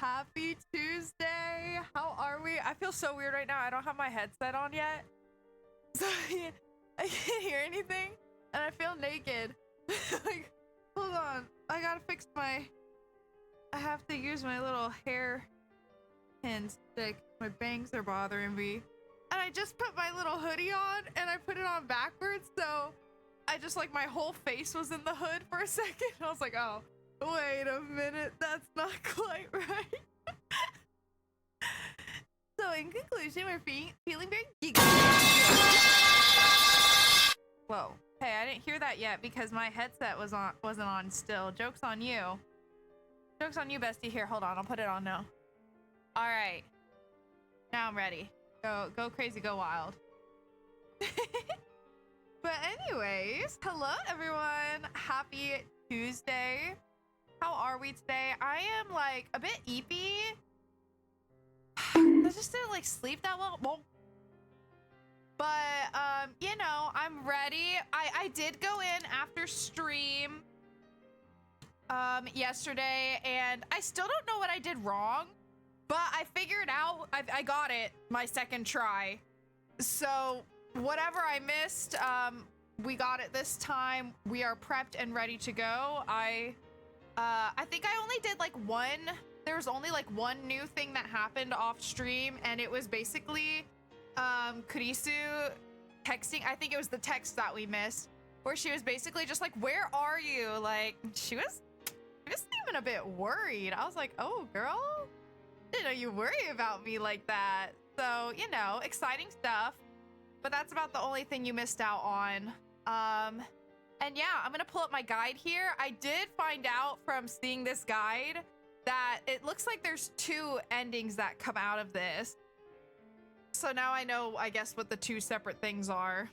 Happy Tuesday. How are we? I feel so weird right now. I don't have my headset on yet. So I can't hear anything. And I feel naked. Like, hold on. I gotta fix my... I have to use my little hair pin stick. My bangs are bothering me. And I just put my little hoodie on and I put it on backwards. So I just like my whole face was in the hood for a second. I was like, oh, wait a minute. That's not quite right. So in conclusion, we're feeling very giggly. Whoa. Hey, I didn't hear that yet because my headset wasn't on still. Joke's on you. Joke's on you, bestie. Here, hold on. I'll put it on now. All right. Now I'm ready. Go crazy, go wild. But anyways, hello everyone. Happy Tuesday. How are we today? I am like a bit eepy. I just didn't like sleep that well. But you know, I'm ready. I did go in after stream yesterday and I still don't know what I did wrong, but I figured out I got it my second try. So whatever I missed, we got it this time. We are prepped and ready to go. I think I only did like there was only like one new thing that happened off stream, and it was basically Kurisu texting. I think it was the text that we missed, where she was basically just like, where are you? Like, she was seeming a bit worried. I was like, oh girl, didn't know you worry about me like that. So, you know, exciting stuff. But that's about the only thing you missed out on. And yeah, I'm gonna pull up my guide here. I did find out from seeing this guide that it looks like there's two endings that come out of this. So now I know, I guess, what the two separate things are.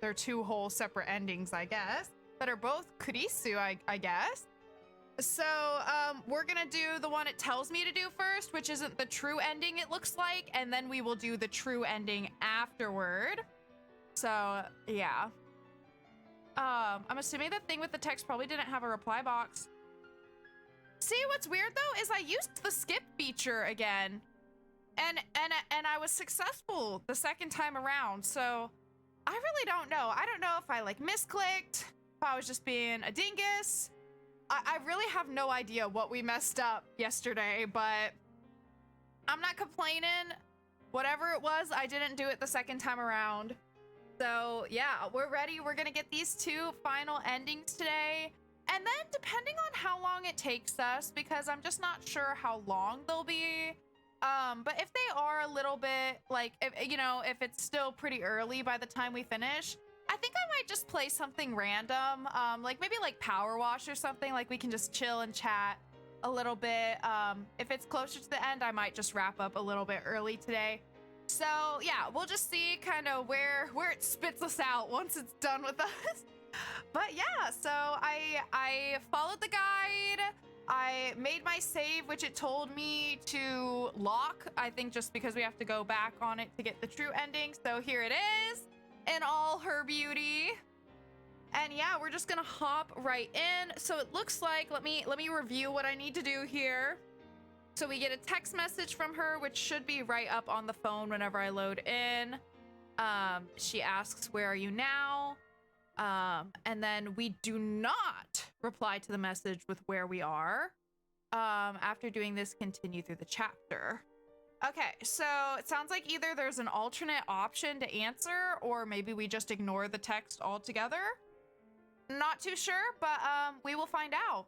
They're two whole separate endings, I guess, that are both Kurisu, I guess. So we're gonna do the one it tells me to do first, which isn't the true ending, it looks like, and then we will do the true ending afterward. So yeah. I'm assuming the thing with the text probably didn't have a reply box. See, what's weird though is I used the skip feature again, and I was successful the second time around. So I really don't know. I don't know if I like misclicked, if I was just being a dingus. I really have no idea what we messed up yesterday, but I'm not complaining. Whatever it was, I didn't do it the second time around. So yeah, we're ready. We're gonna get these two final endings today. And then depending on how long it takes us, because I'm just not sure how long they'll be. But if they are a little bit like, if it's still pretty early by the time we finish, I think I might just play something random, like maybe like Power Wash or something, like we can just chill and chat a little bit. If it's closer to the end, I might just wrap up a little bit early today. So yeah, we'll just see kind of where it spits us out once it's done with us. But yeah, so I followed the guide. I made my save, which it told me to lock, I think just because we have to go back on it to get the true ending. So here it is in all her beauty. And yeah, we're just gonna hop right in. So it looks like, let me review what I need to do here. So we get a text message from her, which should be right up on the phone whenever I load in. She asks, where are you now? And then we do not reply to the message with where we are. After doing this, continue through the chapter. Okay, so it sounds like either there's an alternate option to answer, or maybe we just ignore the text altogether. Not too sure, but we will find out.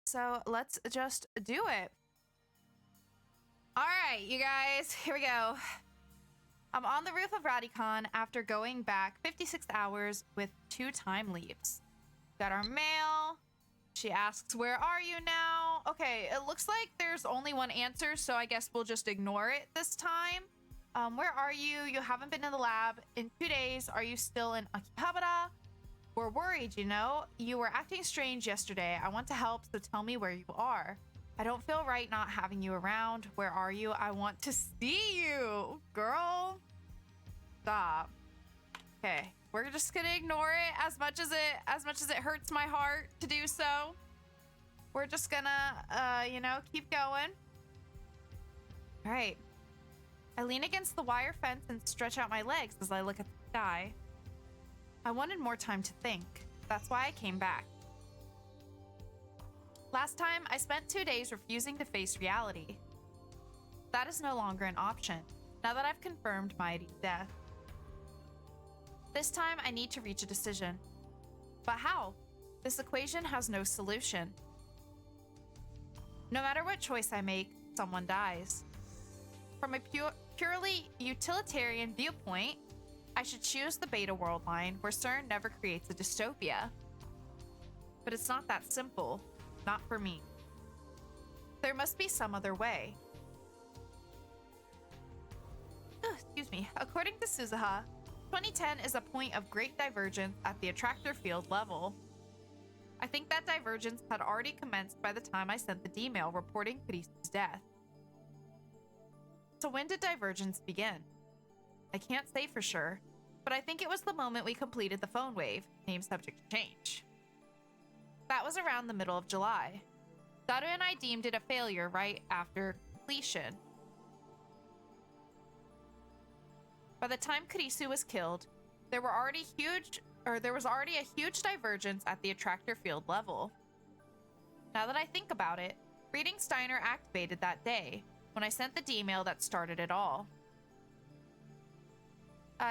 So let's just do it. All right, you guys, here we go. I'm on the roof of Radicon after going back 56 hours with 2 time leaps. Got our mail. She asks, where are you now? Okay, it looks like there's only one answer, so I guess we'll just ignore it this time. Where are you? You haven't been in the lab in 2 days. Are you still in Akihabara? We're worried, you know? You were acting strange yesterday. I want to help, so tell me where you are. I don't feel right not having you around. Where are you? I want to see you, girl. Stop. Okay, we're just gonna ignore it as much as it hurts my heart to do so. we're just gonna, keep going. All right. I lean against the wire fence and stretch out my legs as I look at the sky. I wanted more time to think. That's why I came back. Last time, I spent 2 days refusing to face reality. That is no longer an option, now that I've confirmed Maidi's death. This time, I need to reach a decision. But how? This equation has no solution. No matter what choice I make, someone dies. From a purely utilitarian viewpoint, I should choose the beta world line where CERN never creates a dystopia. But it's not that simple. Not for me. There must be some other way. Excuse me. According to Suzuha, 2010 is a point of great divergence at the attractor field level. I think that divergence had already commenced by the time I sent the D-mail reporting Kurisu's death. So when did divergence begin? I can't say for sure, but I think it was the moment we completed the phone wave, name subject to change. That was around the middle of July. Daru and I deemed it a failure right after completion. By the time Kurisu was killed, there was already a huge divergence at the attractor field level. Now that I think about it, reading Steiner activated that day, when I sent the D-mail that started it all.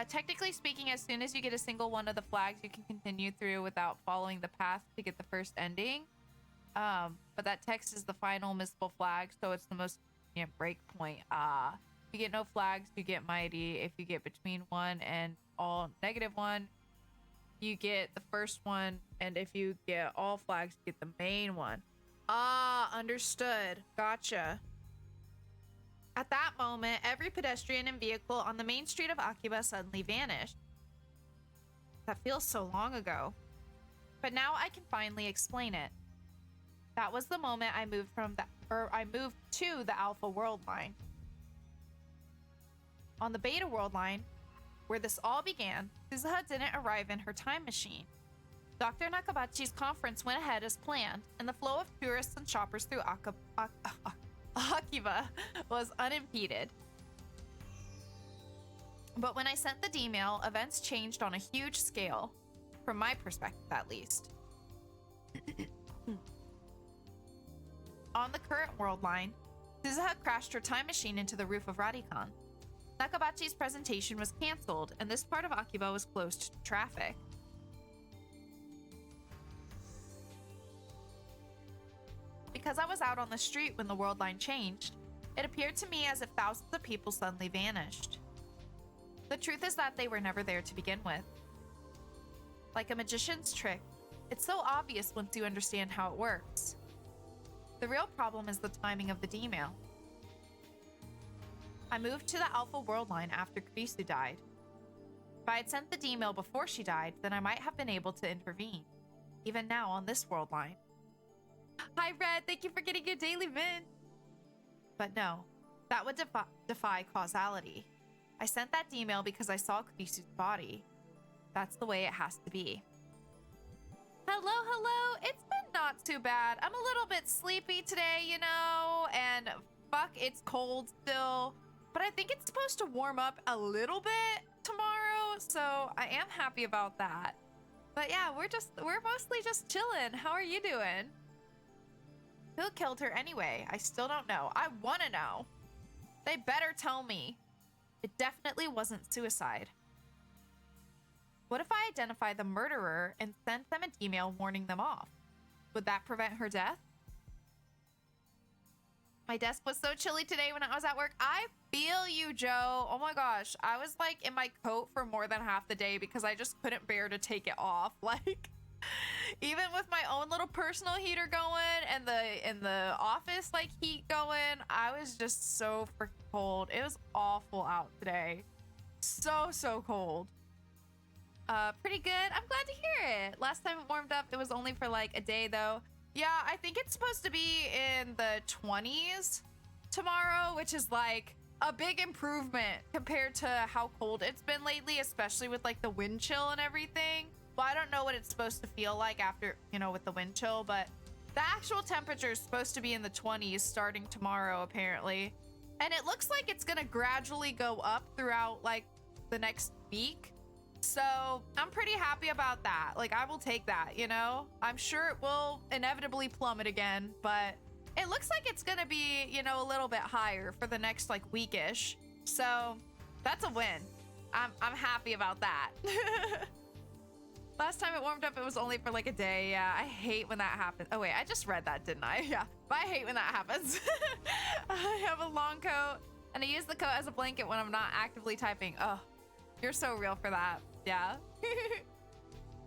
Technically speaking, as soon as you get a single one of the flags, you can continue through without following the path to get the first ending. But that text is the final missable flag, so it's the most break point. If you get no flags, you get Mighty. If you get between 1 and all -1, you get the first one. And if you get all flags, you get the main one. Understood. Gotcha. At that moment, every pedestrian and vehicle on the main street of Akiba suddenly vanished. That feels so long ago. But now I can finally explain it. That was the moment I moved to the Alpha World Line. On the Beta World Line, where this all began, Suzuha didn't arrive in her time machine. Dr. Nakabachi's conference went ahead as planned, and the flow of tourists and shoppers through Akiba was unimpeded. But when I sent the D-mail, events changed on a huge scale, from my perspective at least. On the current world line, Suzuha crashed her time machine into the roof of Radikan. Nakabachi's presentation was cancelled, and this part of Akiba was closed to traffic. Because I was out on the street when the world line changed, it appeared to me as if thousands of people suddenly vanished. The truth is that they were never there to begin with. Like a magician's trick, it's so obvious once you understand how it works. The real problem is the timing of the D-mail. I moved to the Alpha World Line after Kurisu died. If I had sent the D-mail before she died, then I might have been able to intervene, even now on this world line. Hi, Red. Thank you for getting your daily vin. But no, that would defy causality. I sent that D-mail because I saw Kurisu's body. That's the way it has to be. Hello. It's been not too bad. I'm a little bit sleepy today, and fuck, it's cold still. But I think it's supposed to warm up a little bit tomorrow, so I am happy about that. But yeah, we're mostly just chilling. How are you doing? Who killed her anyway? I still don't know. I want to know. They better tell me. It definitely wasn't suicide. What if I identify the murderer and sent them an email warning them off? Would that prevent her death? My desk was so chilly today when I was at work. I feel you, Joe. Oh my gosh. I was like in my coat for more than half the day because I just couldn't bear to take it off. Like, even with my own little personal heater going and the office like heat going, I was just so freaking cold. It was awful out today. So cold. Pretty good. I'm glad to hear it. Last time it warmed up, it was only for like a day though. Yeah, I think it's supposed to be in the 20s tomorrow, which is like a big improvement compared to how cold it's been lately, especially with like the wind chill and everything. Well, I don't know what it's supposed to feel like after, with the wind chill, but The actual temperature is supposed to be in the 20s starting tomorrow, apparently. And it looks like it's gonna gradually go up throughout like the next week. So I'm pretty happy about that. Like, I will take that, you know? I'm sure it will inevitably plummet again, but it looks like it's gonna be, you know, a little bit higher for the next like weekish. So that's a win. I'm happy about that. Last time it warmed up, it was only for like a day. Yeah, I hate when that happens. Oh wait, I just read that, didn't I? Yeah, but I hate when that happens. I have a long coat and I use the coat as a blanket when I'm not actively typing. Oh, you're so real for that. Yeah.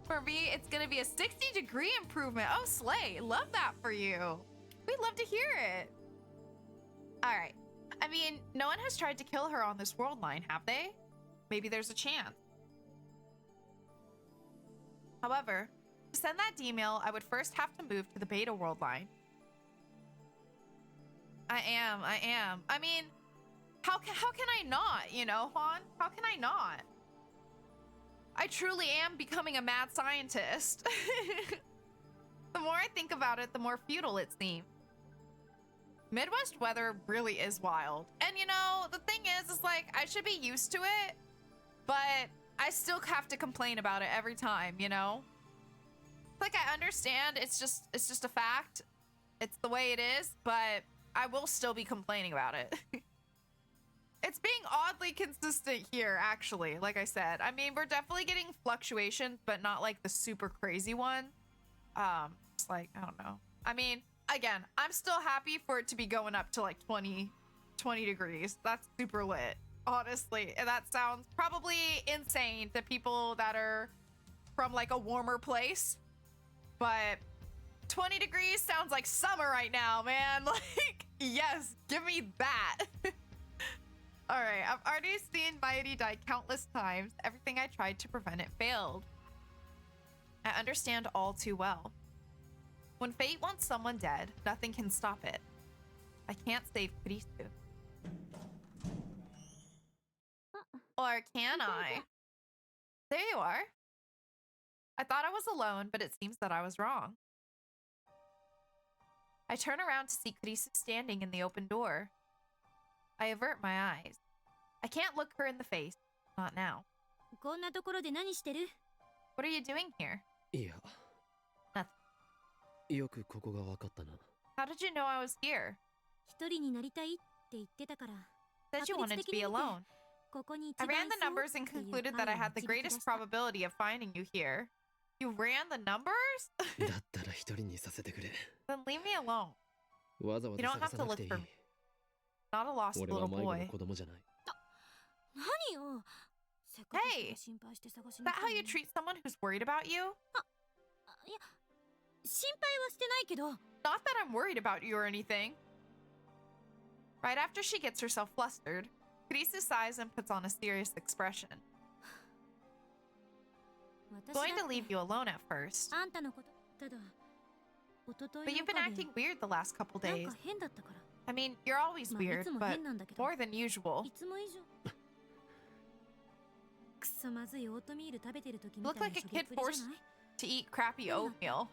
For me, it's gonna be a 60-degree improvement. Oh, slay. Love that for you. We'd love to hear it. All right. I mean, no one has tried to kill her on this world line, have they? Maybe there's a chance. However, to send that D-mail, I would first have to move to the beta world line. I am. I mean, how can I not, you know, Han? How can I not? I truly am becoming a mad scientist. The more I think about it, the more futile it seems. Midwest weather really is wild. And you know, the thing is like, I should be used to it, but I still have to complain about it every time, you know? Like, I understand it's just a fact. It's the way it is, but I will still be complaining about it. It's being oddly consistent here, actually, like I said. I mean, we're definitely getting fluctuations, but not like the super crazy one. It's like, I don't know. I mean, again, I'm still happy for it to be going up to like 20 degrees. That's super lit, honestly. And that sounds probably insane to people that are from like a warmer place. But 20 degrees sounds like summer right now, man. Like, yes, give me that. All right, I've already seen Mighty die countless times. Everything I tried to prevent it failed. I understand all too well. When fate wants someone dead, nothing can stop it. I can't save Krisu. Or can I? There you are. I thought I was alone, but it seems that I was wrong. I turn around to see Krisu standing in the open door. I avert my eyes. I can't look her in the face. Not now. What are you doing here? Nothing. How did you know I was here? Said you wanted to be alone. I ran the numbers and concluded that I had the greatest probability of finding you here. You ran the numbers? Then leave me alone. You don't have to look for me. Not a lost little boy. Hey! Is that how you treat someone who's worried about you? Not that I'm worried about you or anything. Right after she gets herself flustered, Krisu sighs and puts on a serious expression. Going to leave you alone at first. But you've been acting weird the last couple days. I mean, you're always weird, but more than usual. Look like a kid forced to eat crappy oatmeal.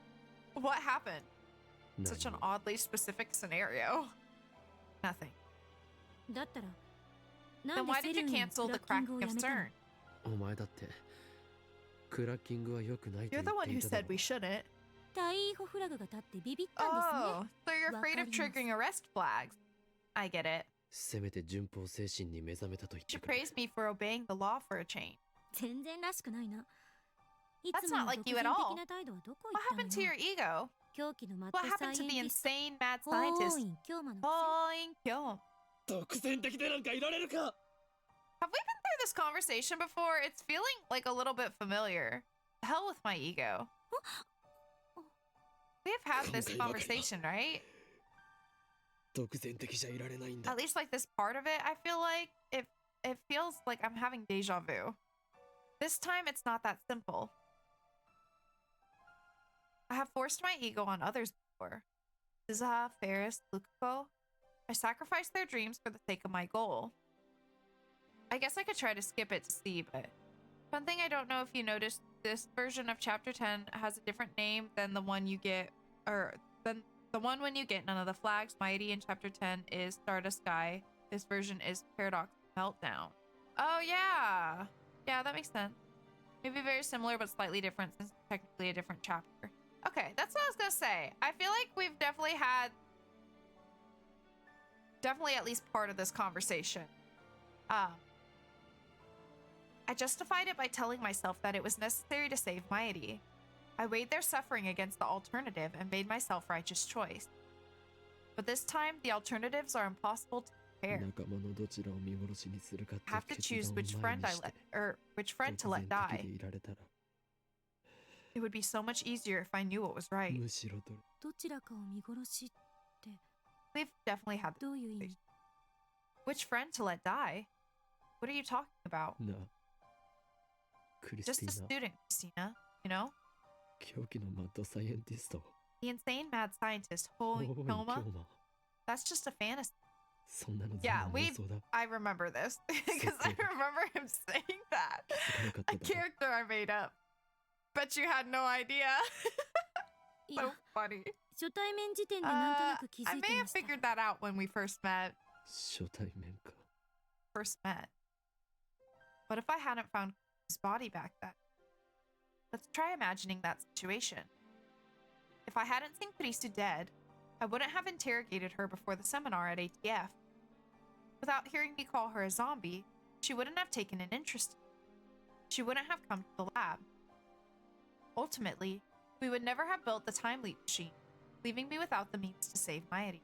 What happened? Such an oddly specific scenario. Nothing. Then why did you cancel the cracking of CERN? You're the one who said we shouldn't. Oh, so you're afraid of triggering arrest flags. I get it. She praised me for obeying the law for a change. That's not like you at all. What happened to your ego? What happened to the insane mad scientist? Have we been through this conversation before? It's feeling like a little bit familiar. The hell with my ego. We have had this conversation, right? At least like this part of it, I feel like it feels like I'm having deja vu. This time it's not that simple. I have forced my ego on others before. Suzuha, Ferris, Lukuko. I sacrificed their dreams for the sake of my goal. I guess I could try to skip it to see, but one thing I don't know if you noticed, this version of Chapter 10 has a different name than the one you get, or Then the one when you get none of the flags. Mighty in chapter 10 is Stardust Sky. This version is Paradox Meltdown. Oh, yeah. Yeah, that makes sense. Maybe very similar, but slightly different since it's technically a different chapter. Okay, that's what I was going to say. I feel like we've definitely had at least part of this conversation. I justified it by telling myself that it was necessary to save Mighty. I weighed their suffering against the alternative and made my self-righteous choice. But this time, the alternatives are impossible to compare. I have to choose which friend to let die. It would be so much easier if I knew what was right. We've definitely had this conversation. Which friend to let die? What are you talking about? Just a student, Christina, you know? The insane mad scientist, Homa? That's just a fantasy. Yeah, I remember this because I remember him saying that. A character I made up. Bet you had no idea. So funny. I may have figured that out when we first met. What if I hadn't found his body back then? Let's try imagining that situation. If I hadn't seen Kurisu dead, I wouldn't have interrogated her before the seminar at ATF. Without hearing me call her a zombie, she wouldn't have taken an interest in me. She wouldn't have come to the lab. Ultimately, we would never have built the time leap machine, leaving me without the means to save Mighty.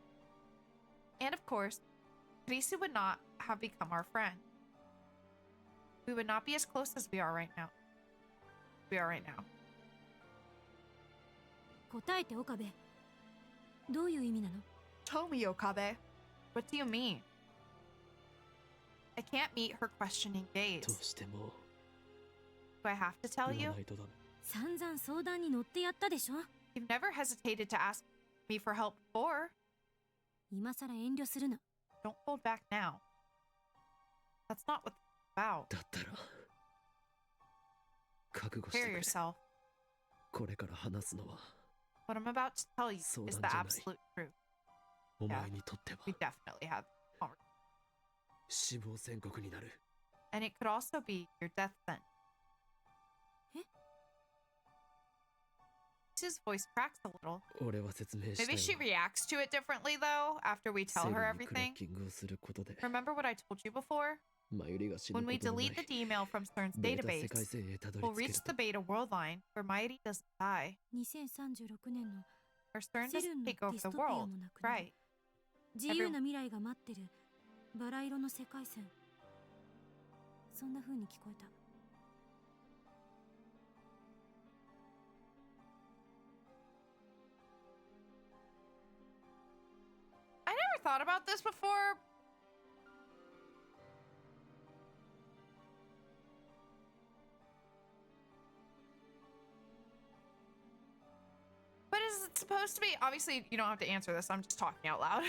And of course, Kurisu would not have become our friend. We would not be as close as we are right now. Tomi Okabe, what do you mean? I can't meet her questioning gaze. Do I have to tell you? You've never hesitated to ask me for help before. Don't hold back now. That's not what it's about. Prepare yourself. What I'm about to tell you is the absolute truth. Yeah, we definitely have conversation. And it could also be your death sentence. His voice cracks a little. Maybe she reacts to it differently though after we tell her everything. Remember what I told you before? When we delete the email from CERN's database, we'll reach the beta world line where Mighty doesn't die. Where CERN doesn't take over the world, right? I never thought about this before. But is it supposed to be, obviously you don't have to answer this, I'm just talking out loud.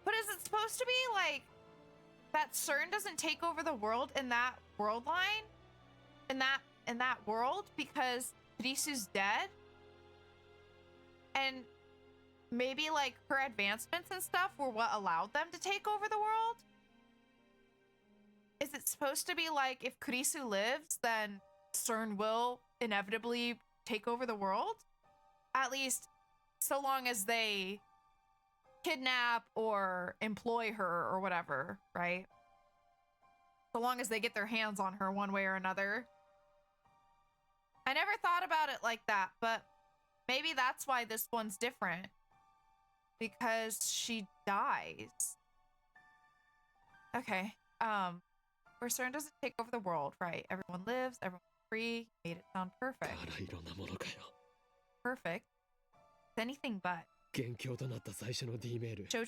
But is it supposed to be like that CERN doesn't take over the world in that world line? In that world because Risu's dead? And maybe like her advancements and stuff were what allowed them to take over the world? Is it supposed to be like if Kurisu lives, then CERN will inevitably take over the world? At least so long as they kidnap or employ her or whatever, right? So long as they get their hands on her one way or another. I never thought about it like that, but maybe that's why this one's different. Because she dies. Okay. Where CERN doesn't take over the world, right? Everyone lives, everyone's free. Made it sound perfect. Perfect. It's anything but. Showed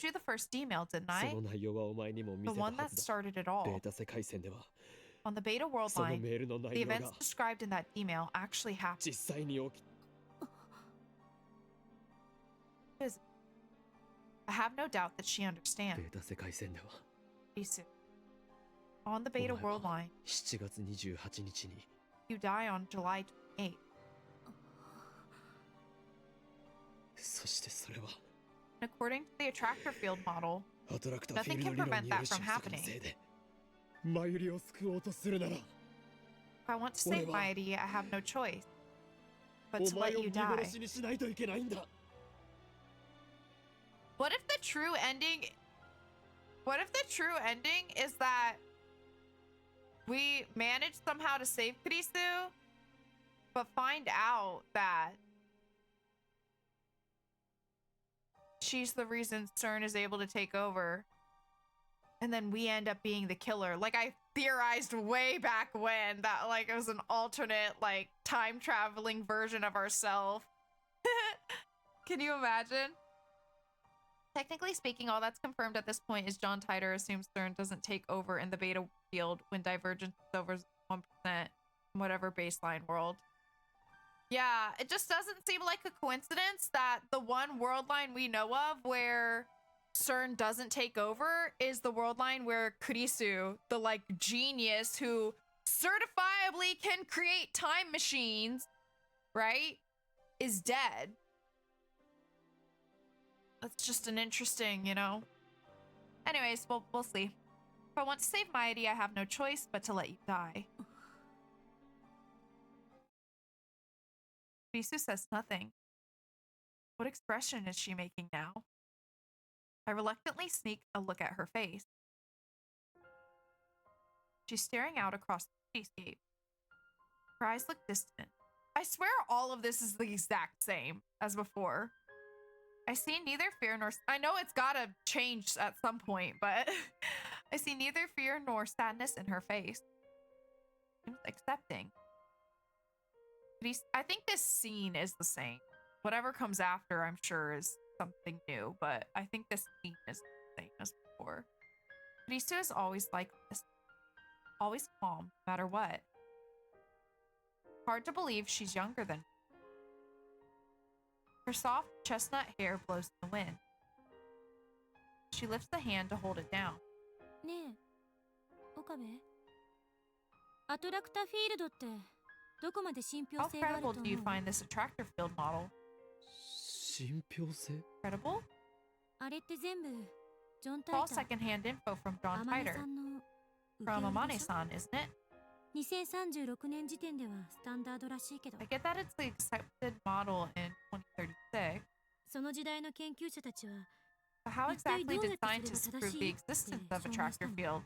you the first email, didn't I? The one that started it all. On the beta world line, the events described in that email actually happened. I have no doubt that she understands. On the beta world line, you die on July 28th. According to the attractor field model, アトラクターフィ nothing ール can ド理論 prevent によ that る from 収束の happening. せいでマユリを救おうとするなら If I want to save my idea, I have no choice but お to 前 let を you 見 die. 殺しにしないといけないんだ What if the true ending is that we managed somehow to save Kurisu, but find out that she's the reason CERN is able to take over, and then we end up being the killer? Like I theorized way back when that like it was an alternate like time traveling version of ourselves. Can you imagine? Technically speaking, all that's confirmed at this point is John Titor assumes CERN doesn't take over in the beta field when divergence is over 1% from whatever baseline world. Yeah, it just doesn't seem like a coincidence that the one world line we know of where CERN doesn't take over is the world line where Kurisu, the like genius who certifiably can create time machines, right, is dead. That's just an interesting, you know. Anyways, we'll see. If I want to save my idea, I have no choice but to let you die. Bisu says nothing. What expression is she making now? I reluctantly sneak a look at her face. She's staring out across the cityscape. Her eyes look distant. I swear all of this is the exact same as before. I see neither fear nor... I know it's gotta change at some point, but... I see neither fear nor sadness in her face. Seems accepting. I think this scene is the same. Whatever comes after, I'm sure, is something new, but I think this scene is the same as before. Risu is always like this. Always calm, no matter what. Hard to believe she's younger than me. Her soft chestnut hair blows in the wind. She lifts the hand to hold it down. ねえ、岡部。アトラクターフィールドってどこまで信憑 How 性があると credible 思 do you う？ find this attractor field model? 信憑性 Credible? あれって全部ジョン・タイ It's all ター、 secondhand info from John アマネ Titor. さんの受け From 売りでしょ？ Amane-san, isn't it? 2036年時点ではスタンダードらしいけど、 I get that it's the accepted model in 2036. その時代の研究者たちは But how 一体 exactly どう did やってそ scientists れが正 prove し the いって existence 証 of 明した attractor の？ field?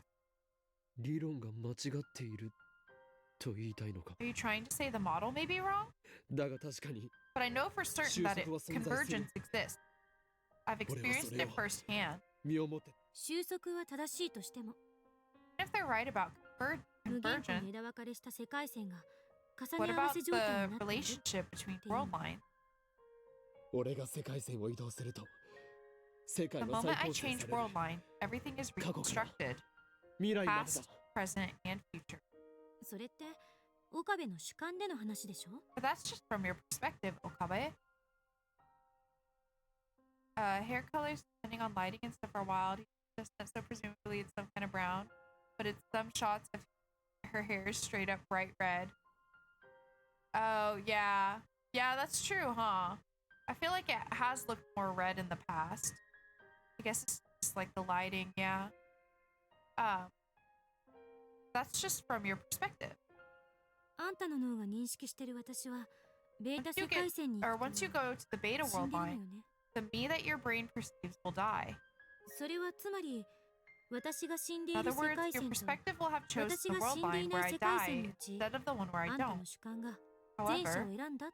理論が間違っていると言いたいのか Are you trying to say the model may be wrong? だが確かに But I know for certain that convergence exists. I've experienced it firsthand. 身をもって 収束は正しいとしても、 If they're right about 無限個 convergence, に枝分かれした世界線が what 重ね合わ about せ状態 the になっている。 relationship between world lines? 俺が世界線を移動すると世界 The は再 moment I 構成 change される world line, everything is reconstructed. 未来までだ Past, present, and future. それって岡部の主観での話でしょ？ But that's just from your perspective, Okabe. Hair colors depending on lighting and stuff are wild. Distance, so presumably it's some kind of brown. But it's some shots of her hair is straight up bright red. Oh, yeah. Yeah, that's true, huh? I feel like it has looked more red in the past. I guess it's just like the lighting, yeah. That's just from your perspective. あんたの脳が認識してる私はベータ Once you 世界線に or 行く once you と go to the beta 死ん world でるのよ line, ね。 the me that your brain perceives will die. それはつまり私が死んで In いる other 世 words, 界 your 線と perspective will have chosen 私 the が world 死んで line い where な I い世界線 die のうち instead of the one where I あんた don't. の主観が前者 However, を選んだ。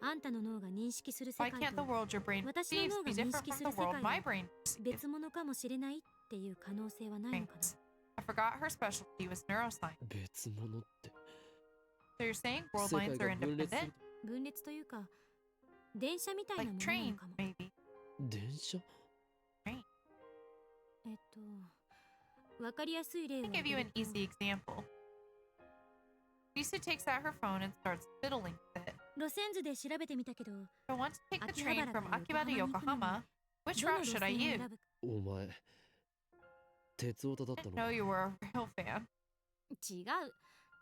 あんたの脳が認識する世 why 界 can't the と world your brain 私の perceives 脳が be 認 different 識 from す the る世 world 界 my が brain perceives? 別物かもしれないっていう可能性はないのかな？ Thanks. I forgot her specialty was neuroscience. 別物って So you're saying world 世 lines 界 are が分裂す independent? る分裂というか電車みたいな Like ものな train, のかも。 maybe. 電車わかりやすい例を Let me 挙 give you げ an ると easy example. Lisa takes out her phone and starts fiddling with it. 路線図で調べてみたけど I want to take the train Akihabara from から Akiba to Yokohama Yokohama. Which どの route 路 should I 線を use? 選ぶ？お前鉄オタだった I の didn't know か you were a real fan. 違う。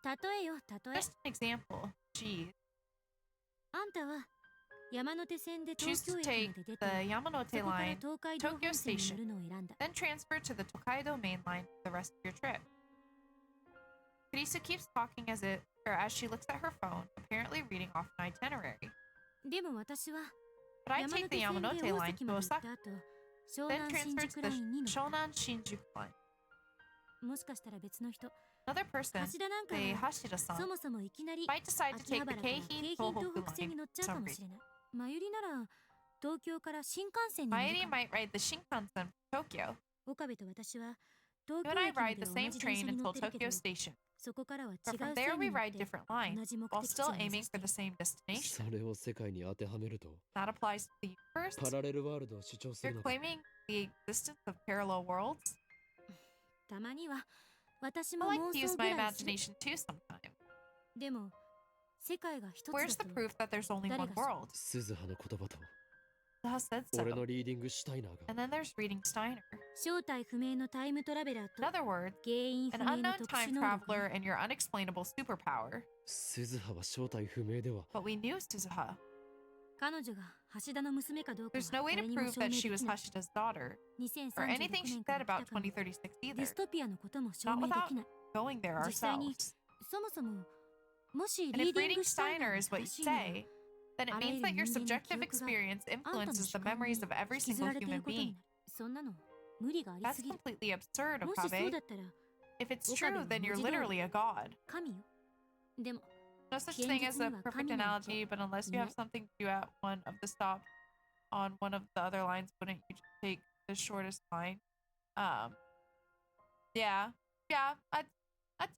例えよ例え。 Just an example. Geez. あんたは山手線で Choose 東 to 京駅 take まで出 the て、 Yamanote そこから line, 東海道 Tokyo 本線に Station, 乗るのを選んだ。 then transfer to the Tokaido main line for the rest of your trip. Kurisu keeps talking as she looks at her phone, apparently reading off an itinerary. でも私は But I 山 take 手 the 線で Yamanote 大 line 崎 to まで行った Osaka, 後、湘 then 南新 transfer to 宿 the ラインに乗った Shonan Shinjuku line. もしかしたら別の人、 Another person, 橋田なんか say は Hashida-san, そもそもいきなり might decide to 秋 take 葉 the 原から京 Keihin 浜東 Tohoku 北線 line に乗っちゃ for うか some もし reason. れない。まゆりなら東京から新幹線に乗る Mairi かも。 might ride the Shinkansen from Tokyo. 岡部と私は東 You 京 and I 駅ま ride で the 同 same じ電車 train に乗 until ってるけ Tokyo ど、 Station, そこからは違う but from 線 there に we 乗っ ride て different lines 同じ目 while 的地 still を目 aiming 指して for い the る。 same destination. それを世界に当てはめると That applies to the パ universe. ラレルワールドを主張す You're るのか。 claiming the existence of parallel worlds? たまには私 I も like 妄 to use 想 my ぐらいする。 imagination too sometimes. でも世界が一つ Where's だ the と proof that there's only one 誰が知る？ world? 鈴葉の言葉と Suha said 俺 so. のリーディングシュタイナーが And then there's reading Steiner. 正体不明のタイムトラベラーと In other words, 原因 an 不明の unknown 特殊 time 能力 traveler and your unexplainable superpower. 鈴葉は正体不明では But we knew Suzuha. 彼女が橋田の娘かどうかは There's no way 誰 to にも prove 証明 that で she き was ない。 Hashida's daughter, or 2036 anything she 年か said ら来 about たかも。 2036デ either. ィストピアのことも証 Not 明で without きない。 going there 実際に ourselves. そもそももし And リ if ーディン reading グしたい Steiner のが is what 正 you しいなら say, then it あらゆ means る that your 人間の記 subjective 憶が experience あんたの influences 主 the 観 memories に of every 引きず single られてい human ることに being. なる。そんなの無理があり That's すぎる。 completely absurd, もしそう Okabe. だったら If it's 岡部 true, は then 文 you're 字通り literally a god. 神よ。でも No such 現 thing 実 as に a は perfect 神なんて analogy, but unless い you な have い。 something to do at one of the stops on one of the other lines, wouldn't you just take the shortest line? Yeah, I'd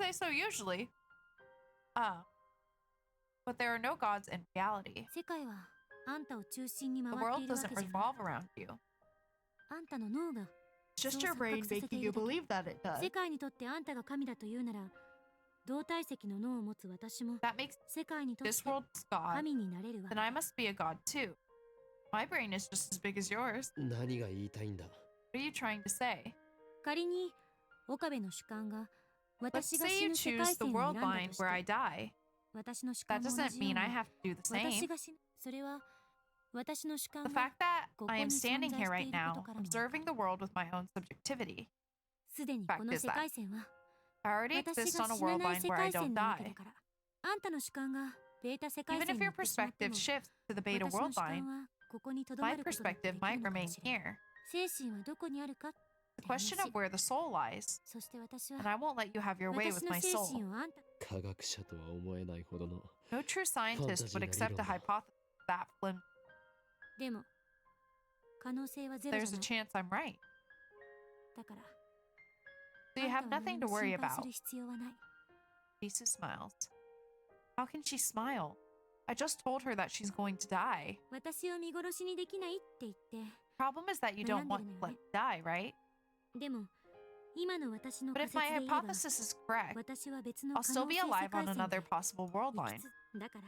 say so usually. But there are no gods in reality. 世界はあんたを中心に The 回って world いるわ doesn't けじゃない。 revolve around you. あんたの脳が It's just So your brain錯覚させて making い you るだけ。 believe that it does. 世界にとってあんたが神だというなら、同体積の脳を持つ私も That makes 世界にとっ this て world's god. 神になれるわ Then I must be a god too. My brain is just as big as yours. 何が言いたいんだ。 What are you trying to say? 仮に岡部の主観が Let's 私が say 死 you ぬ世 choose 界 the 線を world 選んだ line として where I die. 私の主 That 観も同 doesn't じよう mean に I have to do the 私 same. が死ぬそれは私の主観 The が fact that ここ I に am 存 standing 在 here して right いること now, からも observing the world with my own subjectivity. すでに fact この is 世 that 界線は I already 私 exist が on a 死な world ない line 世 where I 界 don't 線なわけだ die. からあんたの主観がベータ世界 Even 線 if に your 行ってしまって perspective も shifts to the beta 私の world 主観 line, はここにとどま my ることだってで perspective きる might のかも remain しれない here. 精神はどこにあるかって The 話 question of where the soul lies, そして私は and I won't let you have your way 私 with の my 精 soul. 神をあんた科学者とは思えないほどの No true scientist would accept a hypothesis that flimsy. でも可能性はゼロ There's じ a ゃない chance I'm right. だから So you あ have んたは何 nothing to も worry 心配す about. る必要はない Lisa smiles. How can she smile? I just told her that she's going to die. 私を見殺しにできないって言って Problem is that you don't want to let die, right? でも今の私の But 仮 if 説 my で言えば hypothesis is correct, 私は別の I'll 可 still 能 be 性世 alive 界 on 線で another possible world 生 line. きつだから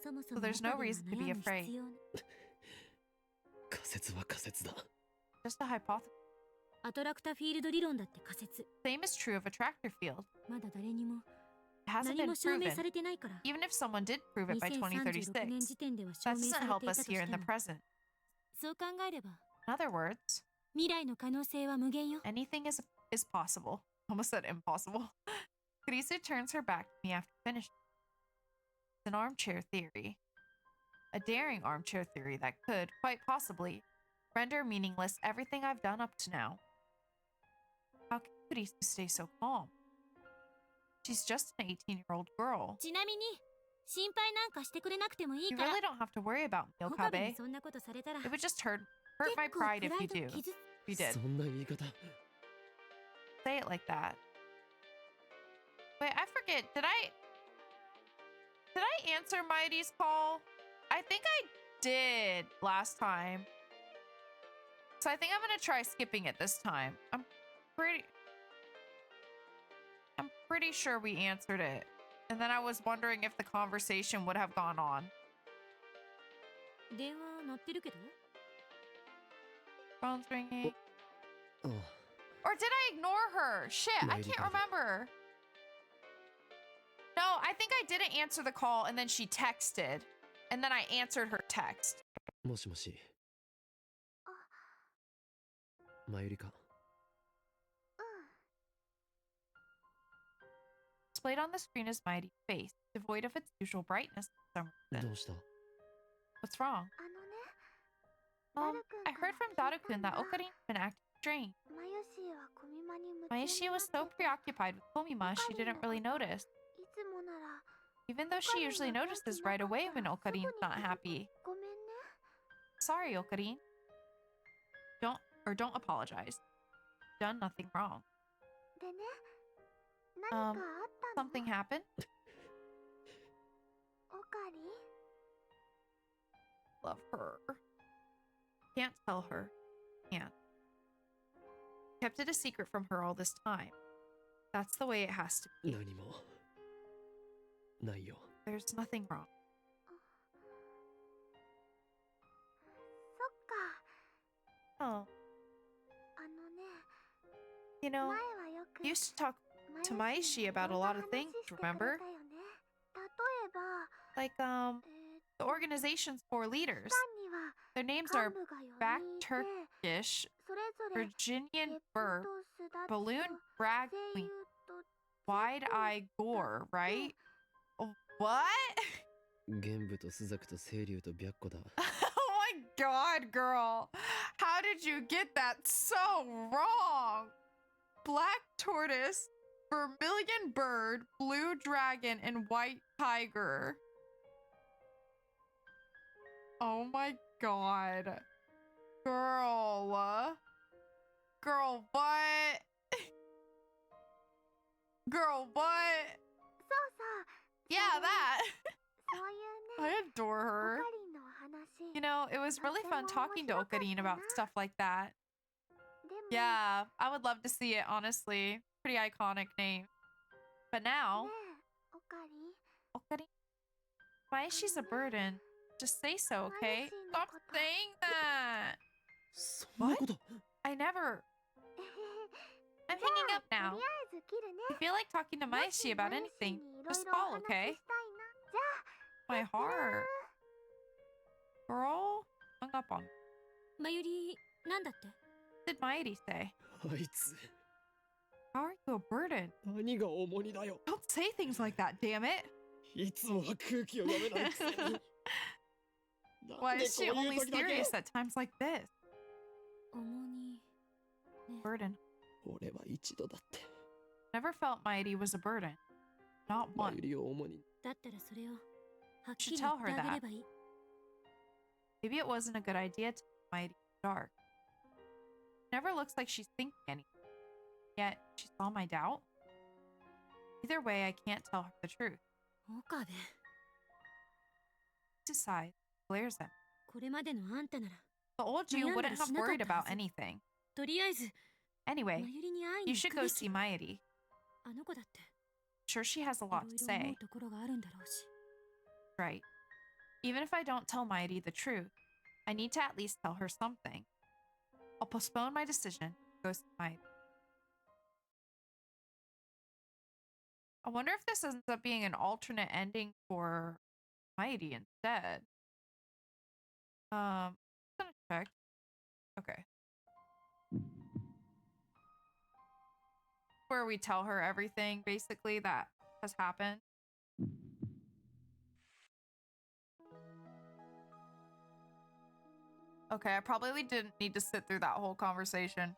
そもそ So も there's no 岡部は reason to be 悩む afraid. 必要な仮説は仮説だ。 Just a hypothesis. アトラクタフィールド理論だって仮説 Same is true of a tractor field. まだ誰にも It hasn't 何 been も証明 proven. されてないから Even if someone did prove it by 2036 2036, 年時点では証 that 明 doesn't され help ていた us とし here て in the も present. そう考えれば In other words, 未来の可能性は無限よ anything is possible. Almost said impossible. Teresa turns her back to me after finishing. It's an armchair theory. A daring armchair theory that could, quite possibly, render meaningless everything I've done up to now. How can Teresa stay so calm? She's just an 18-year-old girl. ちなみに心配なんかしてくれなくてもいい You から really don't have to worry about me, 岡部に Okabe. そんなことされたら It would just hurt 結 my 構 pride プ if ラ you イド do. 傷 If you did. そんな言い方。 Say it like that. Wait, I forget. Did I answer Mighty's call? I think I did last time. So I think I'm gonna try skipping it this time. I'm pretty sure we answered it. And then I was wondering if the conversation would have gone on. 電話鳴ってるけど Phone's ringing. ああ Or did I ignore her? Shit, I Mighty can't got it. remember. No, I think I didn't answer the call and then she texted. And then I answered her text. もしもし。まゆりか。Displayed on the screen is Mighty's face, devoid of its usual brightness for some ど reason. うした What's wrong? I heard from Daru-kun that Okarin's been acting strange. Mayoshi was so preoccupied with Komima she didn't really notice, even though she usually notices right away when Okarin's not happy. Sorry, Okarin. Don't apologize. Done nothing wrong. Something happened? Love her. Can't tell her. Can't. Kept it a secret from her all this time. That's the way it has to be. 何もないよ。 There's nothing wrong. Oh. You know, I used to talk to Maishi about a lot of things, remember? Like, the organization's 4 leaders. Their names are Back Turkish, Virginian Burp, Balloon Drag Queen, Wide Eye Gore, right? What? 玄武と朱雀と清流と白虎だ。 Oh my god, girl. How did you get that so wrong? Black Tortoise, Vermilion Bird, Blue Dragon, and White Tiger. Oh my god. Girl. Girl, what? Girl, what? Yeah, that. I adore her. You know, it was really fun talking to Okarin about stuff like that. Yeah, I would love to see it, honestly. Pretty iconic name. But now... Okarin? Maishi's a burden. Just say so, okay? Stop saying that! そんなこと。 I never... I'm hanging up now. If you feel like talking to Maishi about anything, just call, okay? My heart. Girl, hung up on me. まゆり、なんだって What did Mairi say? あいつ How are you a burden? 何が重荷だよ。 Don't say things like that, damn it! いつもは空気を読めないくせに。なん Why で is she こうい only う時だけ serious at times like this? 重荷 Burden. 俺は一度だって Never felt Mighty was a burden. Not ま once. ゆりを重荷。だったらそれをはっき Should り言 tell っ her てあげ that. ればいい Maybe it wasn't a good idea to make Mighty dark. Never looks like she's thinking anything. Yet, she saw my doubt. Either way, I can't tell her the truth. 岡部 Decides, glares at me. これまでのあんたなら The old you wouldn't have worried about anything. とりあえず Anyway, まゆりに会い you に should 行く go べき see Mighty. あの子だって Sure, she has a い lot ろ to いろ思 say. うところがあるんだろうし Right. Even if I don't tell Mighty the truth, I need to at least tell her something. I'll postpone my decision. Go see Mighty. I wonder if this ends up being an alternate ending for Mighty instead. I'm gonna check. Okay. Where we tell her everything, basically, that has happened. Okay, I probably didn't need to sit through that whole conversation.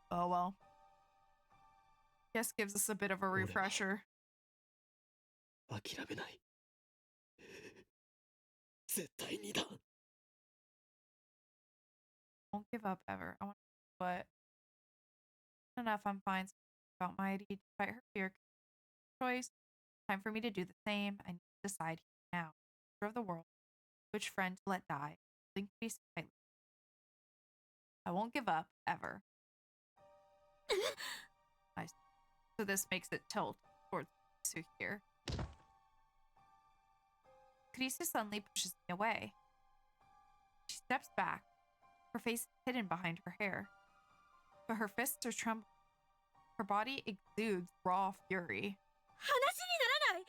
Oh well. Guess gives us a bit of a refresher. 諦めない。絶対にだ。 Won't give up ever. I want but enough I'm fine about Mighty despite her fear choice. Time for me to do the same. I need to decide now. Of the world. Which friend to let die. Link me tightly. I won't give up ever. Nice. So this makes it tilt towards Kurisu here. Kurisu suddenly pushes me away. She steps back. Her face is hidden behind her hair. But her fists are trembling. Her body exudes raw fury. 話にならない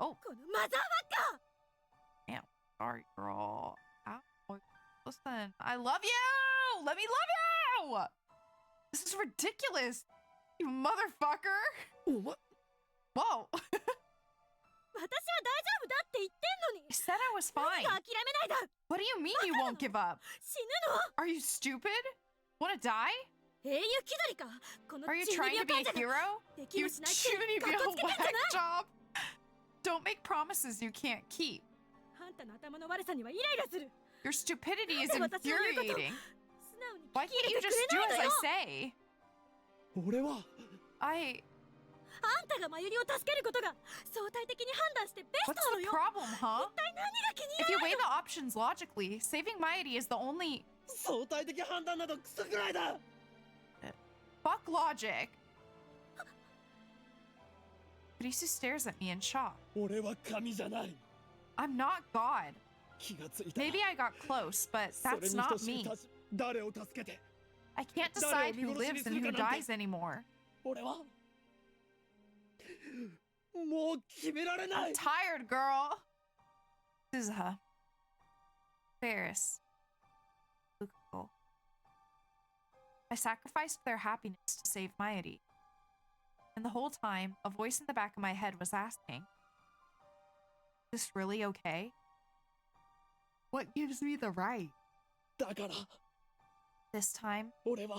Oh, このマザー damn. Sorry, girl. Ow. Listen, I love you! Let me love you! This is ridiculous, you motherfucker! お前 Whoa. 私は大丈夫だって言ってんのに I said I was 何 fine. が諦めないだ What do you mean you won't give up? 死ぬの Are you stupid? Wanna die? 英雄気取りかこの Are you 中 trying 二 to be 病患 a 者が hero? でき You もしないく shouldn't せに be か a っこつけてん whack じゃない job. Don't make promises you can't keep. あんたの頭の悪さにはイライラする Your stupidity is なんで私の言うこと infuriating. 素直に Why 聞き can't 入 you れて just く do れない as の I よ say? 俺は I... あんたがマユリを助けることが相対的に判断してベス What's トなの the よ problem, huh? 一体何が気に If 入 you らない weigh the options logically, saving Mighty is the only... 相対的判断などクソくらいだ Fuck logic. Karisu stares at me in shock. 俺は神じゃない I'm not God. 気がついた Maybe I got close, but それ that's に not 等しい me. 誰を助けて I can't decide who lives and who dies anymore. 俺はもう決められな I'm い tired, girl. Suzuha. Ferris. Lukuko. I sacrificed their happiness to save Mighty. And the whole time, a voice in the back of my head was asking, is this really okay? What gives me the right? だから This time, 俺は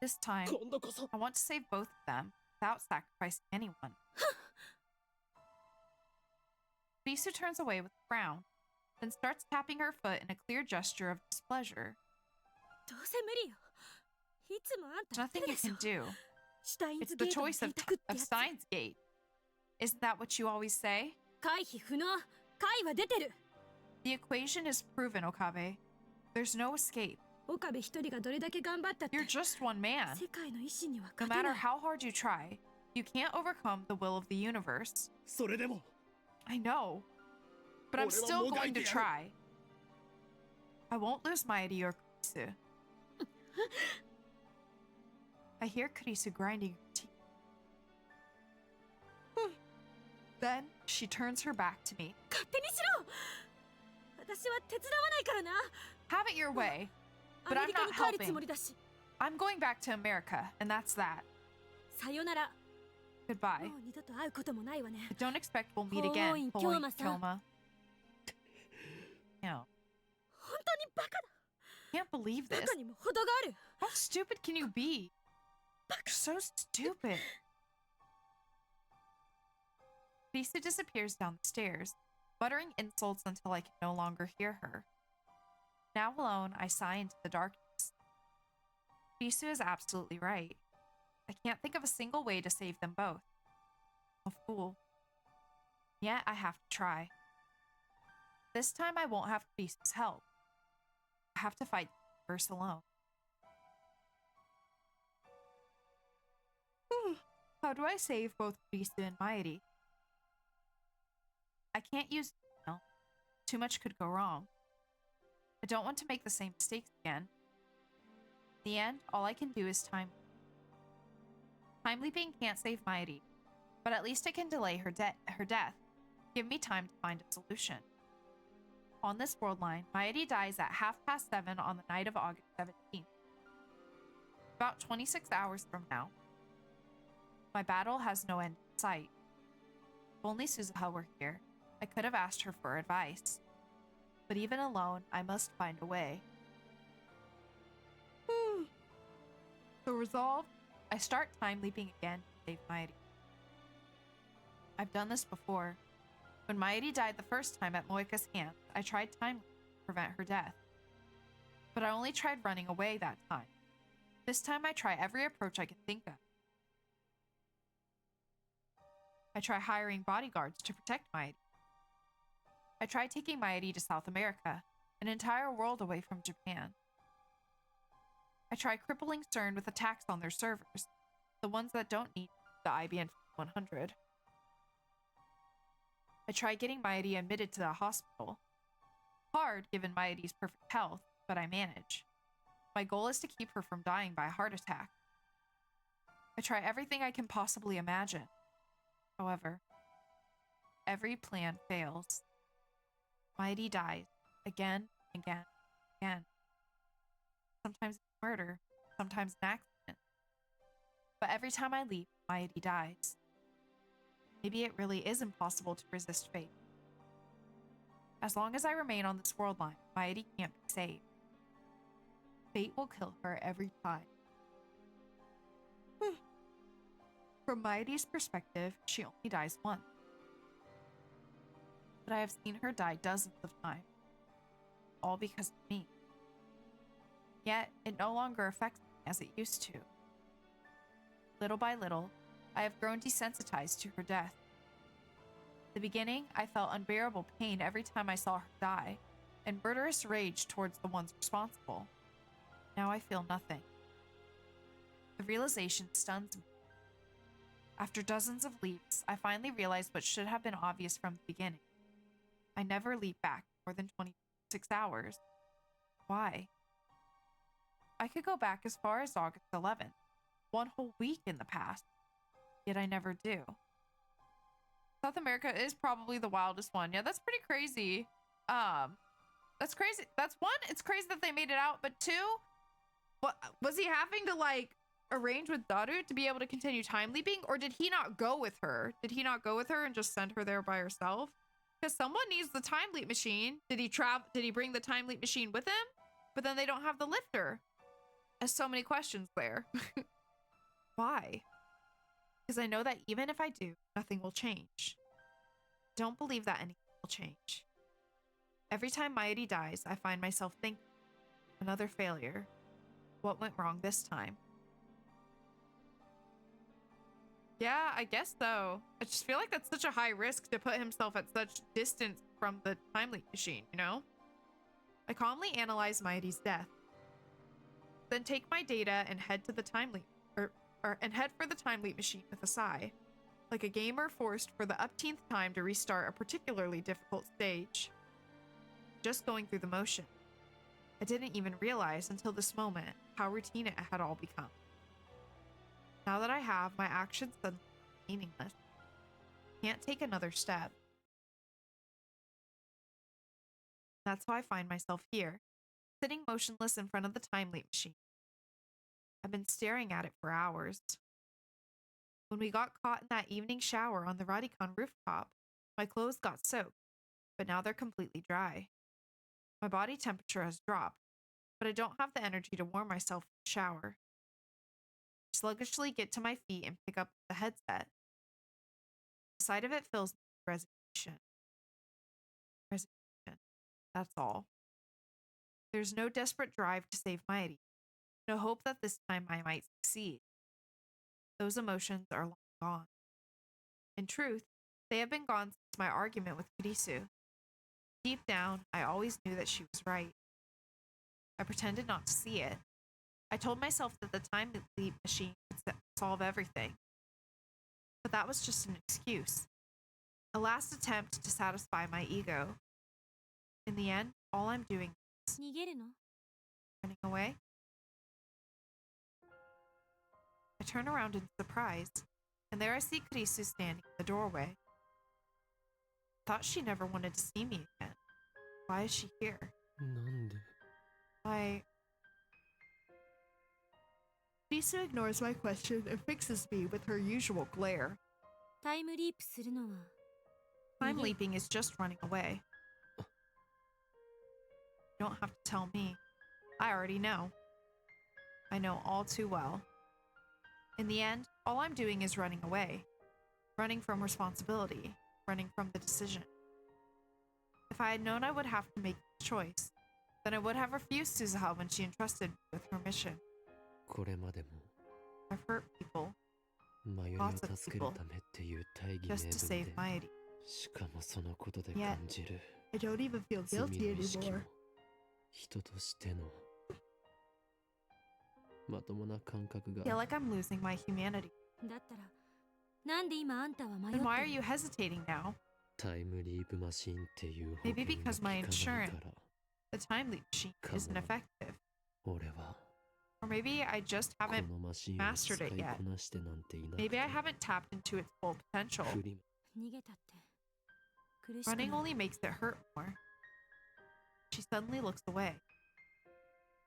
this time, 今度こそ I want to save both of them without sacrificing anyone. Risu turns away with a frown, then starts tapping her foot in a clear gesture of displeasure. どうせ無理よいつもあん There's た言って nothing る you でしょ can do. シュタイン It's ズ the ゲートの choice 選 of, 択ってや of つ Steins Gate. Isn't that what you always say? 回避不能回は出てる The equation is proven, Okabe. There's no escape. 岡部一人がどれだけ頑張ったって You're just one man. 世界の意志には No 勝てな matter い how hard you try, you can't overcome the will of the universe. それでも I know. But I'm still going to try. I won't lose Maedi or Kurisu. I hear Kurisu grinding her teeth. Then she turns her back to me. 勝手にしろ私は手伝わないからな Have it your way. ア But メ I'm リカ not に帰るつ helping. もりだし I'm going back to America, and that's that. さよなら Goodbye. もう二度と会うこともないわね I don't expect we'll meet Oh, again, in Holy Kyoma-san. Kyoma. No. 本当にバカだ Can't believe バ this. カにも程がある How stupid can you be? You're so stupid. Lisa disappears down the stairs, muttering insults until I can no longer hear her. Now alone, I sigh into the darkness. Lisa is absolutely right. I can't think of a single way to save them both. A fool. Yet I have to try. This time I won't have Lisa's help. I have to fight the universe alone. How do I save both Lisa and Maedi? I can't use email. Too much could go wrong. I don't want to make the same mistakes again. In the end, all I can do is time. Time leaping can't save Maedi, but at least I can delay her death. Give me time to find a solution. On this world line, Maedi dies at 7:30 on the night of August 17th. About 26 hours from now. My battle has no end in sight. If only Suzuha were here, I could have asked her for advice. But even alone, I must find a way. So resolved, I start time leaping again to save Maedi. I've done this before. When Maedi died the first time at Moika's hands, I tried time leaping to prevent her death. But I only tried running away that time. This time I try every approach I can think of. I try hiring bodyguards to protect Maedi. I try taking Maedi to South America, an entire world away from Japan. I try crippling CERN with attacks on their servers, the ones that don't need the IBM 100. I try getting Maedi admitted to the hospital. Hard given Maedi's perfect health, but I manage. My goal is to keep her from dying by a heart attack. I try everything I can possibly imagine. However, every plan fails. Mighty dies again, again, again. Sometimes it's murder, sometimes an accident. But every time I leap, Mighty dies. Maybe it really is impossible to resist fate. As long as I remain on this world line, Mighty can't be saved. Fate will kill her every time. From Mighty's perspective, she only dies once. But I have seen her die dozens of times, all because of me. Yet, it no longer affects me as it used to. Little by little, I have grown desensitized to her death. At the beginning, I felt unbearable pain every time I saw her die, and murderous rage towards the ones responsible. Now I feel nothing. The realization stuns me. After dozens of leaps, I finally realized what should have been obvious from the beginning. I never leap back more than 26 hours. Why? I could go back as far as August 11th, one whole week in the past, yet I never do. South America is probably the wildest one. Yeah, that's pretty crazy. That's crazy. That's one, it's crazy that they made it out, but two, what was he having to like arrange with Daru to be able to continue time leaping, or did he not go with her? Did he not go with her and just send her there by herself? Because someone needs the time leap machine. Did he bring the time leap machine with him? But then they don't have the lifter. There's so many questions there. Why? Because I know that even if I do, nothing will change. Don't believe that anything will change. Every time Mighty dies, I find myself thinking, another failure. What went wrong this time? Yeah, I guess so. I just feel like that's such a high risk to put himself at such distance from the time leap machine, you know? I calmly analyze Mighty's death. Then take my data and head to the time leap and head for the time leap machine with a sigh, like a gamer forced for the upteenth time to restart a particularly difficult stage. Just going through the motion. I didn't even realize until this moment how routine it had all become. Now that I have, my actions suddenly meaningless. Can't take another step. That's how I find myself here, sitting motionless in front of the time leap machine. I've been staring at it for hours. When we got caught in that evening shower on the Radicon rooftop, my clothes got soaked, but now they're completely dry. My body temperature has dropped, but I don't have the energy to warm myself in the shower. I sluggishly get to my feet and pick up the headset. The sight of it fills me with resignation. Resignation. That's all. There's no desperate drive to save Mighty. No hope that this time I might succeed. Those emotions are long gone. In truth, they have been gone since my argument with Kurisu. Deep down, I always knew that she was right. I pretended not to see it. I told myself that the time leap machine could solve everything. But that was just an excuse. A last attempt to satisfy my ego. In the end, all I'm doing is 逃げるの？ running away. I turn around in surprise, and there I see Kurisu standing in the doorway. Thought she never wanted to see me again. Why is she here? なんで Why? Kurisu ignores my question and fixes me with her usual glare. タイムリープするのは Time leaping is just running away. You don't have to tell me. I already know. I know all too well. In the end, all I'm doing is running away. Running from responsibility. Running from the decision. If I had known I would have to make the choice, then I would have refused Suzuha when she entrusted me with her mission. これまでも I've hurt people 迷いを助けるためっていう大義名 just to 分 save で Mighty. しかもそのことで Yet, 感じる I don't even feel 罪 guilty の意識も anymore. 人としてのまともな感覚 I が feel like I'm losing my humanity. だったらなんで今あんたは迷って Then る why are you hesitating now? タイムリープマシンっていう保 Maybe 険が because 効 my かない insurance から The time leap machine isn't Come on. effective. 俺は Or maybe I just こ haven't のマシンを mastered 使 it い yet. こなしてなんていなく Maybe て I haven't tapped into its full potential. 振り逃げたって苦しくな Running い only makes it hurt more. She suddenly looks away.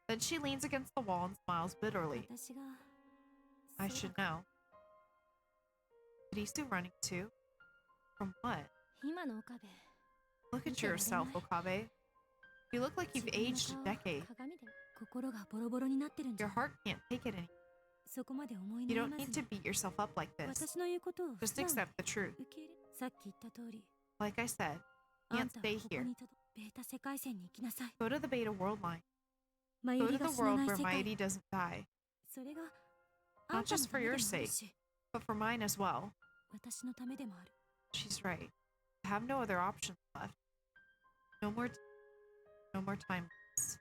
Then she leans against the wall and smiles bitterly. 私が I そう should だから know. Kurisu running too? From what? 今の岡部 Look at 見てられ yourself, ない Okabe. You look like 自 you've 分の aged 顔 a decade. 鏡で心がボロボロになってるんじゃ Your heart can't take it anymore. そこまで思い You 悩 don't ま need ず to に beat yourself up like this. 私の言うことを Just 素直に accept the truth. 受け入れさっき言った通り Like I said, あ can't んたは stay ここ here. にとどベータ世界線に行きなさい Go to the Beta World Line. マ Go ユ to リ the が死な world ない where 世界 Mighty doesn't die. それがあ Not んたの just た for めで your もある sake, し but for mine as well. 私のためでもある She's right. I have no other options left. No more time limits.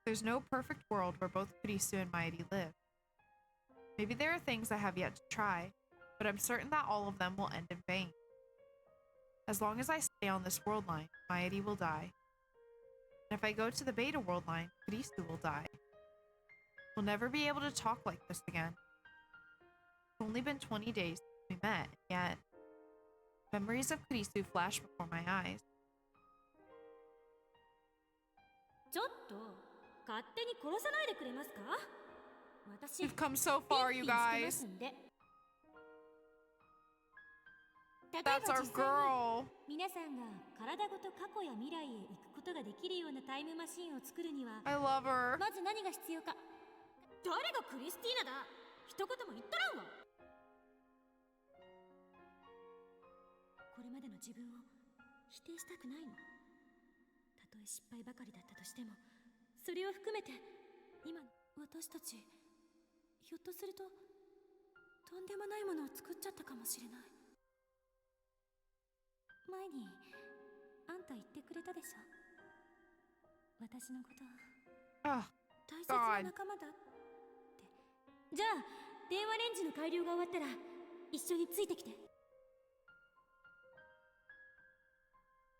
There's no perfect world where both Kurisu and Mighty live. Maybe there are things I have yet to try, but I'm certain that all of them will end in vain. As long as I stay on this world line, Mighty will die. And if I go to the Beta World Line, Kurisu will die. We'll never be able to talk like this again. It's only been 20 days since we met, and yet memories of Kurisu flash before my eyes. ちょっと勝手に殺さないでくれますか私 We've come so far, you ピンピンしてま guys. すんで例えば That's our 実際に girl. 皆さんが体ごと過去や未来へ行くことができるようなタイムマシンを作るには I love her. まず何が必要か誰がクリスティーナだ一言も言っとらんわこれまでの自分を否定したくないのたとえ失敗ばかりだったとしてもそれを含めて今の私たちひょっとするととんでもないものを作っちゃったかもしれない前にあんた言ってくれたでしょ私のこと Oh, 大切な仲間だってじゃあ電話レンジの改良が終わったら一緒についてきて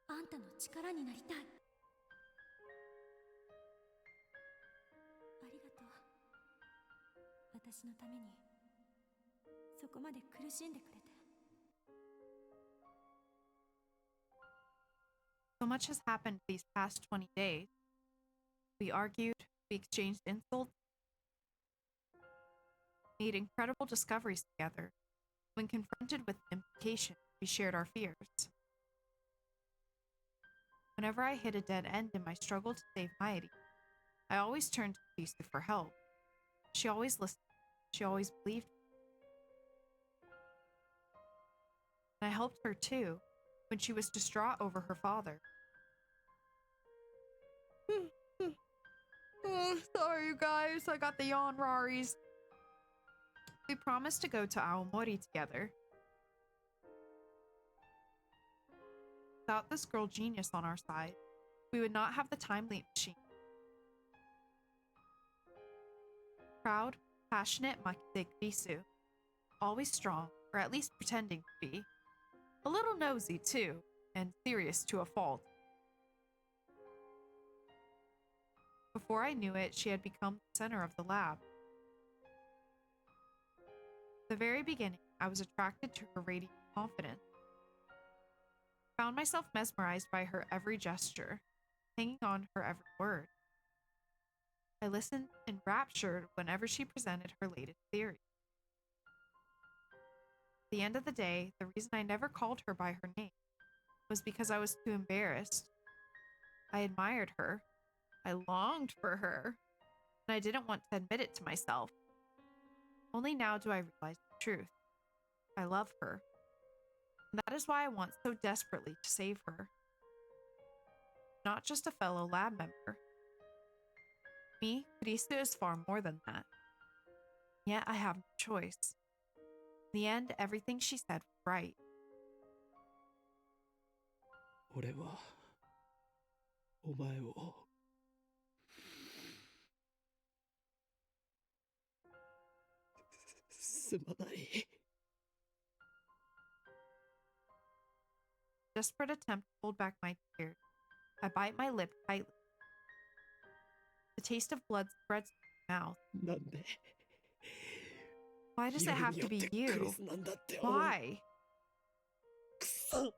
あんたの力になりたいありがとう私のためにそこまで苦しんでくれて so much has happened these past 20 days. We argued, we exchanged insults, made incredible discoveries together. When confronted with implication, we shared our fears. Whenever I hit a dead end in my struggle to save Mighty, I always turned to Lisa for help. She always listened. She always believed me. And I helped her too, when she was distraught over her father. Oh, sorry, you guys. I got the yawn raries. We promised to go to Aomori together. Without this girl genius on our side, we would not have the time leap machine. Proud, passionate Makise Kurisu. Always strong, or at least pretending to be. A little nosy, too, and serious to a fault. Before I knew it, she had become the center of the lab. At the very beginning, I was attracted to her radiant confidence. I found myself mesmerized by her every gesture, hanging on her every word. I listened enraptured whenever she presented her latest theory. At the end of the day, the reason I never called her by her name was because I was too embarrassed. I admired her. I longed for her, and I didn't want to admit it to myself. Only now do I realize the truth. I love her. And that is why I want so desperately to save her. Not just a fellow lab member. Me, Kurisu is far more than that. Yet I have no choice. In the end, everything she said was right. 俺はお前をすまない。 Desperate attempt to hold back my tears, I bite my lip tightly. The taste of blood spreads to my mouth. なんで Why does it have to be クリ you? スなんだって思う。 Why? くそ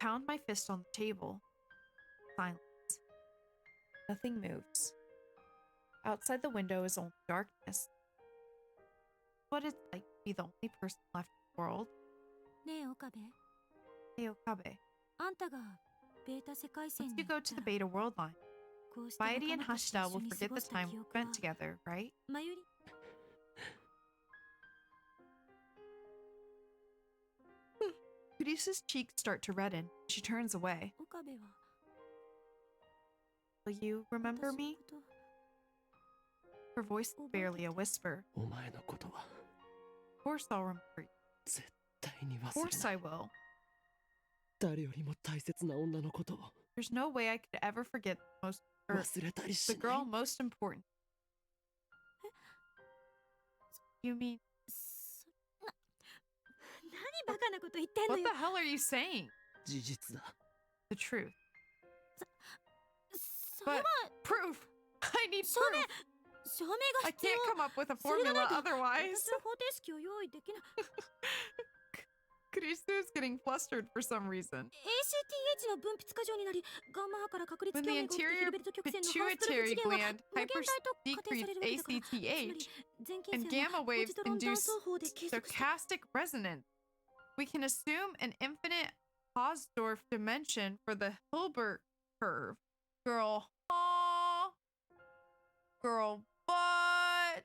pound my fist on the table. Silence. Nothing moves. Outside the window is only darkness. What it's like to be the only person left in the world. ねえ岡部、 Hey Okabe, あんたがベータ世界線 once に you 行 go った to the ら beta world line, こうして Mighty 仲 and 間たちと Hashida 一緒 will に forget 過ご the した time 記 we 憶 spent は together, right? まゆり Kurisa's cheeks start to redden. She turns away. 岡部は Will you remember 私の me? こと Her voice is barely a whisper. お前のことは Of course I'll remember you. 絶対に Of 忘れ course な I い。 will. 誰よりも大切な女のことを There's no way I could ever forget忘れたりし the ない。 girl most important. You mean そ何バカなこと言ってんの what よ the hell are you saying? 事実だ。 The truth. それは Proof. I need 証 proof. 明証明 I が必要 can't come up with a それが formula ないと otherwise. 私は方程式を用意できない Kurisu's getting flustered for some reason. ACTH の分泌過剰になりガンマ波から確率 When 共 the 鳴が起きてヒ anterior ルベルト曲線のハーストルフ pituitary 次元は gland 無限大と仮定されるわけだから decreased つまり ACTH 全 and 近線 gamma はポ waves ジトロン断 induce 層法で計測した stochastic resonance. We can assume an infinite Hausdorff dimension for the Hilbert curve. Girl, aw. Girl, what?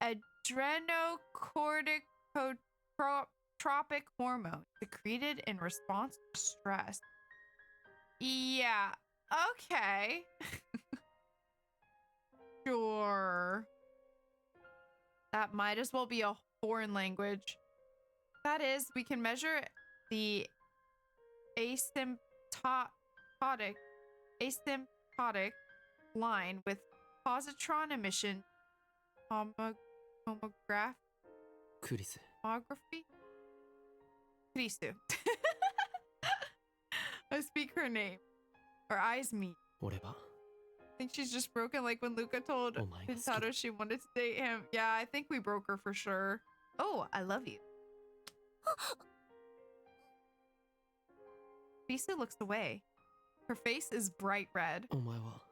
Adrenocorticotropic hormone secreted in response to stress. Yeah, okay. Sure. That might as well be a foreign language. That is, we can measure the asymptotic line with positron emission tomography. クリス、 Krisu. I speak her name. Our eyes meet. 俺は I think she's just broken like when Luca told Oh my God. Hintaro she wanted to date him. Yeah, I think we broke her for sure. Oh, I love you. Lisa looks away. Her face is bright red. お前は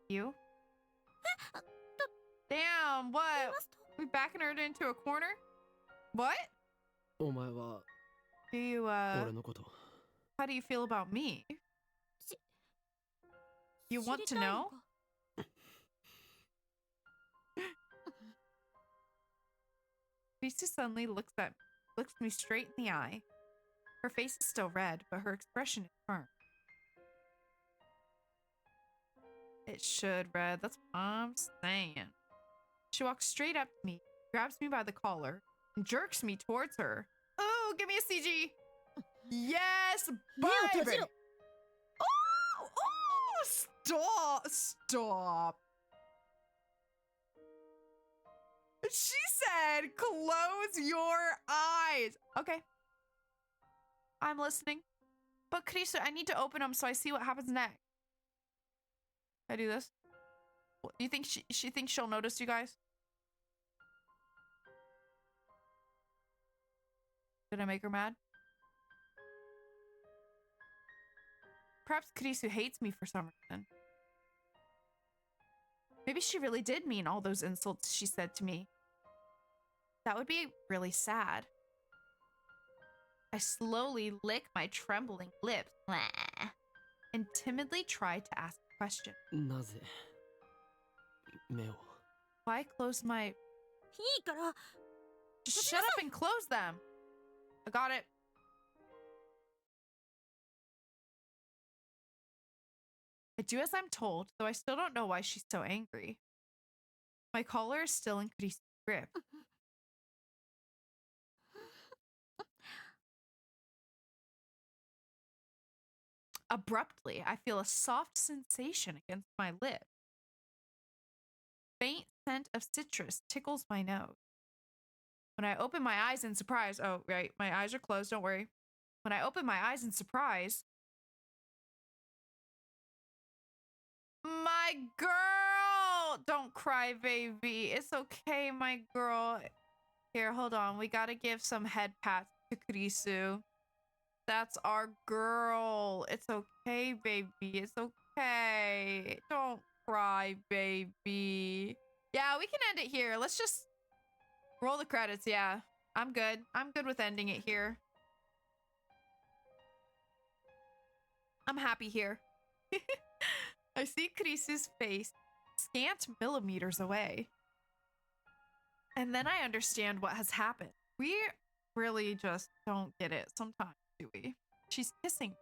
You? Damn, what? We backing her into a corner? What? お前は Do you, 俺のこと how do you feel about me? You want 知 to りたいの know? か Lisa suddenly looks me straight in the eye. Her face is still red, but her expression is firm. It should, Red. That's what I'm saying. She walks straight up to me, grabs me by the collar, and jerks me towards her. Oh, give me a CG. Yes, 目を閉じ baby. ろ Oh, stop. She said, close your eyes. Okay. I'm listening. But Krisu, I need to open them so I see what happens next. Can I do this? Do you think she thinks she'll notice you guys? Did I make her mad? Perhaps Krisu hates me for some reason. Maybe she really did mean all those insults she said to me. That would be really sad. I slowly lick my trembling lips and timidly try to ask a question. なぜ目を Why close my... いいから Just shut up and close them. I got it. I do as I'm told, though I still don't know why she's so angry. My collar is still in Krisu's grip. Abruptly, I feel a soft sensation against my lip. Faint scent of citrus tickles my nose. When I open my eyes in surprise, oh, right, my eyes are closed, don't worry. When I open my eyes in surprise, my girl! Don't cry, baby. It's okay, my girl. Here, hold on. We gotta give some head pats to Kurisu. That's our girl. It's okay, baby. It's okay. Don't cry, baby. Yeah, we can end it here. Let's just roll the credits. Yeah, I'm good. I'm good with ending it here. I'm happy here. I see Chris's face scant millimeters away. And then I understand what has happened. We really just don't get it sometimes, do we? She's kissing.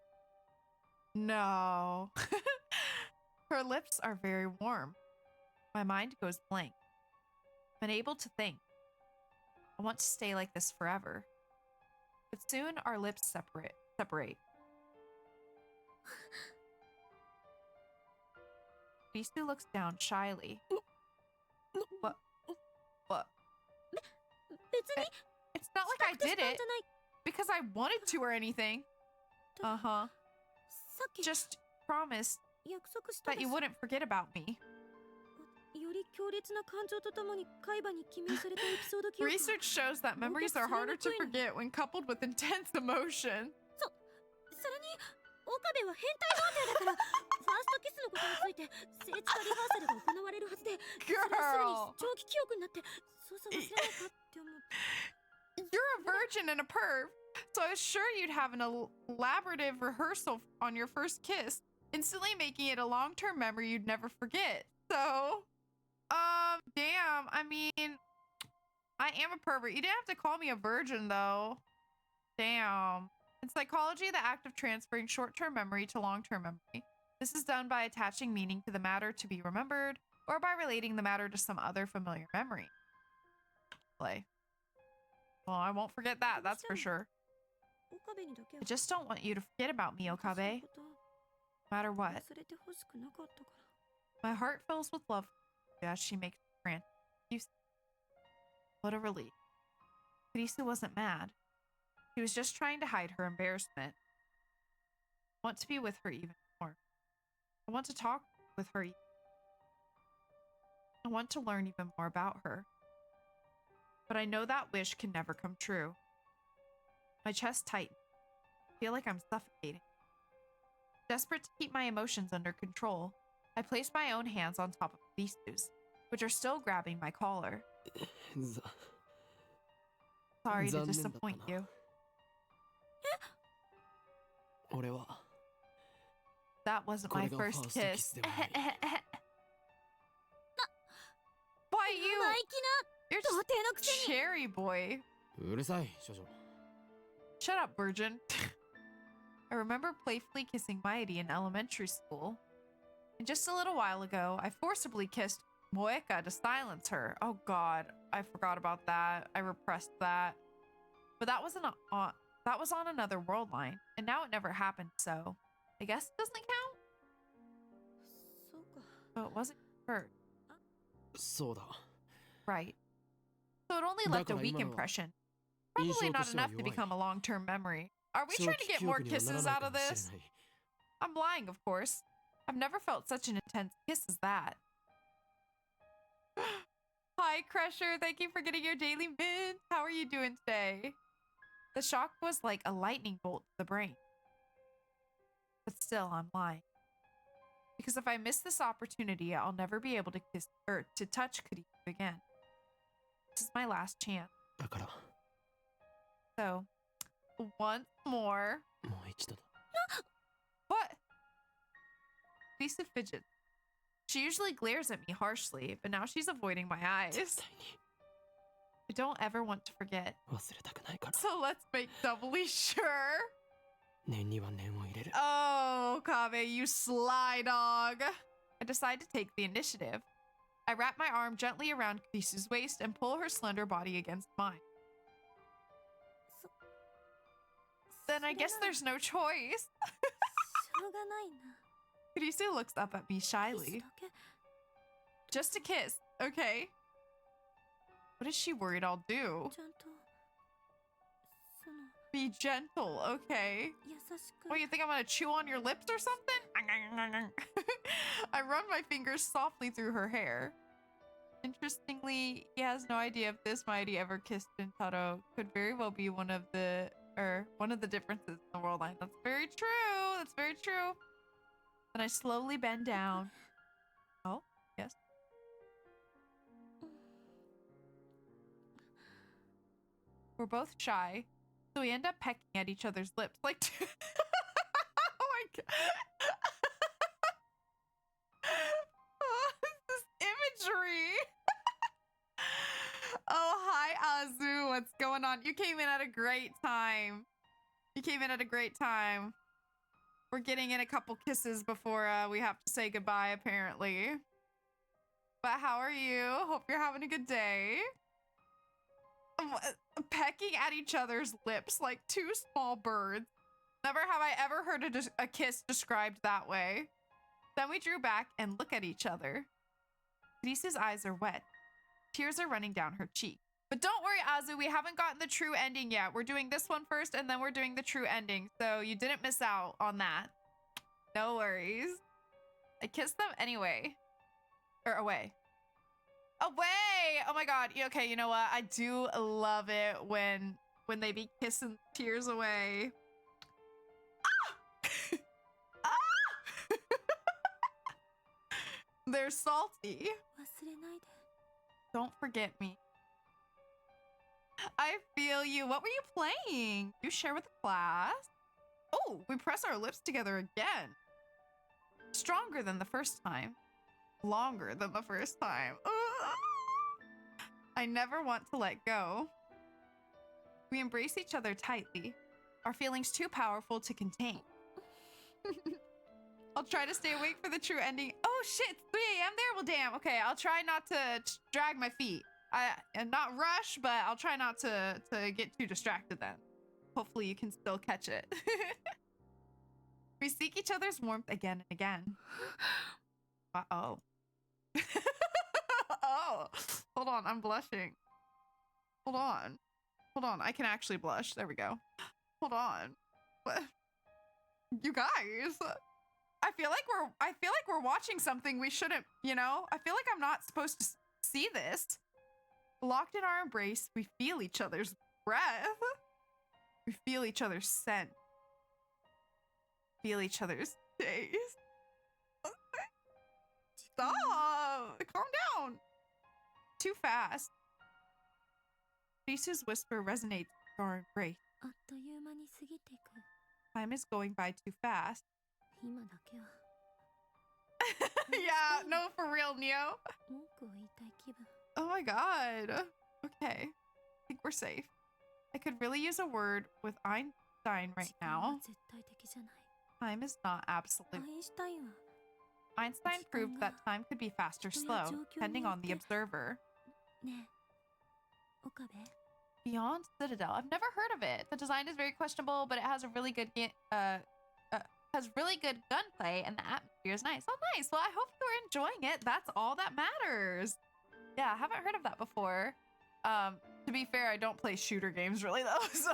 No. Her lips are very warm. My mind goes blank. I'm unable to think. I want to stay like this forever. But soon our lips separate. Risu looks down shyly. What? It's not like I did it because I wanted to or anything. Uh-huh. Just promise that you wouldn't forget about me. Research shows that memories are harder to forget when coupled with intense emotion. Girl! You're a virgin and a perv, so I was sure you'd have an elaborative rehearsal on your first kiss, instantly making it a long-term memory you'd never forget. So, damn, I mean, I am a pervert. You didn't have to call me a virgin, though. Damn. In psychology, the act of transferring short-term memory to long-term memory. This is done by attaching meaning to the matter to be remembered, or by relating the matter to some other familiar memory. Play. Well, I won't forget that, that's for sure. I just don't want you to forget about me, Okabe. No matter what. My heart fills with love as she makes frantic excuses. What a relief. Kurisu wasn't mad. She was just trying to hide her embarrassment. I want to be with her even more. I want to talk with her. I want to learn even more about her. But I know that wish can never come true. My chest tightens. I feel like I'm suffocating. Desperate to keep my emotions under control, I place my own hands on top of Kurisu's, which are still grabbing my collar. Sorry to disappoint you. That wasn't my first kiss. Why you? You're just cherry boy. Shut up, virgin. I remember playfully kissing Mairi in elementary school. And just a little while ago, I forcibly kissed Moeka to silence her. Oh god, I forgot about that. I repressed that. But that was on another world line, and now it never happened, so I guess it doesn't count? So it wasn't hurt. Right. So it only left a weak impression. Probably not enough to become a long-term memory. Are we trying to get more kisses out of this? I'm lying, of course. I've never felt such an intense kiss as that. Hi, Crusher. Thank you for getting your daily mint. How are you doing today? The shock was like a lightning bolt to the brain. But still, I'm lying. Because if I miss this opportunity, I'll never be able to kiss or to touch Kurisu again. This is my last chance. So, once more. What? Lisa fidgets. She usually glares at me harshly, but now she's avoiding my eyes. I don't ever want to forget. So let's make doubly sure. Oh, Kabe, you sly dog. I decide to take the initiative. I wrap my arm gently around Kurisu's waist and pull her slender body against mine. Then I guess there's no choice. Kurisu looks up at me shyly. Just a kiss, okay? What is she worried I'll do? Be gentle, okay? What, you think I'm gonna chew on your lips or something? I run my fingers softly through her hair. Interestingly, he has no idea if this Mighty ever kissed Intaro. Could very well be one of the or one of the differences in the world line. That's very true. That's very true. And I slowly bend down. Oh, yes. We're both shy, so we end up pecking at each other's lips like oh my god. Oh, this imagery. Oh, hi, Azu. What's going on? You came in at a great time. You came in at a great time. We're getting in a couple kisses before we have to say goodbye, apparently. But how are you? Hope you're having a good day. Pecking at each other's lips like two small birds. Never have I ever heard a kiss described that way. Then we drew back and look at each other. Lisa's eyes are wet. Tears are running down her cheek. But don't worry, Azu, we haven't gotten the true ending yet. We're doing this one first, and then we're doing the true ending. So you didn't miss out on that. No worries. I kissed them anyway. Or away. Away! Oh my god. Okay, you know what? I do love it when they be kissing tears away. Ah! Ah! They're salty. Don't forget me. I feel you. What were you playing? You share with the class? Oh, we press our lips together again. Stronger than the first time. Longer than the first time. I never want to let go. We embrace each other tightly. Our feelings too powerful to contain. I'll try to stay awake for the true ending. Oh shit, it's 3 a.m. there? Well, damn. Okay, I'll try not to drag my feet. And not rush, but I'll try not to get too distracted then. Hopefully you can still catch it. We seek each other's warmth again and again. Uh-oh. Oh, hold on, I'm blushing. Hold on. Hold on, I can actually blush. There we go. Hold on. What? You guys. I feel like we're watching something we shouldn't, you know? I feel like I'm not supposed to see this. Locked in our embrace, we feel each other's breath. We feel each other's scent. Feel each other's taste. Stop! Calm down. Too fast. Risu's whisper resonates with our embrace. Time is going by too fast. Yeah, no, for real, Neo. Oh my god. Okay. I think we're safe. I could really use a word with Einstein right now. Time is not absolute. Einstein proved that time could be fast or slow, depending on the observer. Beyond Citadel. I've never heard of it. The design is very questionable, but it has a really good gunplay, and the atmosphere is nice. Oh, nice. Well, I hope you're enjoying it. That's all that matters. Yeah, I haven't heard of that before. To be fair, I don't play shooter games really though, so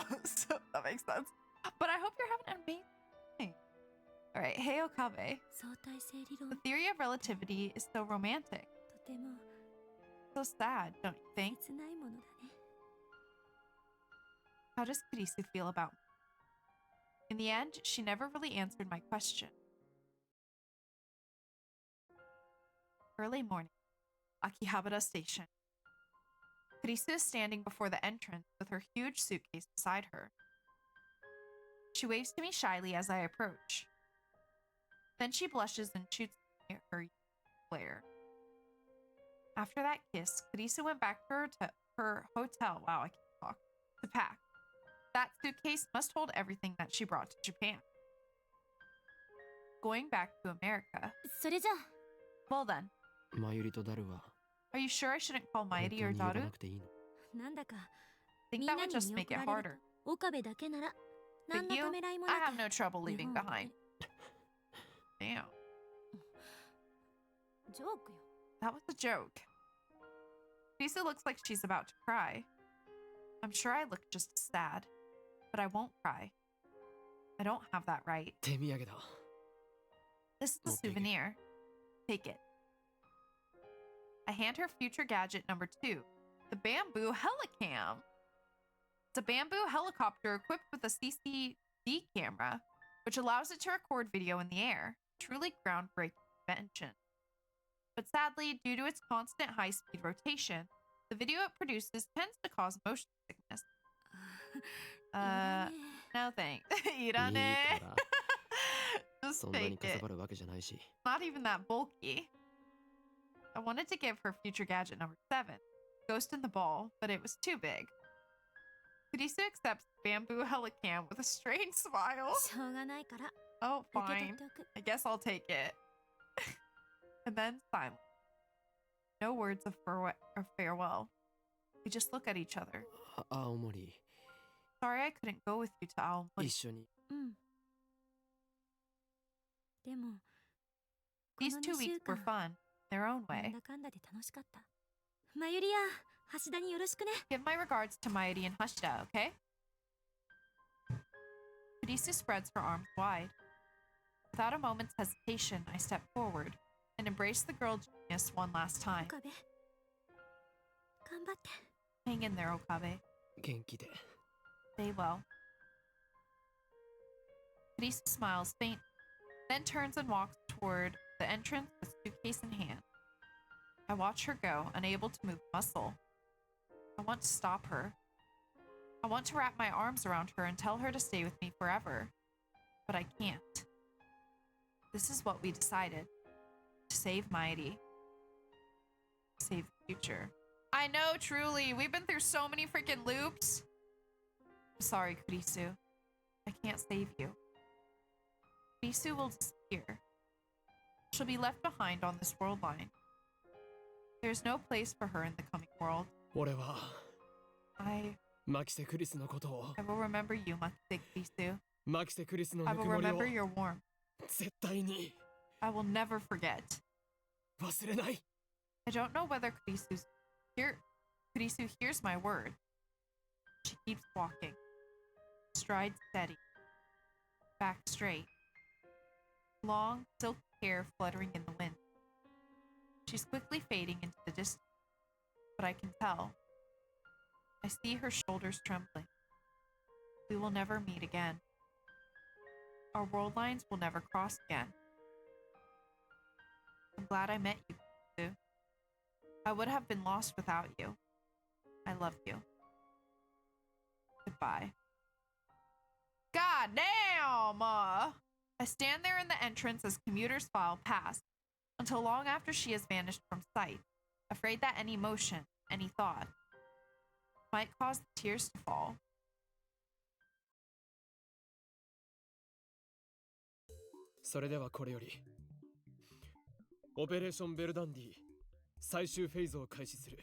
that makes sense. But I hope you're having an amazing day. All right, hey Okabe. The theory of relativity is so romantic. So sad, don't you think? How does Kurisu feel about me? In the end, she never really answered my question. Early morning, Akihabara Station. Kurisu is standing before the entrance with her huge suitcase beside her. She waves to me shyly as I approach. Then she blushes and shoots me her glare. After that kiss, Kurisu went back to her hotel. Wow, I can't talk. To pack. That suitcase must hold everything that she brought to Japan. Going back to America. Well then. Are you sure I shouldn't call Mayuri or Daru? Think that would just make it harder. But you, I have no trouble leaving behind. Damn. That was a joke. Lisa looks like she's about to cry. I'm sure I look just as sad, but I won't cry. I don't have that right. This is a souvenir. Take it. I hand her future gadget number 2, the bamboo helicam. It's a bamboo helicopter equipped with a CCD camera, which allows it to record video in the air. Truly groundbreaking invention. But sadly, due to its constant high-speed rotation, the video it produces tends to cause motion sickness. No thanks. いらねえ。いいから。 Just そんなに take かさ it. ばるわけじゃないし。 Not even that bulky. I wanted to give her future gadget number 7, Ghost in the Ball, but it was too big. Kurisu accepts bamboo helicam with a strained smile. しょうがないから Oh, 受け取 fine. っておく I guess I'll take it. And then silence. No words of farewell. We just look at each other. 青森 Sorry I couldn't go with you to Aomori. 一緒に。うんでも These この 2 2週 weeks were 間 fun, their own なん way. だかんだで楽しかったまゆりや橋田によろしくね Give my regards to Mairi and Hashida, okay? Kurisu spreads her arms wide. Without a moment's hesitation, I step forward and embrace the girl genius one last time. 岡部頑張って Hang in there, Okabe. 元気で。 Stay well. Kurisu smiles faintly, then turns and walks toward the entrance with suitcase in hand. I watch her go, unable to move a muscle. I want to stop her. I want to wrap my arms around her and tell her to stay with me forever. But I can't. This is what we decided. To save Mighty. Save the future. I know, truly. We've been through so many freaking loops. I'm sorry, Kurisu. I can't save you. Kurisu will disappear. She'll be left behind on this world line. There's no place for her in the coming world. 俺は I マキセクリスのことを will remember you, Makise Kurisu. マキセクリスの I ぬ will くもりを remember your warmth. 絶対に I will never forget. 忘れない。 I don't know whether Kurisu hears my word. She keeps walking. Stride steady. Back straight. Long, silky hair fluttering in the wind. She's quickly fading into the distance, but I can tell. I see her shoulders trembling. We will never meet again. Our world lines will never cross again. I'm glad I met you, Sue. I would have been lost without you. I love you. Goodbye. God damn! I stand there in the entrance as commuters file past, until long after she has vanished from sight, afraid that any motion, any thought, might cause the tears to fall. それではこれよりオペレーションベルダンディ最終フェーズを開始する。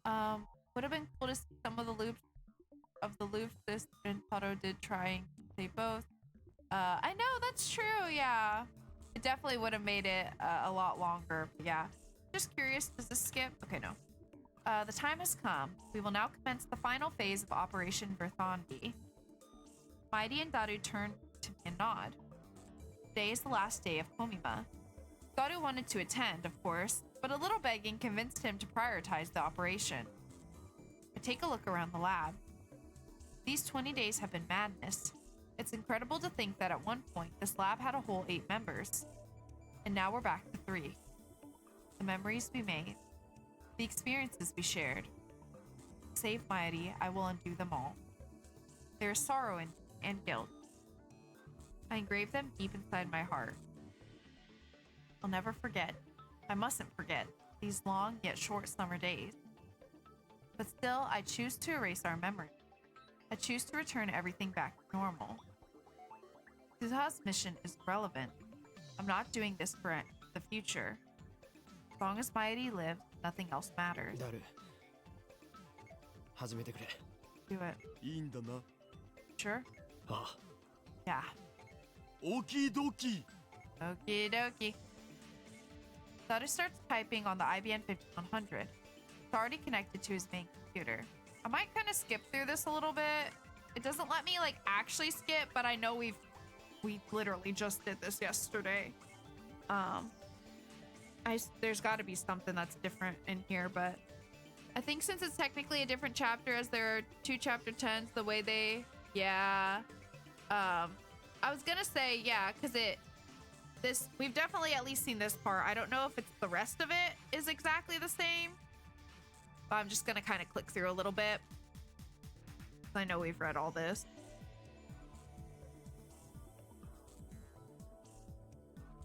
Would have been cool to see some of the loops this and Pato did trying to say both. I know that's true, yeah. It definitely would have made it a lot longer, but yeah. Just curious, does this skip? Okay, no. The time has come. We will now commence the final phase of Operation Verthandi. Mighty and Daru turn to me and nod. Today is the last day of Komima. Daru wanted to attend, of course, but a little begging convinced him to prioritize the operation. I take a look around the lab. These 20 days have been madness. It's incredible to think that at one point this lab had a whole 8 members. And now we're back to 3. The memories we made, the experiences we shared. Save Mighty, I will undo them all. There is sorrow and guilt. I engrave them deep inside my heart. I'll never forget, I mustn't forget, these long yet short summer days. But still, I choose to erase our memory. I choose to return everything back to normal. Suzuha's mission is relevant. I'm not doing this for the future. As long as Mighty lives, nothing else matters. ダル始めてくれ。 Do it. いいんだな。 Sure? ああ Yeah. オキドキ。 Okie dokie. Daru starts typing on the IBM 5100. It's already connected to his main computer. I might kind of skip through this a little bit. It doesn't let me like actually skip, but I know we literally just did this yesterday. There's got to be something that's different in here, but I think since it's technically a different chapter, as there are 2 chapter 10s, the way they, yeah. I was gonna say, yeah, because we've definitely at least seen this part. I don't know if it's the rest of it is exactly the same, but I'm just gonna kind of click through a little bit. I know we've read all this.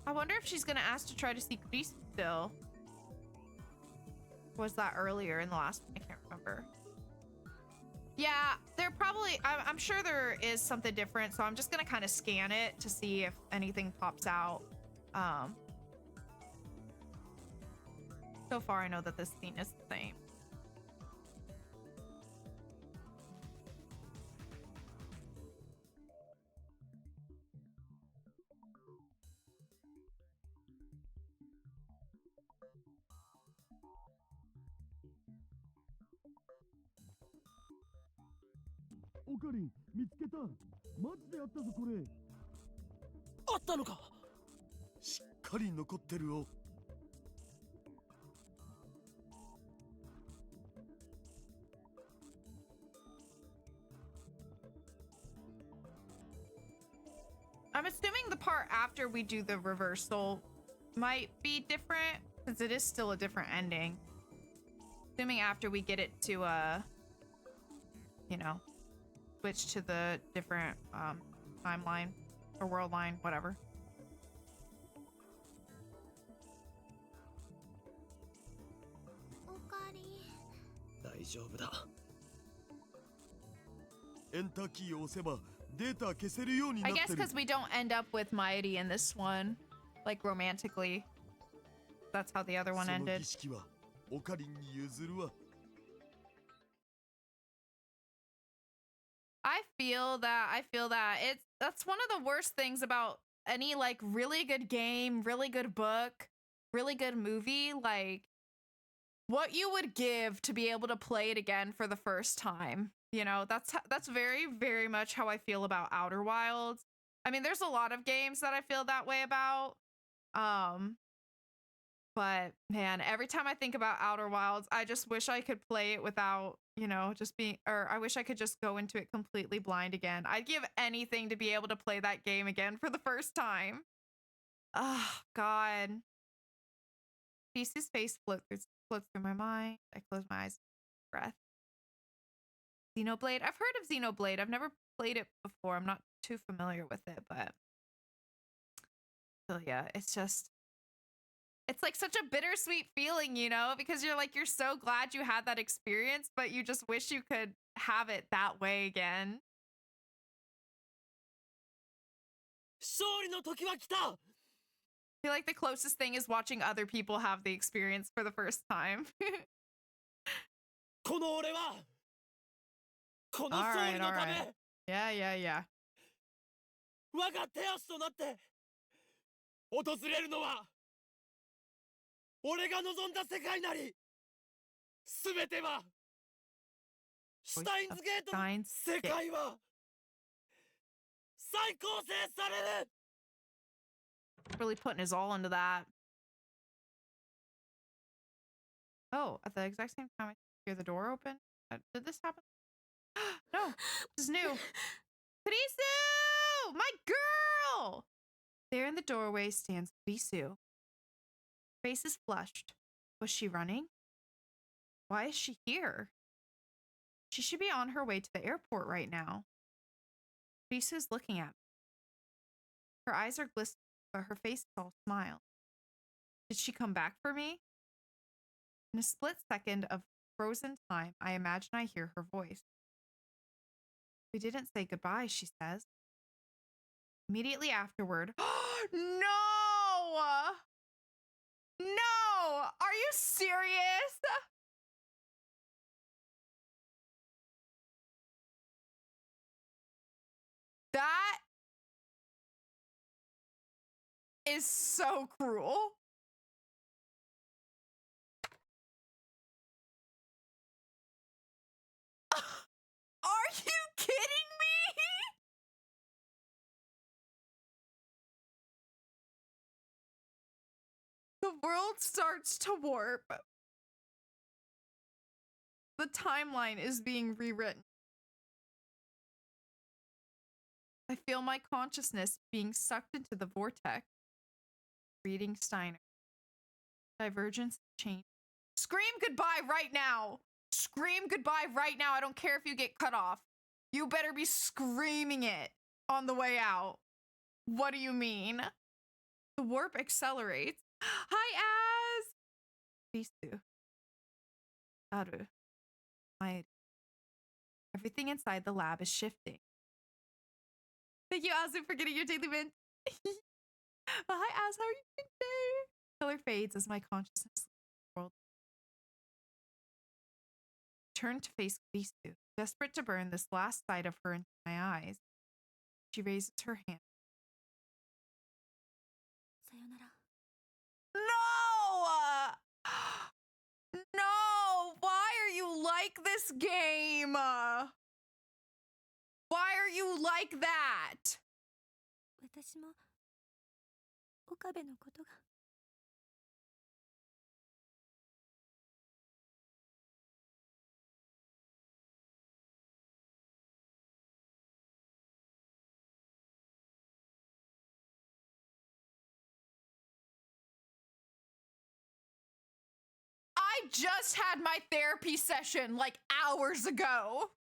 I wonder if she's gonna ask to try to see Chris still. Was that earlier in the last one? I can't remember. Yeah, there probably, I'm sure there is something different, so I'm just gonna kind of scan it to see if anything pops out. So far I know that this scene is the same. Okarin, 見つけた。マジであったぞこれ。あったのか。しっかり残ってるよ。I'm assuming the part after we do the reversal might be different, because it is still a different ending. Assuming after we get it to, you know, switch to the different timeline or world line, whatever. Enter key を押せばデータ消せるようにな I って guess る。 because we don't end up with Maedi in this one, like romantically. That's how the other one その ended. 儀式はオカリンに譲るわ。I feel that that's one of the worst things about any like really good game, really good book, really good movie, like what you would give to be able to play it again for the first time. You know, that's very, very much how I feel about Outer Wilds. I mean, there's a lot of games that I feel that way about. But man, every time I think about Outer Wilds, I just wish I could play it without, you know, just being, or I wish I could just go into it completely blind again. I'd give anything to be able to play that game again for the first time. Oh, God. Beast's face floats through my mind. I close my eyes, breath. Xenoblade. I've heard of Xenoblade. I've never played it before. I'm not too familiar with it, but so yeah, it's like such a bittersweet feeling, you know, because you're so glad you had that experience, but you just wish you could have it that way again. 勝利の時は来た。 I feel like the closest thing is watching other people have the experience for the first time. この俺はこの勝利のため Yeah. 我が手足となって訪れるのは俺が望んだ世界なり全てはシュタインズゲートの世界は再構成される Really putting his all into that. Oh, at the exact same time I hear the door open. Did this happen? No, this is new. Kurisu! My girl! There in the doorway stands Kurisu. Face is flushed. Was she running? Why is she here? She should be on her way to the airport right now. Kurisu's looking at me. Her eyes are glistening, but her face is all smile. Did she come back for me? In a split second of frozen time, I imagine I hear her voice. We didn't say goodbye, she says. Immediately afterward, no! No! Are you serious? That is so cruel. Are you kidding me? The world starts to warp. The timeline is being rewritten. I feel my consciousness being sucked into the vortex. Reading Steiner. Divergence, change. Scream goodbye right now. Scream goodbye right now. I don't care if you get cut off. You better be screaming it on the way out. What do you mean? The warp accelerates. Hi, Az! Bisu. Aru. Maeri. Everything inside the lab is shifting. Thank you, Azu, for getting your daily mint. Hi, Az. How are you doing today? Color fades as my consciousness world. Turn to face Bisu, desperate to burn this last sight of her into my eyes. She raises her hand. さよなら。 No! No! Why are you like this game? Why are you like that? 私も岡部のことが I just had my therapy session like hours ago.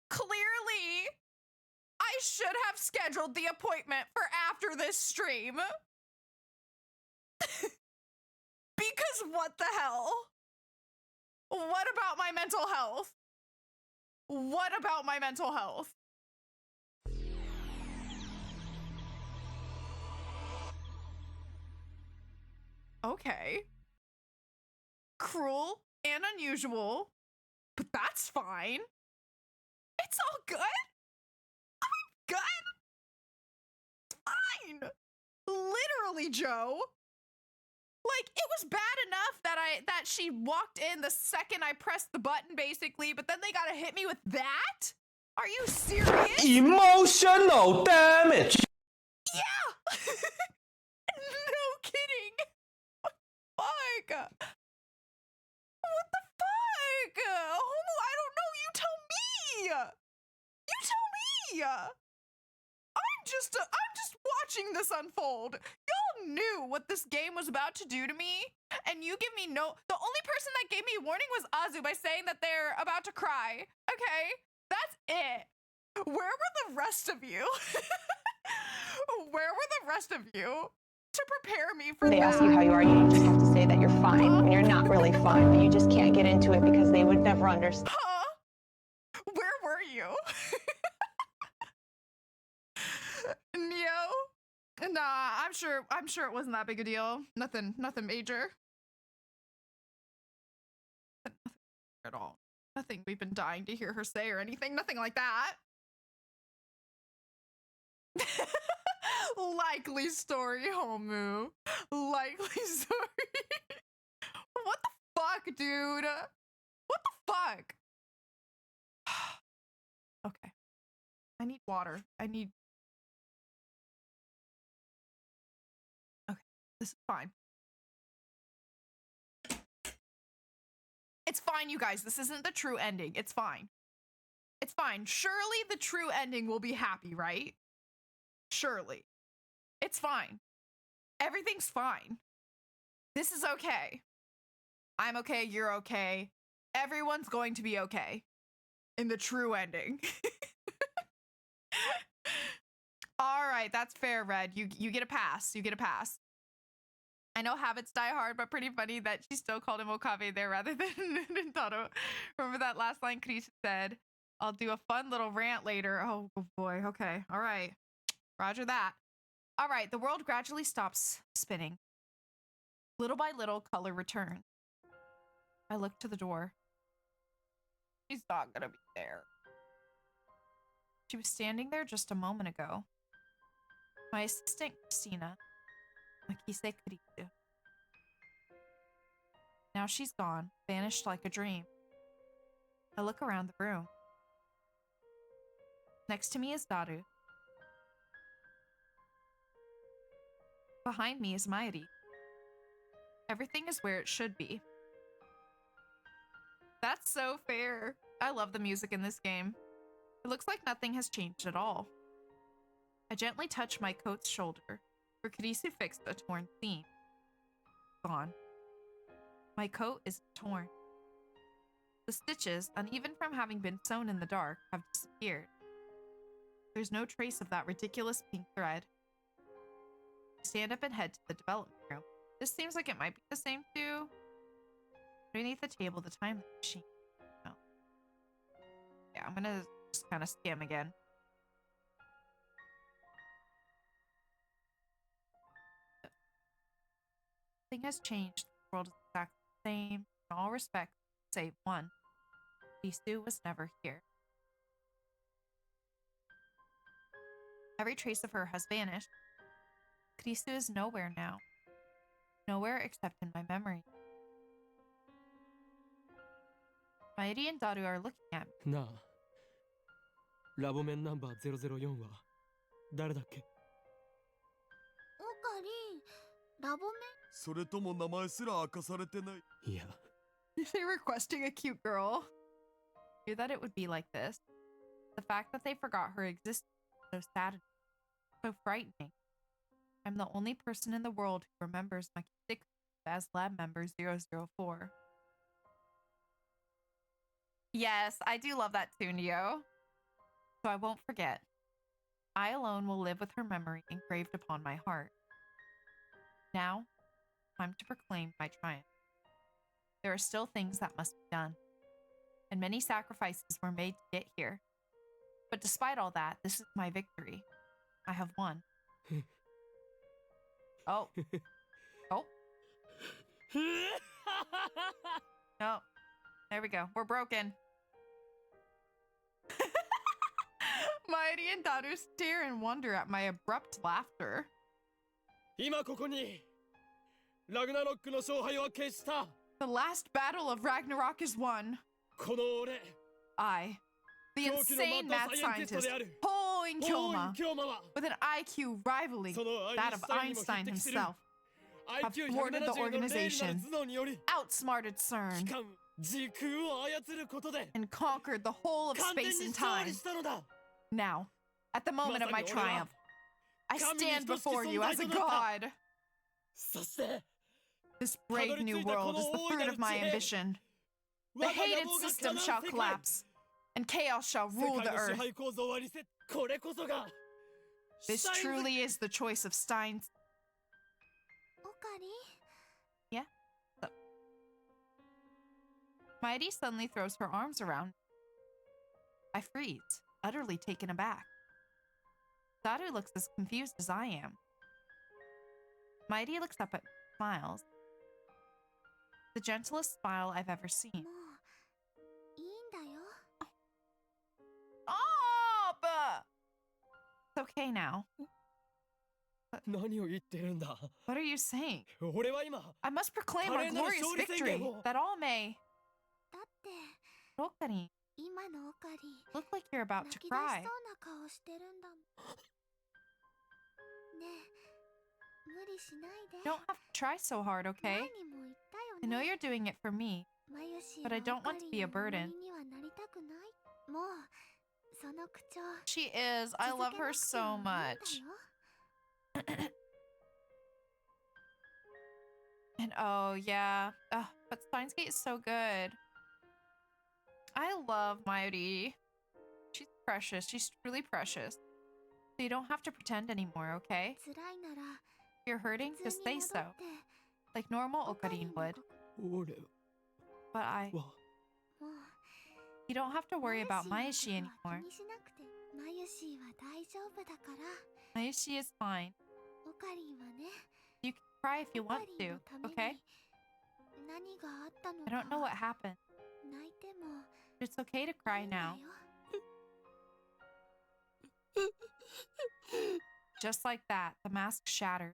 Clearly, I should have scheduled the appointment for after this stream. Because what the hell? What about my mental health? What about my mental health? Okay. Cruel and unusual, but that's fine. It's all good. I'm good. It's fine. Literally, Joe. Like, it was bad enough that she walked in the second I pressed the button, basically, but then they gotta hit me with that? Are you serious? Emotional damage. Yeah. No kidding. Fuck. What the fuck? Homo, I don't know. You tell me. You tell me. I'm just watching this unfold. Y'all knew what this game was about to do to me, and you give me no. The only person that gave me warning was Azu by saying that they're about to cry. Okay, that's it. Where were the rest of you? Where were the rest of you to prepare me for They that? ask you how you are, you just have to say that you're fine when you're not really fine, but you just can't get into it because they would never understand. Huh? Where were you? Neo? Nah, I'm sure it wasn't that big a deal. Nothing major. Nothing at all. Nothing we've been dying to hear her say or anything. Nothing like that. Likely story, Homu. Likely story. What the fuck, dude? What the fuck? Okay. I need water. Okay, this is fine. It's fine, you guys. This isn't the true ending. It's fine. It's fine. Surely the true ending will be happy, right? Surely. It's fine. Everything's fine. This is okay. I'm okay. You're okay. Everyone's going to be okay in the true ending. All right, that's fair, Red. You get a pass. You get a pass. I know habits die hard, but pretty funny that she still called him Okabe there rather than Nintaro. Remember that last line Krisha said? I'll do a fun little rant later. Oh boy. Okay. All right. Roger that. All right. The world gradually stops spinning. Little by little, color returns. I look to the door. She's not gonna be there. She was standing there just a moment ago. My assistant, Christina. Makise Kurisu. Now she's gone, vanished like a dream. I look around the room. Next to me is Daru. Behind me is Mairi. Everything is where it should be. That's so fair. I love the music in this game. It looks like nothing has changed at all. I gently touch my coat's shoulder, where Kurisu fixed a torn seam. Gone. My coat is torn. The stitches, uneven from having been sewn in the dark, have disappeared. There's no trace of that ridiculous pink thread. I stand up and head to the development room. This seems like it might be the same too. Underneath the table, the time machine. Oh. Yeah, I'm gonna just kind of skim again. Nothing has changed. The world is exactly the same in all respects, save one. Lisu was never here. Every trace of her has vanished. Krisu is nowhere now. Nowhere except in my memory. Mairi and Daru are looking at me. なあ、ラボメンナンバー004は誰だっけ？オカリン、ラボメそれとも名前すら明かされてない。いや、 They're requesting a cute girl. Knew that it would be like this. The fact that they forgot her existence is so saddening, so frightening. I'm the only person in the world who remembers Makisik as lab member 004. Yes, I do love that tune, yo. So I won't forget. I alone will live with her memory engraved upon my heart. Now, time to proclaim my triumph. There are still things that must be done, and many sacrifices were made to get here. But despite all that, this is my victory. I have won. Oh. Oh. No. There we go. We're broken. Mighty and Daru stare in wonder at my abrupt laughter. 今ここにラグナロックの勝敗は決した。 The last battle of Ragnarok is won. この俺、 I, the insane mad scientist, Hoin オーイン Kyoma, キョーマは with an IQ rivaling その that of アインシュタイン Einstein にも匹敵する himself, have thwarted the IQ170 の霊なる organization, 頭脳により outsmarted 期 CERN, 間時空を操ることで and conquered the whole of 完全 space に and 勝 time. 利したのだ。 Now, at the moment of my triumph, I stand before you as a god. そして This brave new world is the fruit of my ambition. The hated system shall collapse, and chaos shall 世 rule 界 the の支 earth. 配構造はリセット。これこそが This truly is the choice of Steins. オカリン Yeah? So. Mighty suddenly throws her arms around. I freeze, utterly taken aback. Daru looks as confused as I am. Mighty looks up at me and smiles. The gentlest smile I've ever seen. もういいんだよ。 Stop! It's okay now. 何を言ってるんだ。 What are you saying? 俺は今 I must proclaim our glorious victory, that all may. だって Rokari, 今のオカリン look like you're about 泣 to き出しそう cry. な顔してるんだもん。ねえ、無理しないで。 You don't have to try so hard, 前 okay? にも言ったよ I know ね。 you're doing it for me. マユシ but I don't want to be a burden. にはなりたくない。もうその口調 She is. I love her so much. And oh, yeah. But Steins Gate is so good. I love Mayuri. She's precious. She's truly precious. So you don't have to pretend anymore, okay? 辛いなら If you're hurting, 普 just 通に say 戻っ so. て Like normal オカリン Okarin の would. こ 俺 But I... は もう You don't have to worry about マユ Mayashi シのことは anymore. 気にしなくて。マユシは大丈夫だから。 Mayashi is fine. オカリンはね。 You can cry if you オカ want リン to, のため okay? に何があったの I か don't know what happened. 泣いても It's okay to cry いいんだ now. よ。 Just like that, the mask shattered.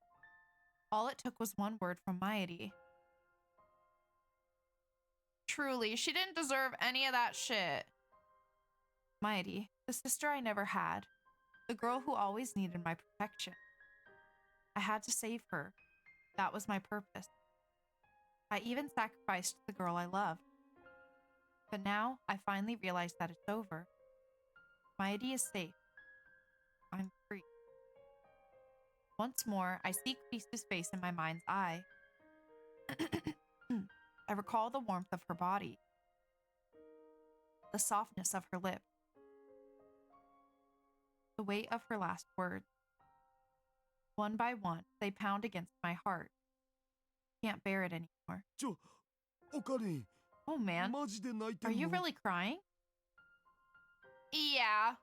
All it took was one word from Mairi. Truly, she didn't deserve any of that shit. Mairi, the sister I never had. The girl who always needed my protection. I had to save her. That was my purpose. I even sacrificed the girl I loved. But now I finally realize that it's over. Maedi is safe. I'm free. Once more, I see Krista's face in my mind's eye. I recall the warmth of her body, the softness of her lips, the weight of her last words. One by one, they pound against my heart. Can't bear it anymore. オカリン Oh man, マジで泣いて are ん you の really crying? Yeah.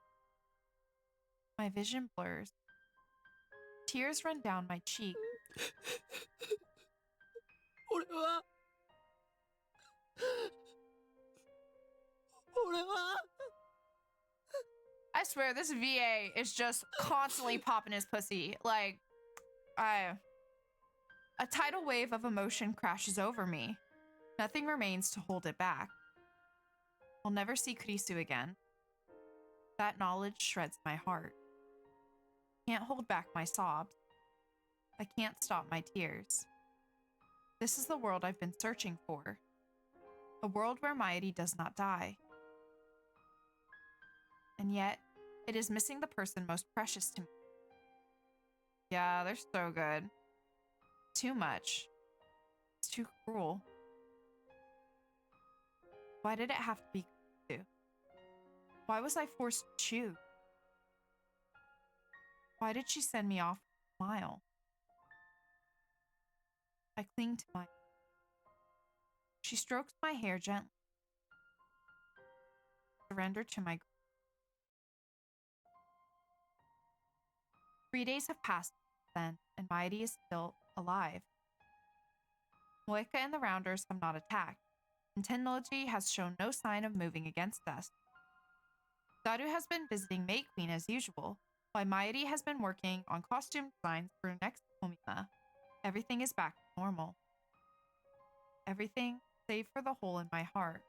My vision blurs. Tears run down my cheek. 俺は I swear, this VA is just constantly popping his pussy. Like, a tidal wave of emotion crashes over me. Nothing remains to hold it back. I'll never see Kurisu again. That knowledge shreds my heart. Can't hold back my sobs. I can't stop my tears. This is the world I've been searching for. A world where Maedi does not die. And yet, it is missing the person most precious to me. Yeah, they're so good. Too much. It's too cruel. Why did it have to be Kurisu? Why was I forced to choose? Why did she send me off with a smile? I cling to my... She strokes my hair gently. Surrender to my... 3 days have passed since then, and Maedi is still alive. Moeka and the Rounders have not attacked, and Tennoji has shown no sign of moving against us. Daru has been visiting Maid Queen as usual, while Maedi has been working on costume designs for next Komima. Everything is back to normal. Everything save for the hole in my heart.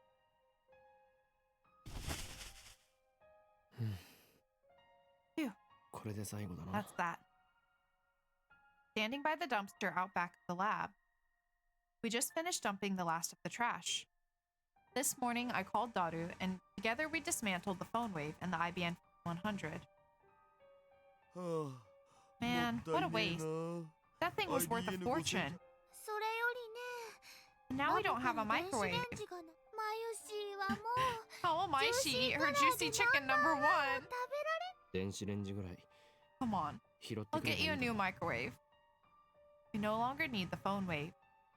Phew. これで最後だな That's that. Standing by the dumpster out back of the lab. We just finished dumping the last of the trash. This morning, I called Daru, and together we dismantled the phone wave and the IBN 100. はあ Man, もった what a いねえ waste. な That thing was worth a IBN fortune. それよりね And now we don't have a microwave. マユシーはもう How will my she eat her juicy chicken number 1? 電子レンジぐらい Come on, 拾って I'll くれば get いい you a だ new ろ microwave. We no longer need the phone wave,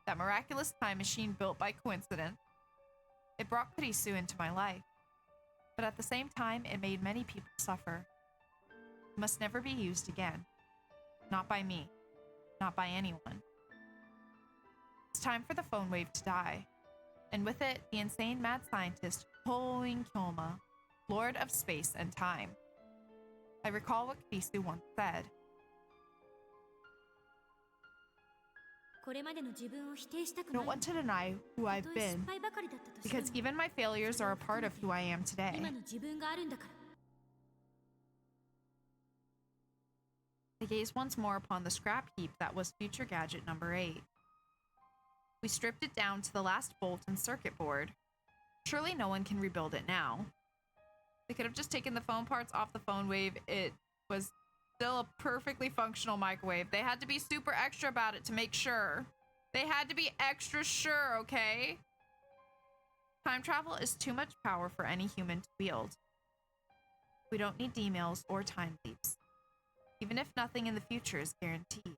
that miraculous time machine built by coincidence. It brought Kurisu into my life, but at the same time, it made many people suffer. It must never be used again. Not by me, not by anyone. It's time for the phone wave to die, and with it, the insane mad scientist Hoin Kyoma, Lord of Space and Time. I recall what Kurisu once said. これまでの自分を否定したく I ない don't want to deny who た I've とえ失 been, 敗ばかりだったとしても because even my failures are a part of who I am today. 今の自分があるんだから I gaze once more upon the scrap heap that was future gadget number 8. We stripped it down to the last bolt and circuit board. Surely no one can rebuild it now. They could have just taken the phone parts off the phone wave. It was still a perfectly functional microwave. They had to be super extra about it to make sure. They had to be extra sure, okay? Time travel is too much power for any human to wield. We don't need emails or time leaps. Even if nothing in the future is guaranteed.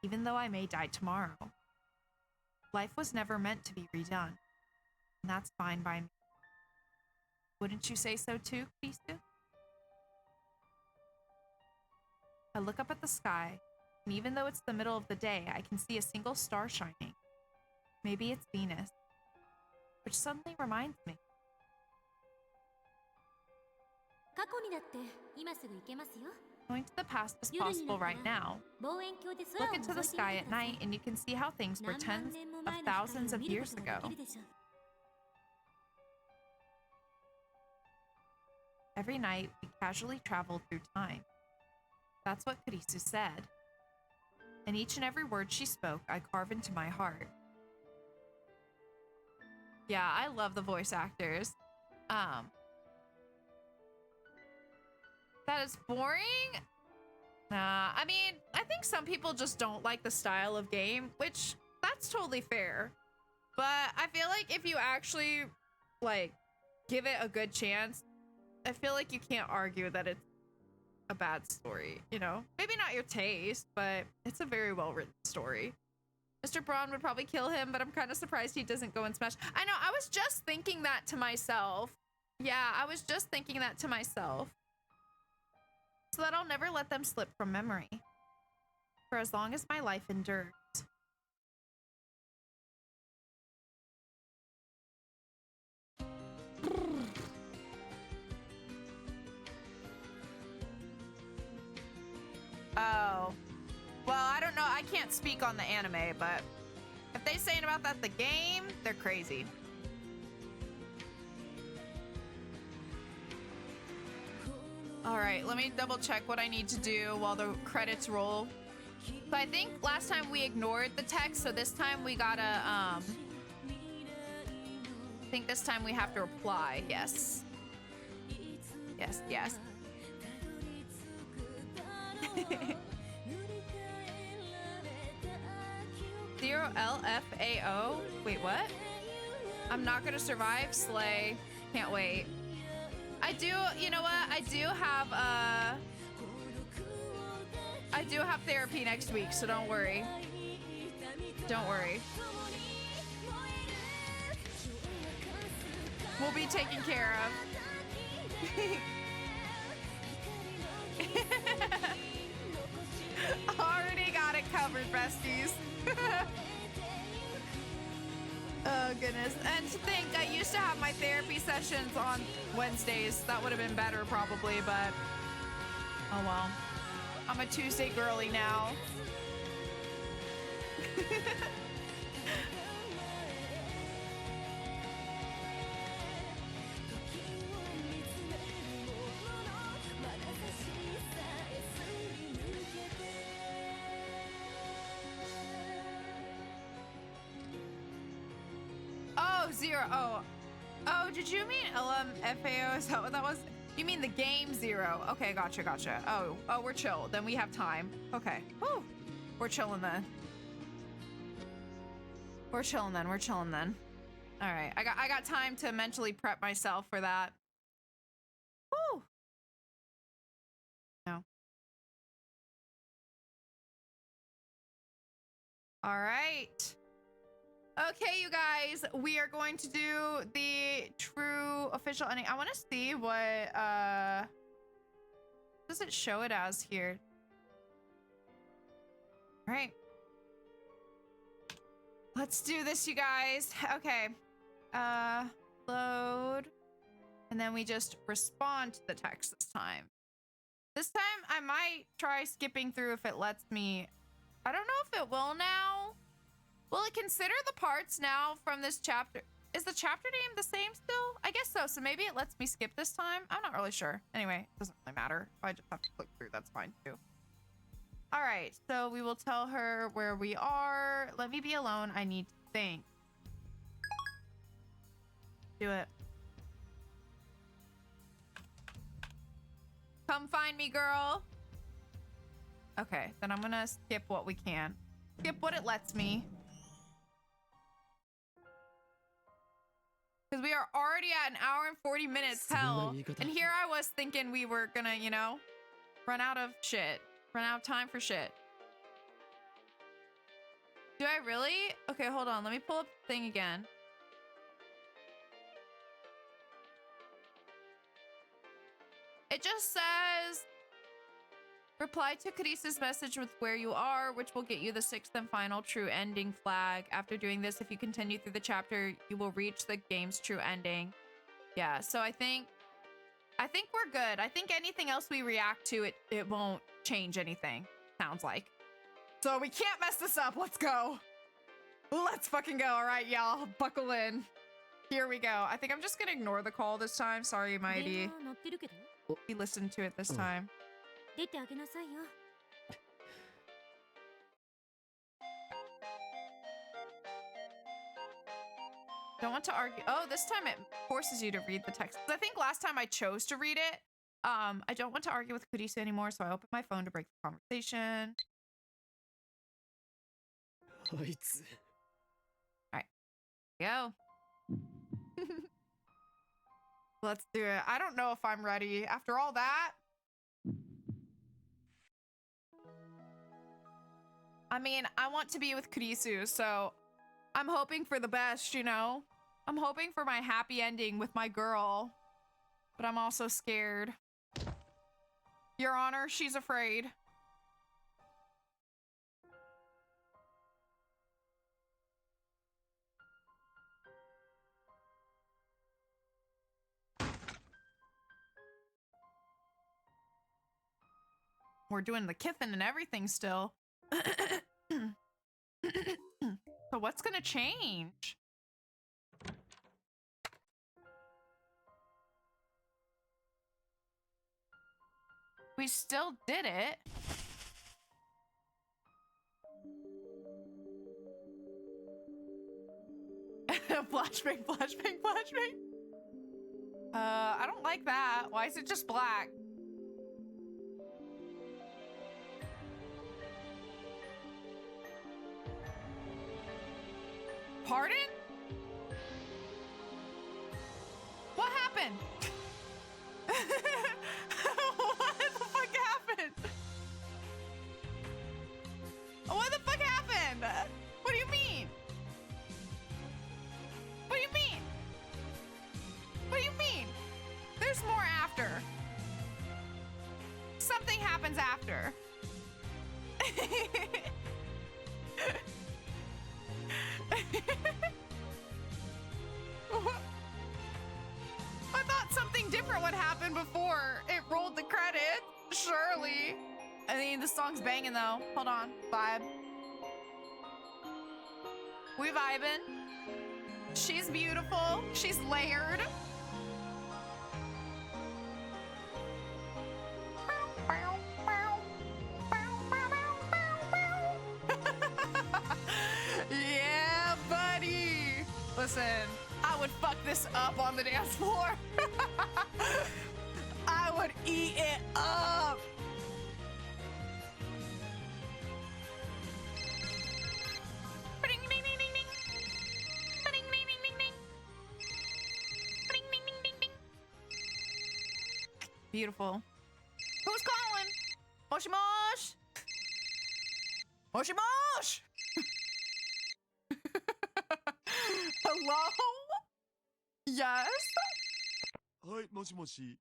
Even though I may die tomorrow. Life was never meant to be redone. And that's fine by me. Wouldn't you say so too, Krisu? I look up at the sky, and even though it's the middle of the day, I can see a single star shining. Maybe it's Venus. Which suddenly reminds me. 過去にだって今すぐ行けますよ Going to the past is 夜にな possible ったら right now. 望遠鏡で空 Look を into 覗 the いてみ sky て at ください night and you can see how things were 何万 tens 年も of 前の thousands 光を of 見る years ことが ago. できるでしょう Every night, we casually traveled through time. That's what Kurisu said. And each and every word she spoke, I carve into my heart. Yeah, I love the voice actors. That is boring? Nah, I mean, I think some people just don't like the style of game, which that's totally fair. But I feel like if you actually, like, give it a good chance, I feel like you can't argue that it's a bad story, you know? Maybe not your taste, but it's a very well-written story. Mr. Braun would probably kill him, but I'm kind of surprised he doesn't go and smash. I know, I was just thinking that to myself. Yeah, I was just thinking that to myself. So that I'll never let them slip from memory. For as long as my life endures. Oh. Well, I don't know. I can't speak on the anime, but if they saying about that the game, they're crazy. All right, let me double check what I need to do while the credits roll. So I think last time we ignored the text, so this time we gotta, I think this time we have to reply, yes. Yes, yes. Zero LFAO? Wait, what? I'm not gonna survive, slay. Can't wait. I do, you know what? I do have therapy next week, so don't worry. Don't worry. We'll be taken care of. Already got it covered, besties. Oh, goodness. And to think, I used to have my therapy sessions on Wednesdays. That would have been better, probably, but oh well. I'm a Tuesday girly now. Oh, zero. Oh. Oh, did you mean LMFAO? Is that what that was? You mean the game Zero? Okay, gotcha, gotcha. Oh, we're chill. Then we have time. Okay. Whew. We're chilling then. We're chilling then. We're chilling then. All right. I got time to mentally prep myself for that. Whew. No. All right. Okay, you guys, we are going to do the true official ending. I want to see what does it show it as here? All right. Let's do this, you guys. Okay. Load. And then we just respond to the text this time. This time I might try skipping through if it lets me. I don't know if it will now. Will it consider the parts now from this chapter? Is the chapter name the same still? I guess so. So maybe it lets me skip this time. I'm not really sure. Anyway, it doesn't really matter. If I just have to click through, that's fine too. All right. So we will tell her where we are. Let me be alone. I need to think. Do it. Come find me, girl. Okay. Then I'm going to skip what we can. Skip what it lets me. Because we are already at an hour and 40 minutes, hell. And here I was thinking we were gonna, you know, run out of shit. Run out of time for shit. Do I really? Okay, hold on. Let me pull up the thing again. It just says... Reply to Carice's message with where you are, which will get you the 6th and final true ending flag. After doing this, if you continue through the chapter, you will reach the game's true ending. Yeah, so I think we're good. I think anything else we react to, it won't change anything, sounds like. So we can't mess this up. Let's go. Let's fucking go. All right, y'all, buckle in. Here we go. I think I'm just gonna ignore the call this time. Sorry, Mighty. He listened to it this time. 出てあげなさいよ。Don't want to argue. Oh, this time it forces you to read the text. I think last time I chose to read it. I don't want to argue with Kurisu anymore, so I open my phone to break the conversation. あいつ Go. Let's do it. I don't know if I'm ready. After all that. I mean, I want to be with Kurisu, so I'm hoping for the best, you know? I'm hoping for my happy ending with my girl. But I'm also scared. Your Honor, she's afraid. We're doing the kithing and everything still. So what's gonna change? We still did it. Flashbang, flashbang, flashbang. I don't like that. Why is it just black? Pardon? What happened? What the fuck happened? What the fuck happened? What do you mean? What do you mean? What do you mean? There's more after. Something happens after. I thought something different would happen before it rolled the credits. Surely. I mean, the song's banging though. Hold on. Vibe. We vibing. She's beautiful. She's layered. Yeah, buddy. Listen, I would fuck this up on the dance floor. I would eat it up. Beautiful. Who's calling? Moshi mosh. Moshi mosh. Hello? Yes? はいもしもし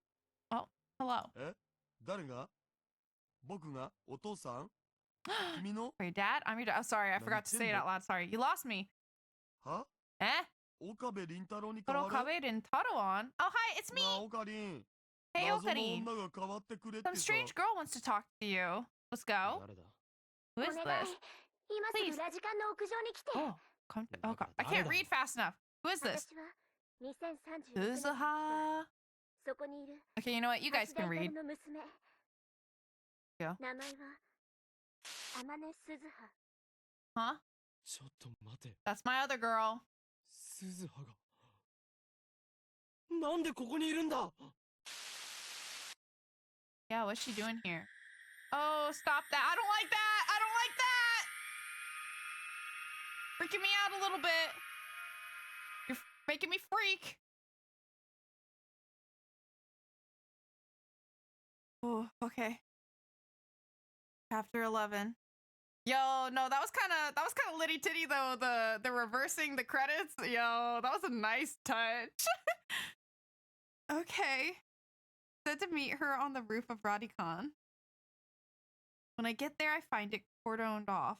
Oh, hello. え誰が僕がお父さん君の Are you dad? I'm your dad. Oh, sorry, I forgot to say it out loud. Sorry. You lost me. は Eh? 岡部倫太郎に Koro 変わる Kabe didn't Taro on. Oh, hi, it's me. なあオカリン Hey, 謎の Okarin. 女が変わってくれって Some さ strange girl wants to talk to you. Let's go. 誰だ Who お is 願い this? 今す Please. ぐラジカンの屋上に来て Oh, come to. Oh, God. I can't read fast enough. Who is this? 私は2036年に来た Suzuha. そこにいる Okay, you know what? You guys can 橋田 read. の娘 Yeah. 名前は天音鈴葉 Huh? ちょっと待て That's my other girl. 鈴葉がなんでここにいるんだ Yeah, what's she doing here? Oh, stop that. I don't like that. I don't like that. Freaking me out a little bit. You're making me freak. Oh, okay. Chapter 11. Yo, no, that was kind of litty titty though. The reversing the credits. Yo, that was a nice touch. Okay. Said to meet her on the roof of Radicon. When I get there, I find it cordoned off.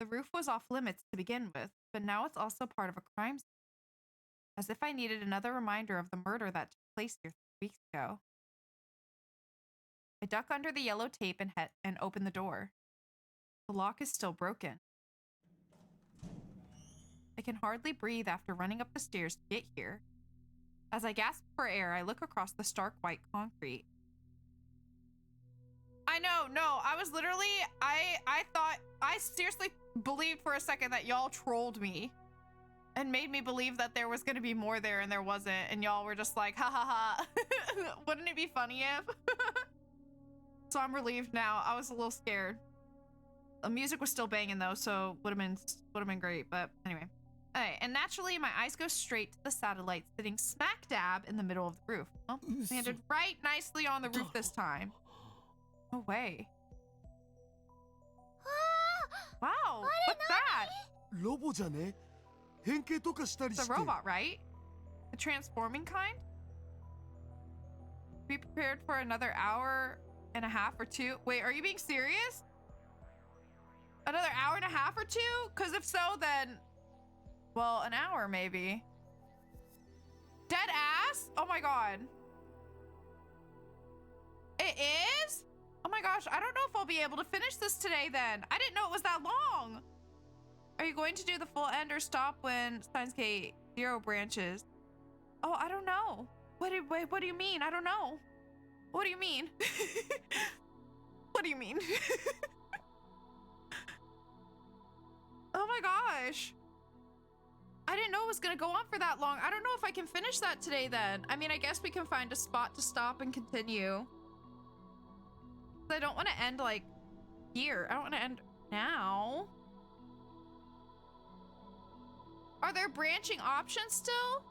The roof was off limits to begin with, but now it's also part of a crime scene. As if I needed another reminder of the murder that took place here 3 weeks ago. I duck under the yellow tape and open the door. The lock is still broken. I can hardly breathe after running up the stairs to get here. As I gasp for air, I look across the stark white concrete. I know, no, I was literally, I seriously believed for a second that y'all trolled me. and made me believe that there was going to be more there and there wasn't, and y'all were just like, ha ha ha. Wouldn't it be funny if? So I'm relieved now. I was a little scared. The music was still banging though, so would have been great, but anyway. Alright, and naturally my eyes go straight to the satellite sitting smack dab in the middle of the roof. Oh, landed right nicely on the roof this time. No way. Wow, what's that? ロボじゃね？変形とかしたり It's して。 a robot, right? The transforming kind? Be prepared for another hour and a half or two. Wait, are you being serious? Another hour and a half or two? Because if so, then... Well, an hour maybe. Dead ass? Oh my god. It is? Oh my gosh, I don't know if I'll be able to finish this today then. I didn't know it was that long. Are you going to do the full end or stop when Steins Gate 0 branches? Oh, I don't know. What do you mean? I don't know. What do you mean? What do you mean? Oh my gosh. I didn't know it was gonna go on for that long. I don't know if I can finish that today then. I mean, I guess we can find a spot to stop and continue. I don't want to end like here. I don't want to end now. Are there branching options still?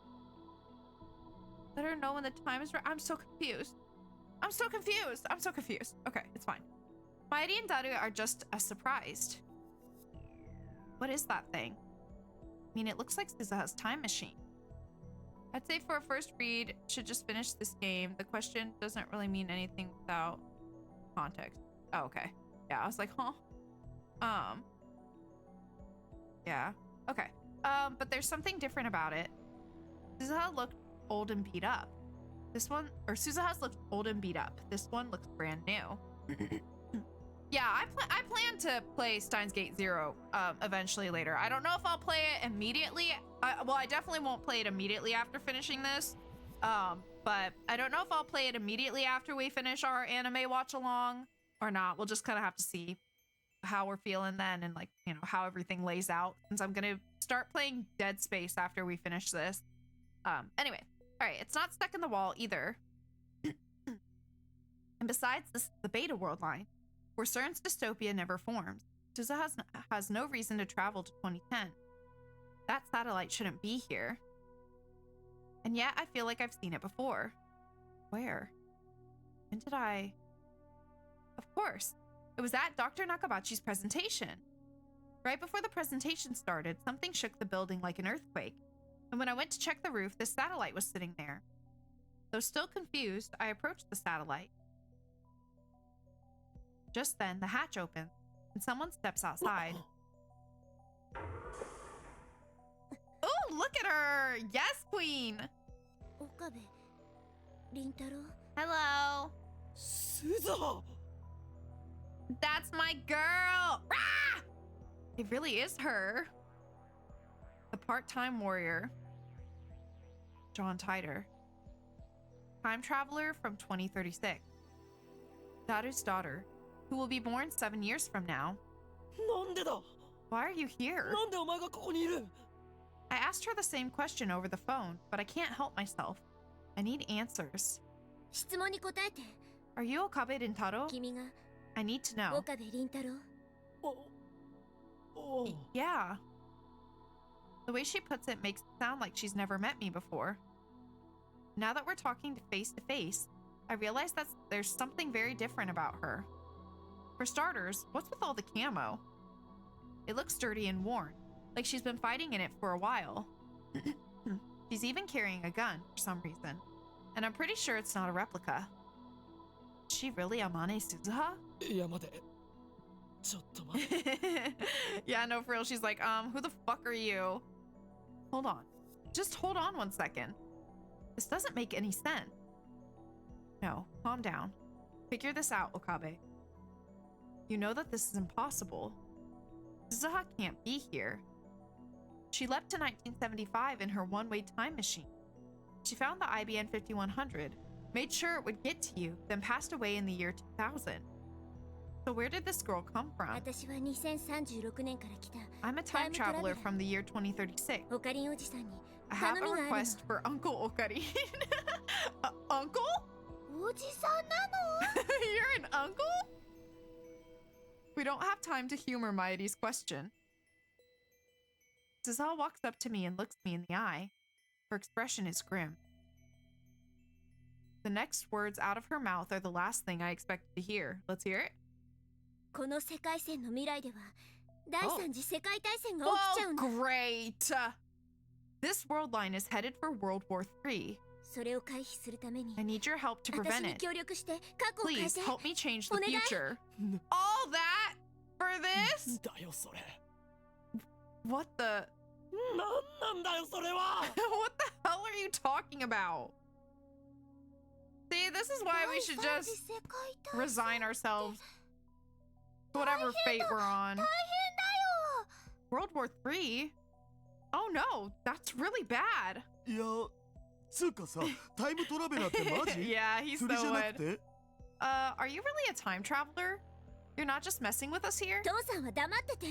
Let her know when the time is right. I'm so confused. I'm so confused. I'm so confused. Okay, it's fine. Mighty and Daru are just as surprised. What is that thing? I mean, it looks like Suzuha's time machine. I'd say for a first read, should just finish this game. The question doesn't really mean anything without context. Oh, okay. Yeah, I was like, huh? Yeah. Okay. But there's something different about it. Suzuha looked old and beat up. This one, or Suzuha's looked old and beat up. This one looks brand new. Yeah, I plan to play Steins Gate 0 eventually later. I don't know if I'll play it immediately. Well, I definitely won't play it immediately after finishing this. But I don't know if I'll play it immediately after we finish our anime watch along or not. We'll just kind of have to see how we're feeling then and like, you know, how everything lays out, since I'm going to start playing Dead Space after we finish this. Anyway, all right, it's not stuck in the wall either. And besides this, the beta world line, where CERN's dystopia never forms, Suzuha has no reason to travel to 2010. That satellite shouldn't be here. And yet I feel like I've seen it before. Where? When did I? Of course, it was at Dr. Nakabachi's presentation. Right before the presentation started, something shook the building like an earthquake. And when I went to check the roof, the satellite was sitting there. Though still confused, I approached the satellite. Just then, the hatch opens, and someone steps outside. Oh, look at her! Yes, queen! Okabe, Rintaro. Hello! Suzuha! That's my girl! Rah! It really is her. The part-time warrior. Drawn tighter. Time traveler from 2036. Daru's daughter, who will be born 7 years from now. なんでだ Why are you here? なんでお前がここにいる I asked her the same question over the phone, but I can't help myself. I need answers. 質問に答えて。 Are you Okabe Rintaro? 君が I need to know. 岡部倫太郎。お Yeah. The way she puts it makes it sound like she's never met me before. Now that we're talking face to face, I realize that there's something very different about her. For starters, what's with all the camo? It looks dirty and worn, like she's been fighting in it for a while. She's even carrying a gun for some reason, and I'm pretty sure it's not a replica. Is she really Amane Suzuha? いや待てちょっと待って Yeah, no, for real. She's like, who the fuck are you? Hold on. Just hold on one second. This doesn't make any sense. No, calm down. Figure this out, Okabe. You know that this is impossible. Suzuha can't be here. She leapt to 1975 in her one-way time machine. She found the IBN 5100, made sure it would get to you, then passed away in the year 2000. So where did this girl come from? 私は2036年から来た I'm a time traveler from the year 2036. オカリンおじさんに I have 頼 a みがあるの request for Uncle Okarin. Uncle? おじさんな You're an uncle? We don't have time to humor Maeri's question. Suzaha walks up to me and looks me in the eye. Her expression is grim. The next words out of her mouth are the last thing I expected to hear. Let's hear it. のこの世界線の未来では第三次世界大戦が起きちゃ Oh, うの great! This world line is headed for World War III. それを回避するために I need your help to 私 prevent に it. 協力して過去を変え Please て help me change the お願い future. All that for this? だよそれ What the? なんだよそれは What the hell are you talking about? See, this is why we should 第三次 just 世界大戦 resign ourselves to whatever fate we're on. 大変だよ World War III? Oh no, that's really bad. いやつうかさタイムトラベラーってマジ Yeah, he's 釣りじ so ゃなく would. て Are you really a time traveler? You're not just messing with us here? 父さんは黙ってて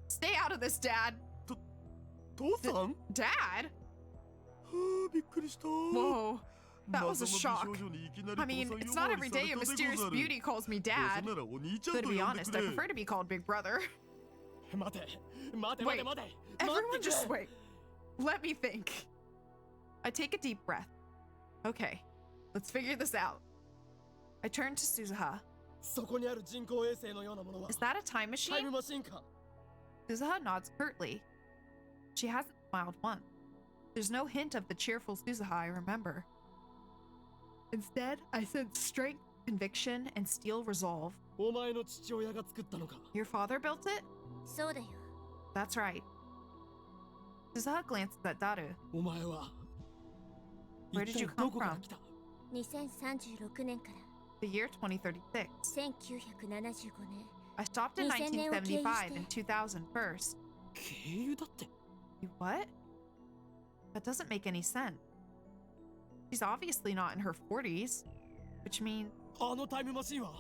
Stay out of this, Dad. 父さんは Dad? あびっくりした Whoa, that was a 謎 shock. の美少女にいきなり I mean, 父さん it's 呼ば not わ every りされ day a たでご mysterious ざる beauty calls me どう Dad. せならお兄ちゃん Though と to 呼 be んで honest, く I れ prefer to be called Big Brother. 待て待て Wait, 待て待て Everyone 待って just くれ wait. Let me think. I take a deep breath. Okay, let's figure this out. I turn to Suzaha. そこにある人工衛星のようなものは Is that a time タイ machine? ムマシンか Suzaha nods curtly. She hasn't smiled once. There's no hint of the cheerful Suzaha I remember. Instead, I sense strength, conviction, and steel resolve. お前の父親が作ったのか Your father built it? そうだよ That's right. Suzaha glances at Daru. お前は Where 一 did you 体 come どこから from? 来た2036年から The year 2036. 1975年 I stopped in 1975 and 2000 first. 経由だって You what? That doesn't make any sense. She's obviously not in her 40s, which means あのタイムマシンは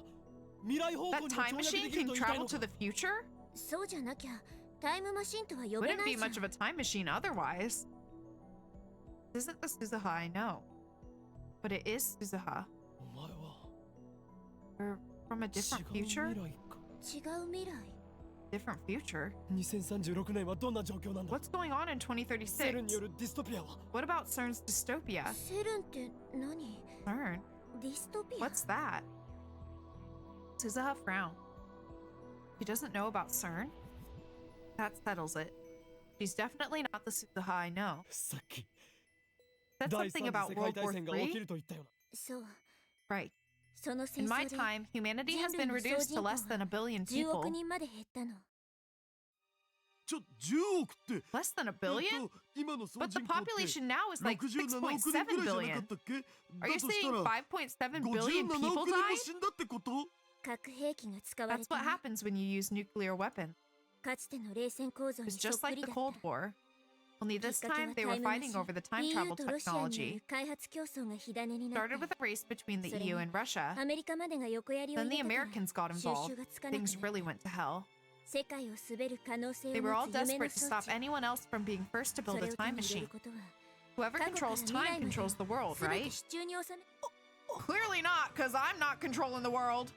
未来方向 that に time 跳躍 machine できる can と言いたい travel の to か the future? そうじゃなきゃタイムマシンとは呼べ Wouldn't ない be じゃん much of a time machine otherwise. This isn't the Suzaha I know. But it is Suzaha. お前は Or from a 違 different う future? 未来か違う未来 Different future? 2036年はどんな状況なんだ What's going on in セルンによ 2036? るディストピアは What about CERN's dystopia? セルンって何 CERN? ディストピア What's that? Suzaha frowned. She doesn't know about CERN? That settles it. She's definitely not the Suzaha I know. さっき Said 第 something 三次 about 世界 World 大 War 戦が起き III? ると言ったよな そう Right. その戦 In my 争で time, humanity has been reduced to less than a billion 10 億 people. 人まで減ったのちょ10億って Less than a billion? 今の総 But 人 the 口って population now is like 67億人ぐ 6.7らいじゃなか billion. ったっけ Are だ you とした saying ら 5.7 billion 57 people 億人も died? 死んだってこと？核兵器が使われ That's た what ね happens when you use nuclear weapons. かつての冷戦構造 It に was そっ just く like り the だっ Cold た War. Only きっ this かけ time は they タ were イムマ fighting シン over the time EU travel とロシアによ technology. る開発競争が火種になっ Started with a race between the それ EU に and Russia. アメリカまでが横やりを Then 入 the れたから Americans got 収 involved. 拾がつかなく Things なる really went to hell. 世界を滑る可能性 They を were 持 all つ夢の desperate to 装 stop 置 anyone else from being first to そ build れ a を手 time に入れる machine. ことは Whoever 過去から controls 未来 time まで controls the world, 全て right? 手中に収め Clearly not, because I'm not controlling the world.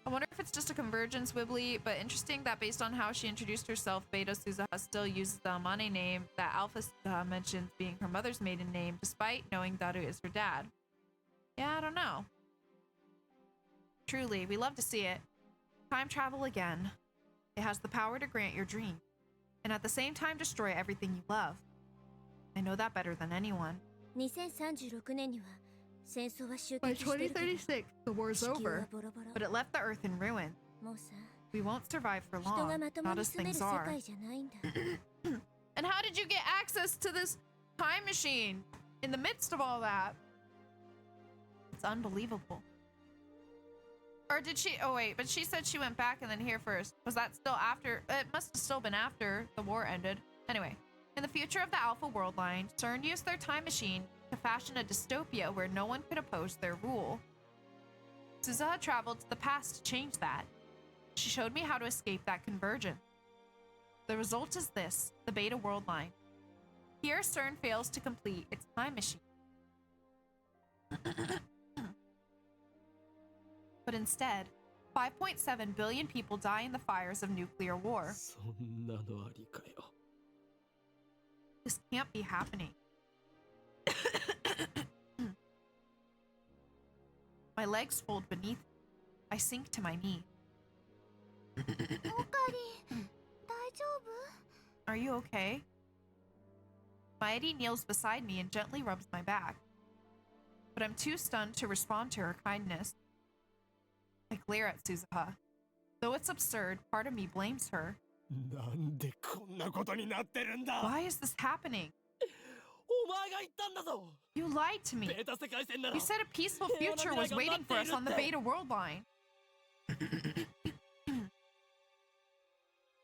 I wonder if it's just a convergence wibbly, but interesting that based on how she introduced herself, Beta Suzaha still uses the Amane name that Alpha Suzaha mentions being her mother's maiden name, despite knowing Daru is her dad. Yeah, I don't know. Truly, we love to see it. Time travel again. It has the power to grant your dream, and at the same time destroy everything you love. I know that better than anyone. 2036年には戦争は終 By 結してるけど 2036, the war's 地球は over, ボロボロ but it left the Earth in ruin. もうさ We won't survive for 人が long, まとも not に as 住める things 世 are. 界じゃないんだ And how did you get access to this time machine in the midst of all that? It's unbelievable. Or did she? Oh wait, but she said she went back and then here first. Was that still after? It must have still been after the war ended. Anyway, in the future of the Alpha World Line, CERN used their time machine to fashion a dystopia where no one could oppose their rule. Suzaha traveled to the past to change that. She showed me how to escape that convergence. The result is this, the Beta World Line. Here, CERN fails to complete its time machine. But instead, 5.7 billion people die in the fires of nuclear war. そんなのありかよ。 This can't be happening. My legs fold beneath me. I sink to my knee. Are you okay? Maedi kneels beside me and gently rubs my back. But I'm too stunned to respond to her kindness. I glare at Suzuha. Though it's absurd, part of me blames her. なんでこんなことになってるんだ。 Why is this happening? お前が言ったんだぞ。 You lied to me. ベータ世界線なら You said a peaceful future was waiting for us on the Beta World Line.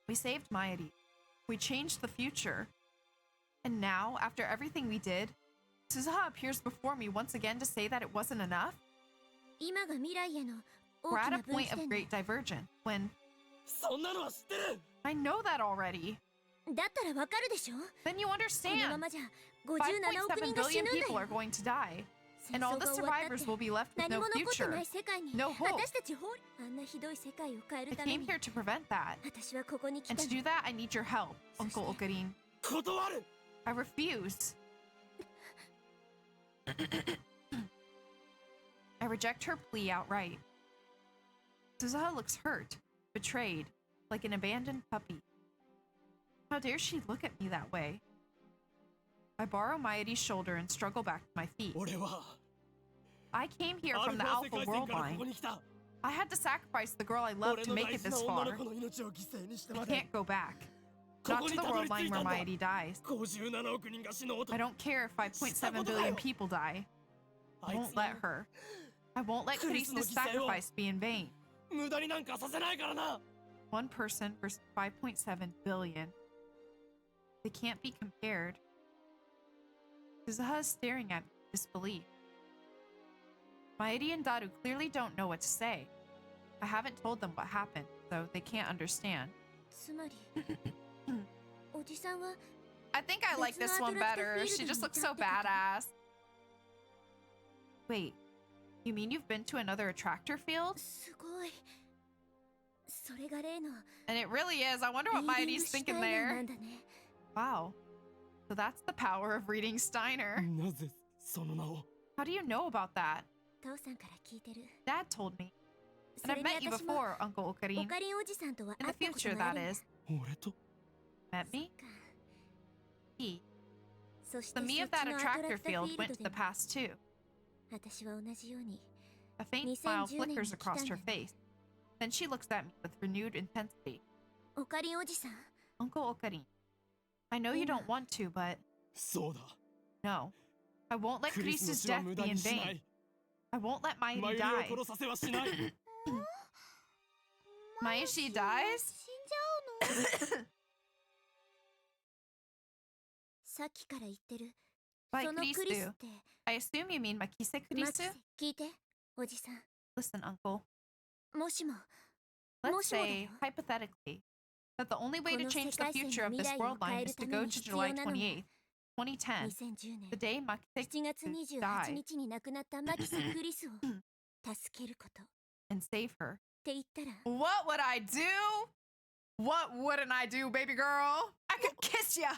We saved Maedi. We changed the future. And now, after everything we did, Suzuha appears before me once again to say that it wasn't enough? 今が未来への We're 大き at な a 分 point 岐 of 点 great divergence when そんなのは知ってる。 I know that already. だったらわかるでしょ。 Then you このま understand. まじゃ57億人 5.7 が死 billion ぬんだ people よ are。going to die. 戦 And 争 all が the 終わったっ survivors て will be left with 何 no も残って future. ない世界に No hope. 私たちあんなひどい世界を変える I ため came に here to prevent that. 私はここに来 And た to の。 do that, I need your help, Uncle Okarin. 断る。 I refuse. I reject her plea outright. Suzuha looks hurt, betrayed, like an abandoned puppy. How dare she look at me that way? I borrow Maedi's shoulder and struggle back to my feet. 俺は I came here ア from ル the ファ世 Alpha 界線 World からこ Line. こに来た。 I had to sacrifice the girl I love 俺 to の make 大 it 事 this な女 far. の子の命を犠牲にして I まで can't go back. こ Not こ to に the たどり world 着 line い where たんだ。 Maedi dies. 57億人が死のうと I don't care if 5.7 billion people die. あ I い won't つ let her. I won't let Chrisの Chris's 犠牲を sacrifice be in vain. 無駄になんかさせないからな。 One person versus 5.7 billion. They can't be compared. Suzuha is staring at me in disbelief. Maedi and Daru clearly don't know what to say. I haven't told them what happened, so they can't understand. つまりおじさんは I think I like this one better. She just looks so badass. Wait, you mean you've been to another attractor field? すごい。それが例の And it really is. I wonder what リーディング Maedi's シュタ thinking イナーな there. んだね。 Wow. So that's the power of reading Steiner. なぜその名を。 How do you know about that? 父さんから聞いてる。 Dad told me. そ And I've れに met you 私も before, Uncle オ Okarin. カリンおじさんとは In 会 the ったこと future, があ that るんだ。 is. 俺と Met me? か He. そして The そ me っ of ち that のアトラ attractor クタフィ field ール went ド to で the も past too. 私は同じように A faint 2010 smile flickers 年に来た across ん her だね。 face. Then she looks at me with renewed intensity. オカリンおじさん Uncle Okarin. I know you don't want to, but そうだ。 no. I won't let クリスの Chris's 死は death 無 be 駄 in にしな vain. い。 I won't let マ Maedi ユリ die. を殺させはしない。 Maeshi dies? 死んじゃうのさっきから言ってる By そのクリス Christu. って I assume you mean Makise マキセ Christu? 聞いておじさん Listen, Uncle. もしも Let's もしもだよ say, hypothetically, that the only way to この change 世 the 界線 future の of 未 this 来を world 変 line え is るた to め go に to 必 July 要なのは 28th, 2010, 2010 the 年 day Makise 7月 Christu 28 died, 日に亡くなったマキセ・クリスを助けることっ and save her. て言ったら What would I do? What wouldn't I do, baby girl? I could kiss ya!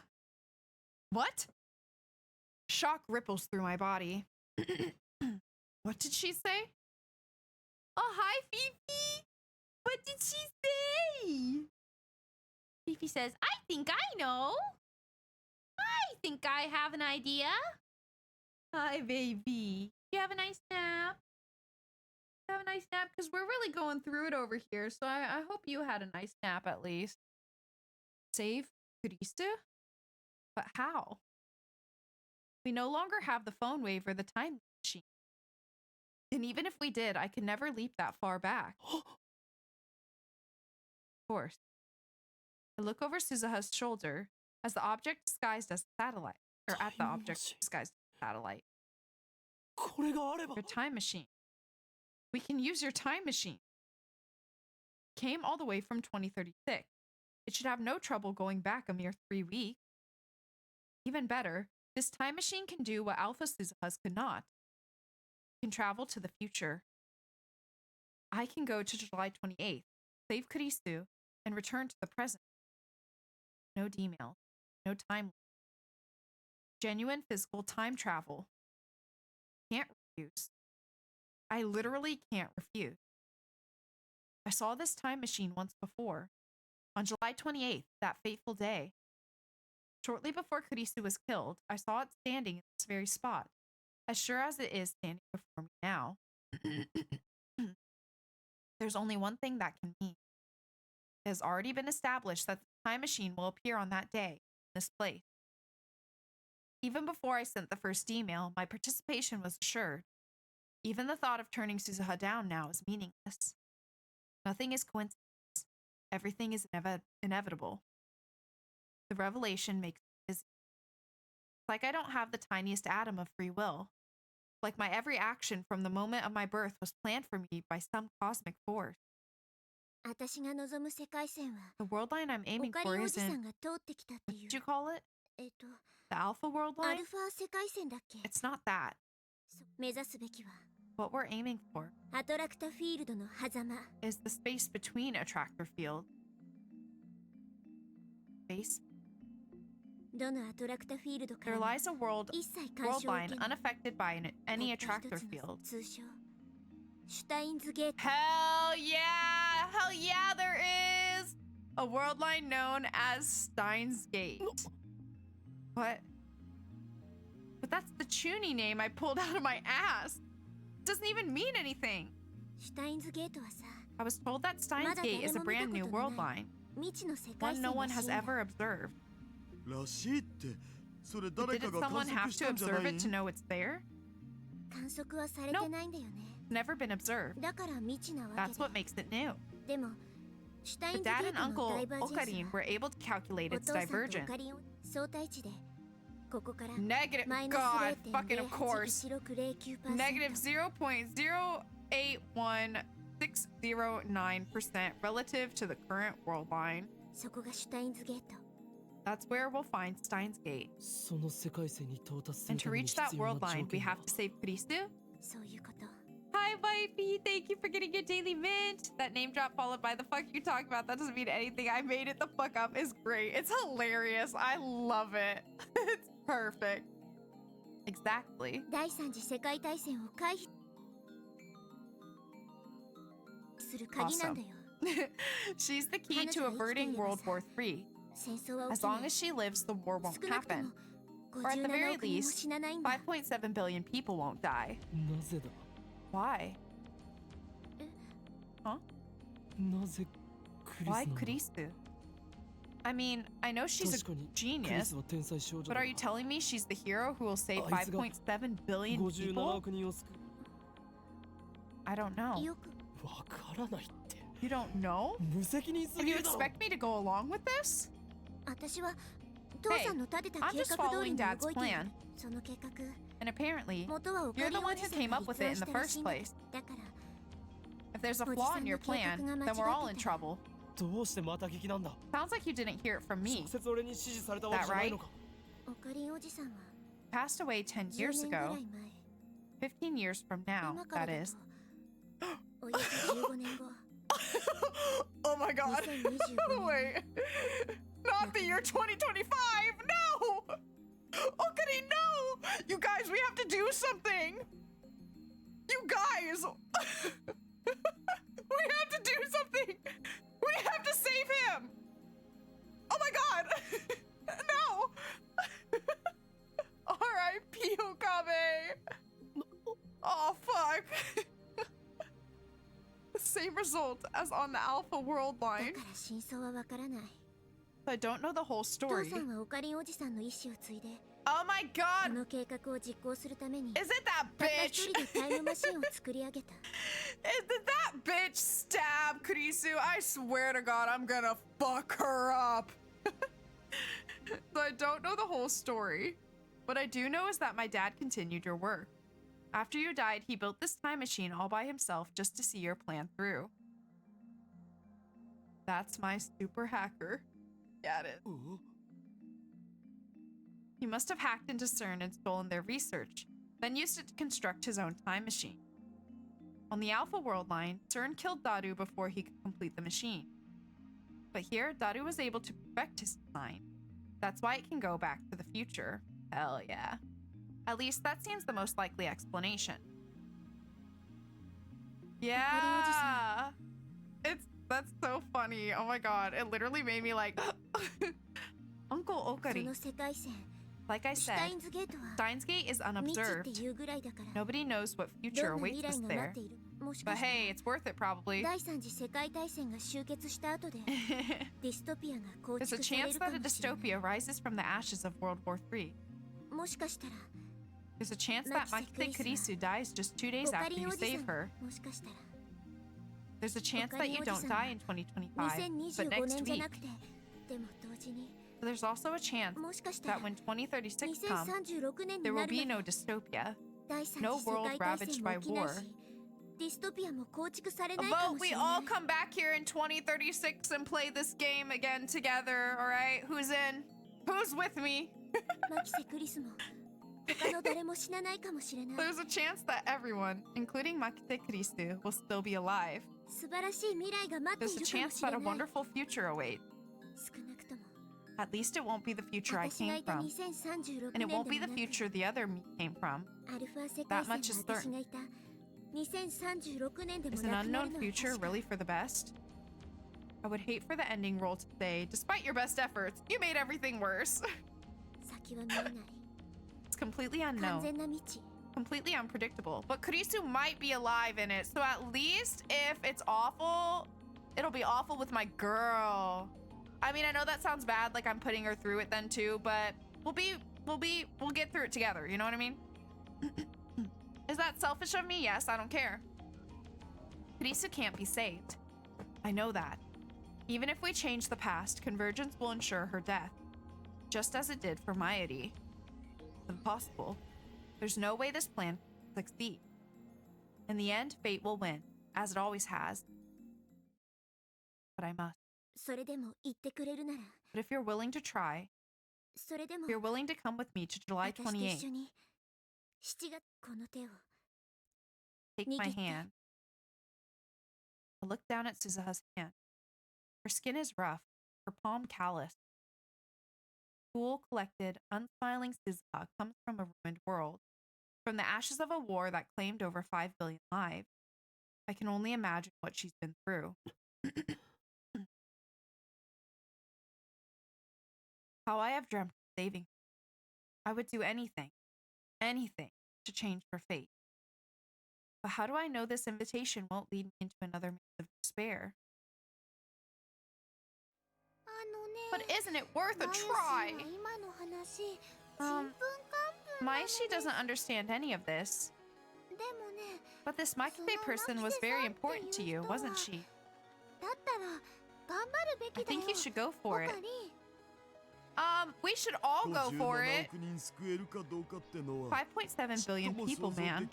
What? Shock ripples through my body. What did she say? Oh, hi, Fifi! What did she say? Fifi says, I think I know. I think I have an idea. Hi, baby. You have a nice nap? Have a nice nap? Because we're really going through it over here, so I hope you had a nice nap at least. Save Kurisu? But how? We no longer have the phone wave or the time machine. And even if we did, I could never leap that far back. Of course. I look over Suzuha's shoulder as the object disguised as a satellite, or at the object disguised as a satellite. これがあれば Your time machine. We can use your time machine. came all the way from 2036. It should have no trouble going back a mere 3 weeks. Even better, this time machine can do what Alpha Suzuha's could not. It can travel to the future. I can go to July 28th, save Kurisu, and return to the present. No D-mail, no time. Genuine physical time travel. Can't refuse. I literally can't refuse. I saw this time machine once before, on July 28th, that fateful day. Shortly before Kurisu was killed, I saw it standing in this very spot, as sure as it is standing before me now. There's only one thing that can mean. It has already been established that the time machine will appear on that day, in this place. Even before I sent the first email, my participation was assured. Even the thought of turning Suzuha down now is meaningless. Nothing is coincidence. Everything is inevitable. The revelation makes me busy. It's like I don't have the tiniest atom of free will. Like my every action from the moment of my birth was planned for me by some cosmic force. 私が望む世界線は The world line I'm オ aiming カ for リンおじさ isn't, んが通ってきたって what いう did you call it? The Alpha world ア line? ルファ世界線だっけ It's not that. 目指すべきは What we're aiming for アトラクタフィールドの狭間 is the space between attractor field. Space? どのアトラクタフィールドか There らも lies a world 一切干 world 渉を line 受けない unaffected by any たった一 attractor つの field. 通称シュタインズゲート Hell yeah! Hell yeah, there is! A world line known as Steins Gate. What? But that's the Chuny name I pulled out of my ass. It doesn't even mean anything. シュタインズゲートはさ I was told that Steins Gate is a brand new world line, 未知の世界 one 線 no ら one しい has んだ ever observed. らしいってそれ But 誰か didn't が観 someone 測 have し to たんじゃ observe ない it to know it's there? 観測はされてないんだよね Never been observed. だから未知なわけ That's で what makes it new. でもシュタイ But ンズゲ Dad ー and トの Uncle ダイバージェンス Okarin は were able to calculate お its 父さんとオ divergence. カリン相対値でここから Negative. マイナス God, fucking of course. 0.08169% Negative 0.0816009% relative to the current world line. そこがシュタインズゲート That's where we'll find Steins Gate. その世界線に到達す And る to ために reach 必 that 要な world 条 line, we 件 have は to save Kurisu. そういうこと Hi, Wifey. Thank you for getting your daily mint. That name drop followed by the fuck you talking about. That doesn't mean anything. I made it the fuck up is great. It's hilarious. I love it. It's perfect. Exactly. 第三次世界大戦を回避する鍵なんだよ She's the key to averting World War III. 戦争は As 起きな long い as she lives, the war won't 少なくとも happen. Or at the 57 very 億人も least, 死なないんだ 5.7 billion people won't die. なぜだ Why? なぜクリス Why なの Kurisu? I mean, I know she's a 確かにクリ genius, スは天才少女 but だ are you telling me she's the hero who will save あいつが 5.7 billion 57 people? 億人を救 I don't know. よくうわからないって You don't know? 無責任す And ぎ you るだろ expect me to go along with this? 私は父さんの立てた I'm 計 just 画通り following に Dad's 動いている plan. その計画 And apparently, 元はオカ you're リ the ンお one じ who さん came が up 立 with it 案 in し the たらし first いんだ place. だから If there's a おじ flaw さん in の your 計 plan, 画が間違 then って we're all in たら trouble. どうしてまた聞きなんだ Sounds like you didn't hear it from me. 直接俺に指示されたわけじゃないのかオカリンおじさんは Passed away 10 10 years 年ぐら ago. い前 15 years from now, 今から that だ is. とおよそ15年後 Oh my god. 2025年 Wait. Not the year 2025. No. Okari, no. You guys, we have to do something. You guys. We have to do something. We have to save him. Oh my god. No. R.I.P. Okabe. Oh fuck. The same result as on the Alpha world だ line. から真相はわからない I don't know the whole 父 story. さんはオカリンおじさんの意思を継いで Oh my こ god! の計画を実行するために Is it that たった一 bitch? 人でタイムマシンを作り上げた Did that bitch stab Kurisu? I swear to god, I'm gonna fuck her up. So I don't know the whole story. What I do know is that my dad continued your work. After you died, he built this time machine all by himself just to see your plan through. That's my super hacker. Yeah, it is. He must have hacked into CERN and stolen their research, then used it to construct his own time machine. On the Alpha World line, CERN killed Daru before he could complete the machine. But here, Daru was able to perfect his design. That's why it can go back to the future. Hell yeah. At least that seems the most likely explanation. Yeah! That's so funny. Oh my god. It literally made me like Uncle Okari. Like I said, Steins Gate is unobserved. Nobody knows what future awaits us there. But hey, it's worth it probably. There's a chance that a dystopia rises from the ashes of World War III. There's a chance that Makise Kurisu dies just 2 days after you save her. There's a chance that you don't die in 2025, but next week. But there's also a chance that when 2036 comes, there will be no dystopia, no world ravaged by war. But we all come back here in 2036 and play this game again together, alright? Who's in? Who's with me? There's a chance that everyone, including Makise Kurisu, will still be alive. There's a chance that a wonderful future awaits. At least it won't be the future I came from. And it won't be the future the other me came from. That much is certain. Is an unknown future really for the best? I would hate for the ending roll to say, despite your best efforts, you made everything worse. It's completely unknown. Completely unpredictable. But Kurisu might be alive in it, so at least if it's awful, it'll be awful with my girl. I mean, I know that sounds bad, like I'm putting her through it then too, but we'll get through it together, you know what I mean? Is that selfish of me? Yes, I don't care. Kurisu can't be saved. I know that. Even if we change the past, convergence will ensure her death. Just as it did for Mayuri. Impossible. There's no way this plan will succeed. In the end, fate will win, as it always has. But I must. But if you're willing to try, if you're willing to come with me to July 28th, take my hand. I look down at Suzuha's hand. Her skin is rough, her palm calloused. Cool, collected, unsmiling Suzuha comes from a ruined world, from the ashes of a war that claimed over 5 billion lives. I can only imagine what she's been through. How I have dreamt of saving her. I would do anything, to change her fate. But how do I know this invitation won't lead me into another maze of despair? But isn't it worth a try? Maishi doesn't understand any of this. But this Makise person was very important to you, wasn't she? I think you should go for it. We should all go for it. 5.7 billion people, man.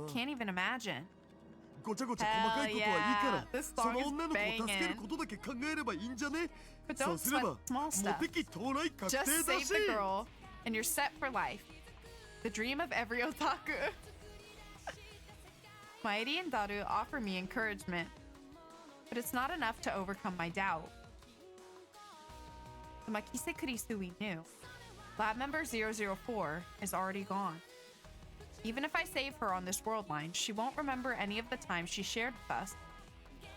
Can't even imagine. Hell yeah. This song is banging. But don't sweat the small stuff. Just save the girl, and you're set for life. The dream of every otaku. Mayuri and Daru offer me encouragement, but it's not enough to overcome my doubt. The Makise Kurisu we knew, lab member 004, is already gone. Even if I save her on this world line, she won't remember any of the time she shared with us.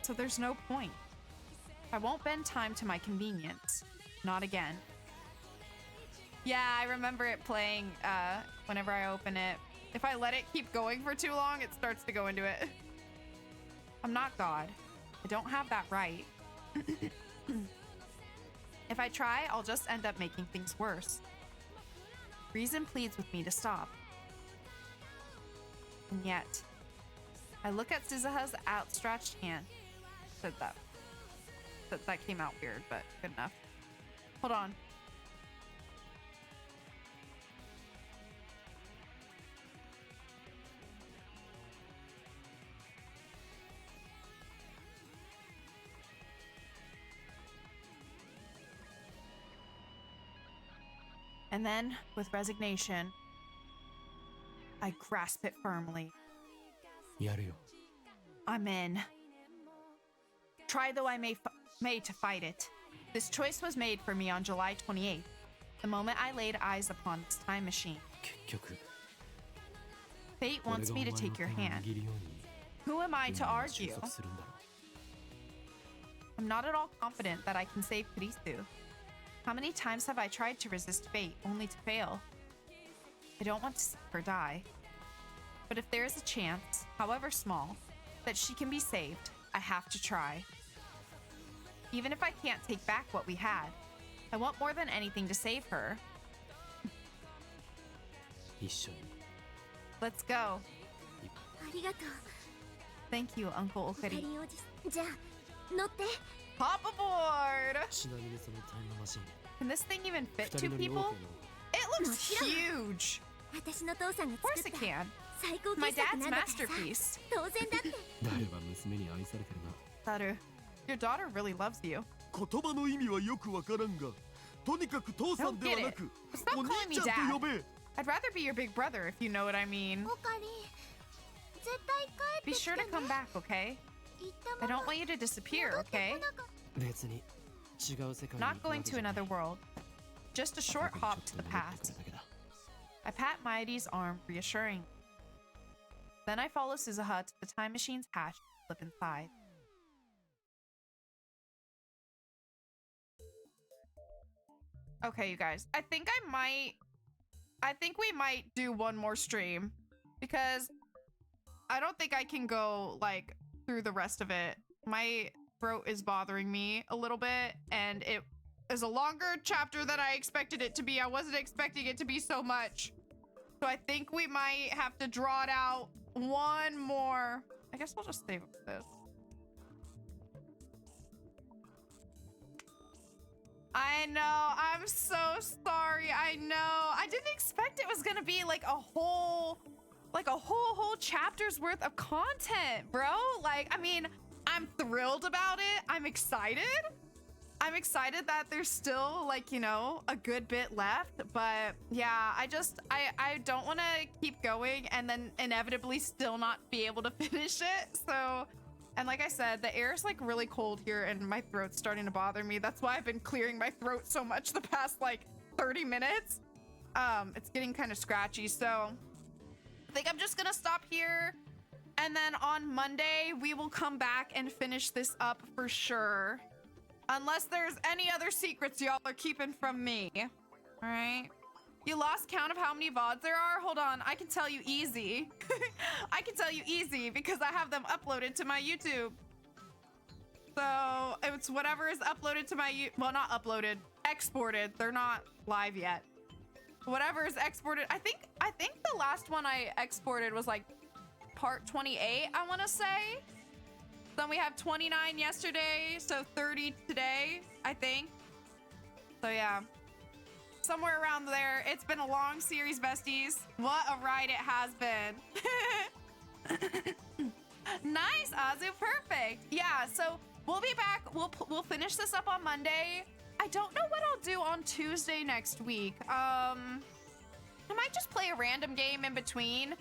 So there's no point. I won't bend time to my convenience. Not again. Yeah, I remember it playing whenever I open it. If I let it keep going for too long, it starts to go into it. I'm not God. I don't have that right. If I try, I'll just end up making things worse. Reason pleads with me to stop. And yet, I look at Suzuha's outstretched hand. That came out weird, but good enough. Hold on. And then, with resignation, I grasp it firmly. やるよ。 I'm in. Try though I may to fight it. This choice was made for me on July 28th, the moment I laid eyes upon this time machine. 結局 Fate wants me to take your hand. Who am I to argue? I'm not at all confident that I can save Kurisu. How many times have I tried to resist fate only to fail? I don't want to see her die. But if there is a chance, however small, that she can be saved, I have to try. Even if I can't take back what we had, I want more than anything to save her. 一緒に Let's go. ありがとう Thank you, Uncle 二 Okuri. 人おじじゃあ乗って Hop aboard! ちなみにそのタイムマシン Can this thing even fit 二 two 人乗り people? オー It looks huge. 私の父さんが Of course 作 it った can. 最高 My 傑作 dad's なんだからさ masterpiece. 当然だって 誰は娘に愛されてるな Daru, your daughter really loves you. 言葉の意味はよくわからんが、とにかく父さんではなく Stop お兄 calling me ちゃんと呼 dad. べ。 I'd rather be your big brother if you know what I mean. おかり絶対帰って Be きて sure ね to come back, okay? 言った I ま don't ま want you to disappear, 戻って okay? こなかっ別に違う世界に Not 行くわ going け to じゃない another world. Just a 過 short 去に hop ち to ょ the っと戻ってく past. るだけだ I pat Maidi's arm reassuringly. Then I follow Suzuha to the time machine's hatch and slip inside. Okay, you guys. I think we might do one more stream because I don't think I can go like through the rest of it. My throat is bothering me a little bit and it is a longer chapter than I expected it to be. I wasn't expecting it to be so much. So I think we might have to draw it out one more. I guess we'll just save this. I know. I'm so sorry. I know. I didn't expect it was gonna be like a whole chapter's worth of content, bro. Like, I mean, I'm thrilled about it. I'm excited. I'm excited that there's still like, you know, a good bit left, but yeah, I don't want to keep going and then inevitably still not be able to finish it. So, and like I said, the air is like really cold here and my throat's starting to bother me. That's why I've been clearing my throat so much the past like 30 minutes. It's getting kind of scratchy. So I think I'm just gonna stop here. And then on Monday, we will come back and finish this up for sure. Unless there's any other secrets y'all are keeping from me. All right. You lost count of how many VODs there are? Hold on, I can tell you easy. I can tell you easy because I have them uploaded to my YouTube. So it's whatever is uploaded to my, well, not uploaded, exported. They're not live yet. Whatever is exported. I think the last one I exported was like part 28, I want to say. Then we have 29 yesterday, so 30 today, I think. So yeah, somewhere around there. It's been a long series, besties. What a ride it has been. Nice, Azu, perfect. Yeah, so we'll be back. We'll finish this up on Monday. I don't know what I'll do on Tuesday next week. I might just play a random game in between.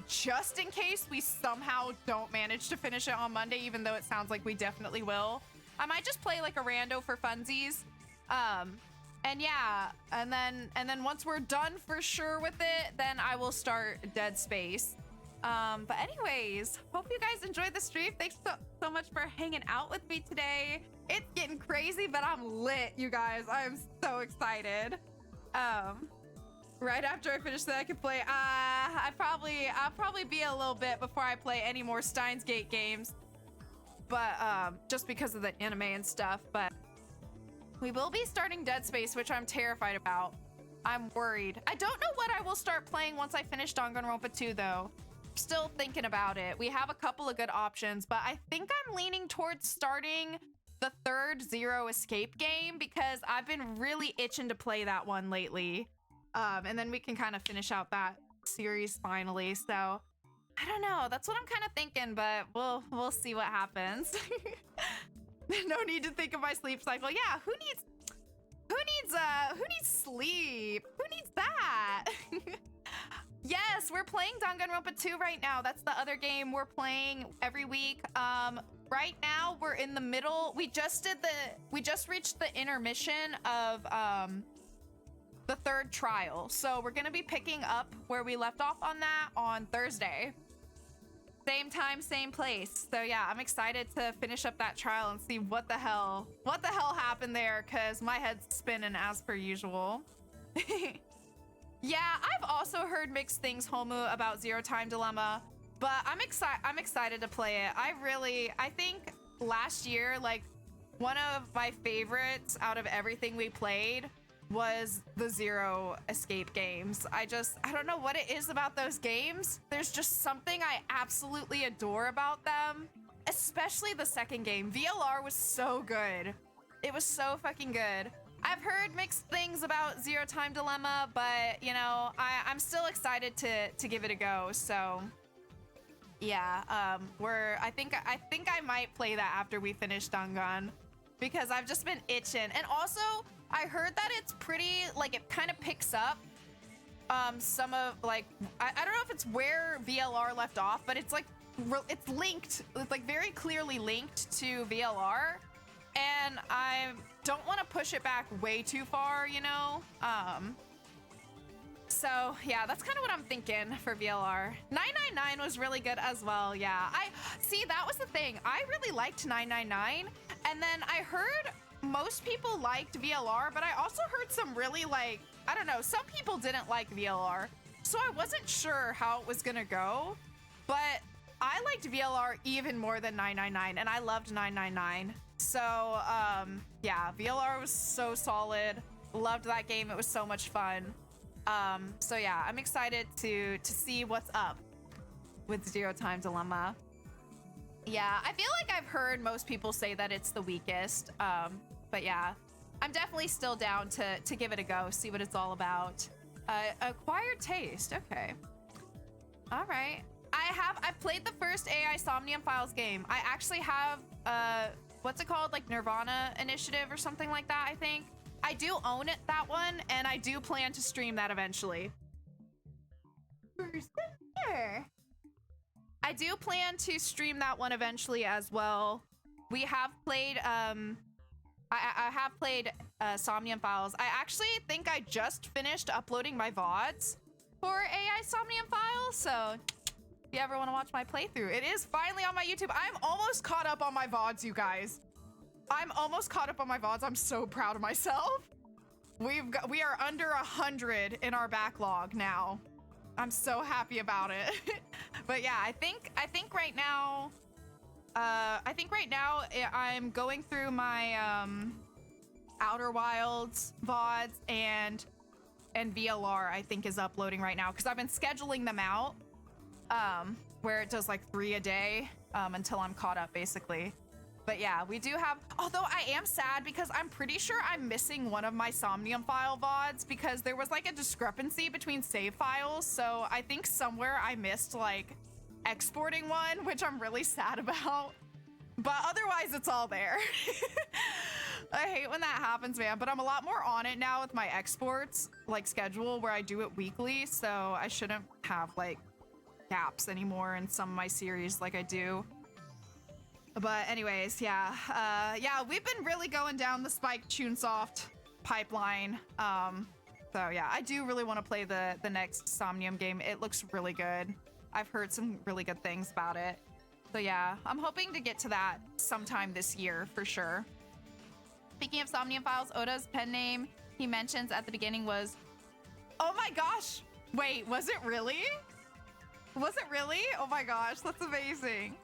Just in case we somehow don't manage to finish it on Monday, even though it sounds like we definitely will. I might just play like a rando for funsies. And yeah, and then once we're done for sure with it, then I will start Dead Space. But anyways, hope you guys enjoyed the stream. Thanks so much for hanging out with me today. It's getting crazy, but I'm lit, you guys. I am so excited. Right after I finish that, I can play. I'll probably be a little bit before I play any more Steins Gate games. But just because of the anime and stuff. But we will be starting Dead Space, which I'm terrified about. I'm worried. I don't know what I will start playing once I finish Danganronpa 2, though. Still thinking about it. We have a couple of good options, but I think I'm leaning towards starting the third Zero Escape game because I've been really itching to play that one lately. And then we can kind of finish out that series finally. So I don't know. That's what I'm kind of thinking, but we'll see what happens. No need to think of my sleep cycle. Yeah, who needs sleep? Who that. Yes, we're playing Danganronpa 2 right now. That's the other game we're playing every week. Right now we're in the middle. We just reached the intermission of the third trial. So we're gonna be picking up where we left off on that on Thursday. Same time, same place. So yeah, I'm excited to finish up that trial and see what the hell happened there, because my head's spinning as per usual. Yeah, I've also heard mixed things, Homu, about Zero Time Dilemma, but I'm excited to play it. I think last year, like, one of my favorites out of everything we played was the Zero Escape games. I don't know what it is about those games. There's just something I absolutely adore about them, especially the second game. VLR was so good. It was so fucking good. I've heard mixed things about Zero Time Dilemma, but you know, I'm still excited to give it a go. So yeah, I think I might play that after we finish Dangan, because I've just been itching. And also, I heard that it's pretty, like, it kind of picks up some of, like, I don't know if it's where VLR left off, but it's like it's linked, it's like very clearly linked to VLR, and I don't want to push it back way too far, you know. So yeah, that's kind of what I'm thinking for VLR. 999 was really good as well. Yeah, that was the thing. I really liked 999, and then I heard most people liked VLR, but I also heard some really, like, I don't know, some people didn't like VLR. So I wasn't sure how it was gonna go, but I liked VLR even more than 999, and I loved 999. So yeah, VLR was so solid. Loved that game. It was so much fun. So yeah, I'm excited to see what's up with Zero Time Dilemma. Yeah, I feel like I've heard most people say that it's the weakest. But yeah, I'm definitely still down to give it a go, see what it's all about. Acquired taste, okay. All right. I've played the first AI Somnium Files game. I actually have, what's it called? Like Nirvana Initiative or something like that, I think. I do own that one, and I do plan to stream that eventually. I do plan to stream that one eventually as well. We have played, I have played Somnium Files. I actually think I just finished uploading my VODs for AI Somnium Files, so if you ever want to watch my playthrough, it is finally on my YouTube. I'm almost caught up on my VODs, you guys. I'm almost caught up on my VODs. I'm so proud of myself. We are under 100 in our backlog now. I'm so happy about it. But yeah, I think right now, I'm going through my Outer Wilds VODs, and VLR I think is uploading right now, because I've been scheduling them out where it does like 3 a day until I'm caught up, basically. But yeah, we do have, although I am sad because I'm pretty sure I'm missing one of my Somnium File VODs, because there was like a discrepancy between save files. So I think somewhere I missed like exporting one, which I'm really sad about. But otherwise it's all there. I hate when that happens, man, but I'm a lot more on it now with my exports, like schedule, where I do it weekly. So I shouldn't have like gaps anymore in some of my series like I do. But anyways, yeah, we've been really going down the Spike Chunsoft pipeline. So yeah, I do really want to play the next Somnium game. It looks really good. I've heard some really good things about it. So yeah, I'm hoping to get to that sometime this year for sure. Speaking of Somnium Files, Oda's pen name he mentions at the beginning was, oh my gosh, wait, was it really? Was it really? Oh my gosh, that's amazing.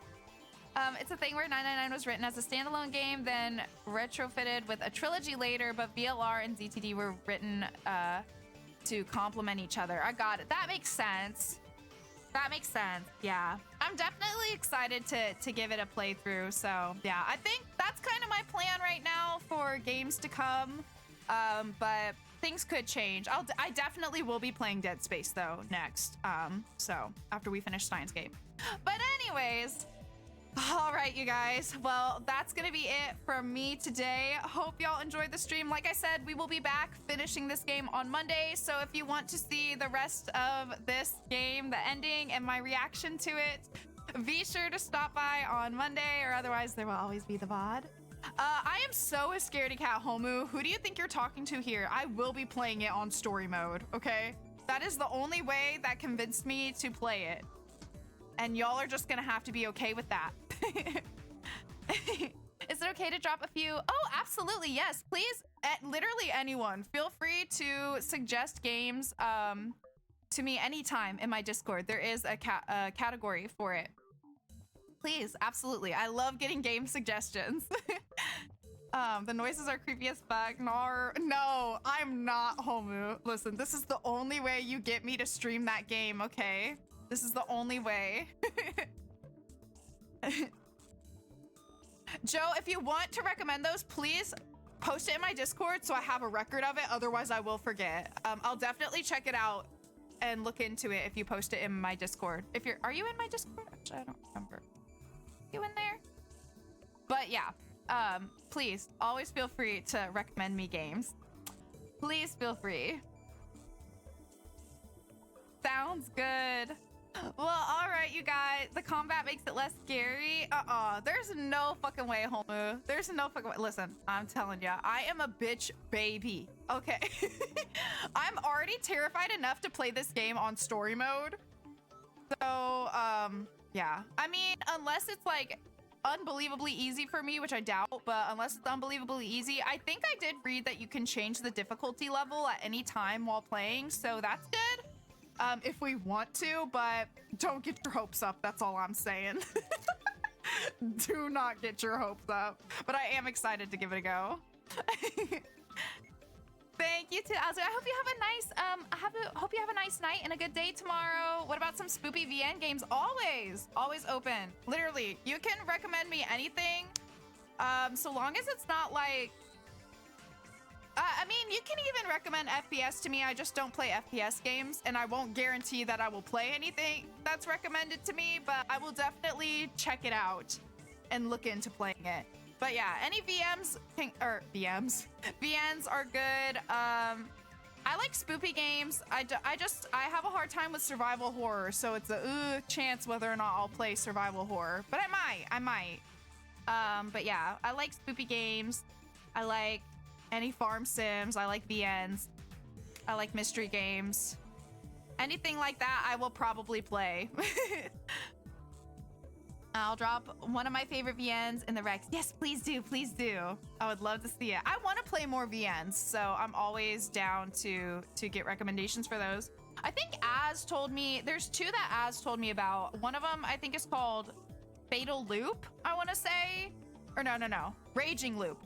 It's a thing where 999 was written as a standalone game, then retrofitted with a trilogy later, but VLR and ZTD were written to complement each other. I got it. That makes sense. That makes sense. Yeah. I'm definitely excited to give it a playthrough. So yeah, I think that's kind of my plan right now for games to come. But things could change. I definitely will be playing Dead Space though next. So after we finish Steins Gate. But anyways, all right. right, you guys. Well, that's gonna be it from me today. Hope y'all enjoyed the stream. Like I said, we will be back finishing this game on Monday. So if you want to see the rest of this game, the ending, and my reaction to it, be sure to stop by on Monday, or otherwise there will always be the VOD. I am so a scaredy cat, Homu. Who do you think you're talking to here? I will be playing it on story mode, okay? That is the only way that convinced me to play it. And y'all are just gonna have to be okay with that. Is it okay to drop a few? Oh, absolutely, yes. Please, literally anyone. Feel free to suggest games to me anytime in my Discord. There is a category for it. Please, absolutely. I love getting game suggestions. The noises are creepy as fuck. No, I'm not Homu. Listen, this is the only way you get me to stream that game, okay? This is the only way. Joe, if you want to recommend those, please post it in my Discord so I have a record of it. Otherwise, I will forget. I'll definitely check it out and look into it if you post it in my Discord. Are you in my Discord? Actually, I don't remember. You in there? But yeah, please always feel free to recommend me games. Please feel free. Sounds good. Well, all right, you guys. The combat makes it less scary. There's no fucking way, Homu. There's no fucking way. Listen, I'm telling ya, I am a bitch baby. Okay. I'm already terrified enough to play this game on story mode. So, yeah. I mean, unless it's like unbelievably easy for me, which I doubt, but unless it's unbelievably easy, I think I did read that you can change the difficulty level at any time while playing, so that's good. If we want to, but don't get your hopes up. That's all I'm saying. Do not get your hopes up. But I am excited to give it a go. Thank you to Azure. I hope you have a nice hope you have a nice night and a good day tomorrow. What about some spoopy VN games? Always open. Literally, you can recommend me anything. So long as it's not like I mean, you can even recommend FPS to me. I just don't play FPS games, and I won't guarantee that I will play anything that's recommended to me, but I will definitely check it out and look into playing it. But yeah, any VNs are good. I like spoopy games. I have a hard time with survival horror, so it's a chance whether or not I'll play survival horror, but I might. But yeah, I like spoopy games. I like any farm sims. I like VNs. I like mystery games. Anything like that, I will probably play. I'll drop one of my favorite VNs in the Rex. Yes, please do. Please do. I would love to see it. I want to play more VNs, so I'm always down to get recommendations for those. I think Az told me, there's two that Az told me about. One of them I think is called Fatal Loop, I want to say. Or no. Raging Loop.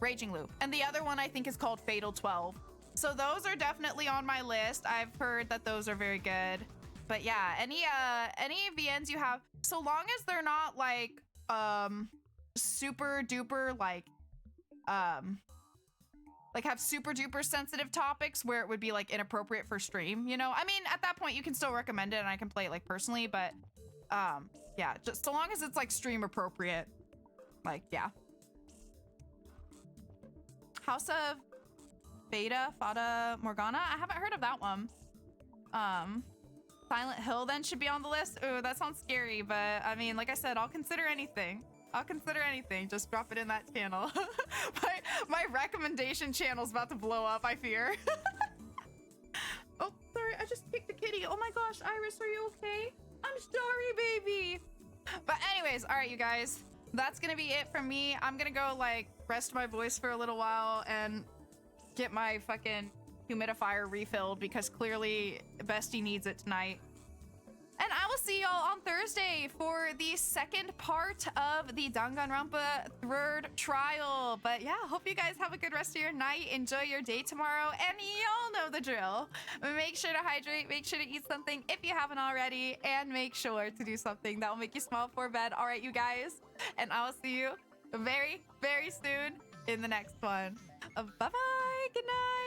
And the other one I think is called Fatal 12. So those are definitely on my list. I've heard that those are very good. But yeah, any VNs you have, so long as they're not like super duper like have super duper sensitive topics where it would be like inappropriate for stream, you know? I mean, at that point you can still recommend it and I can play it like personally, but yeah, just so long as it's like stream appropriate. Like, yeah. House of Fata Morgana? I haven't heard of that one. Silent Hill then should be on the list. Ooh, that sounds scary, but I mean, like I said, I'll consider anything. Just drop it in that channel. my recommendation channel's about to blow up, I fear. Oh, sorry, I just kicked the kitty. Oh my gosh, Iris, are you okay? I'm sorry, baby. But anyways, all right, you guys. That's gonna be it from me. I'm gonna go like rest my voice for a little while and get my fucking humidifier refilled because clearly Bestie needs it tonight. And I will see y'all on Thursday for the second part of the Danganronpa third trial. But yeah, hope you guys have a good rest of your night. Enjoy your day tomorrow. And y'all know the drill. Make sure to hydrate. Make sure to eat something if you haven't already. And make sure to do something that will make you smile before bed. All right, you guys. And I will see you very, very soon in the next one. Bye-bye. Good night.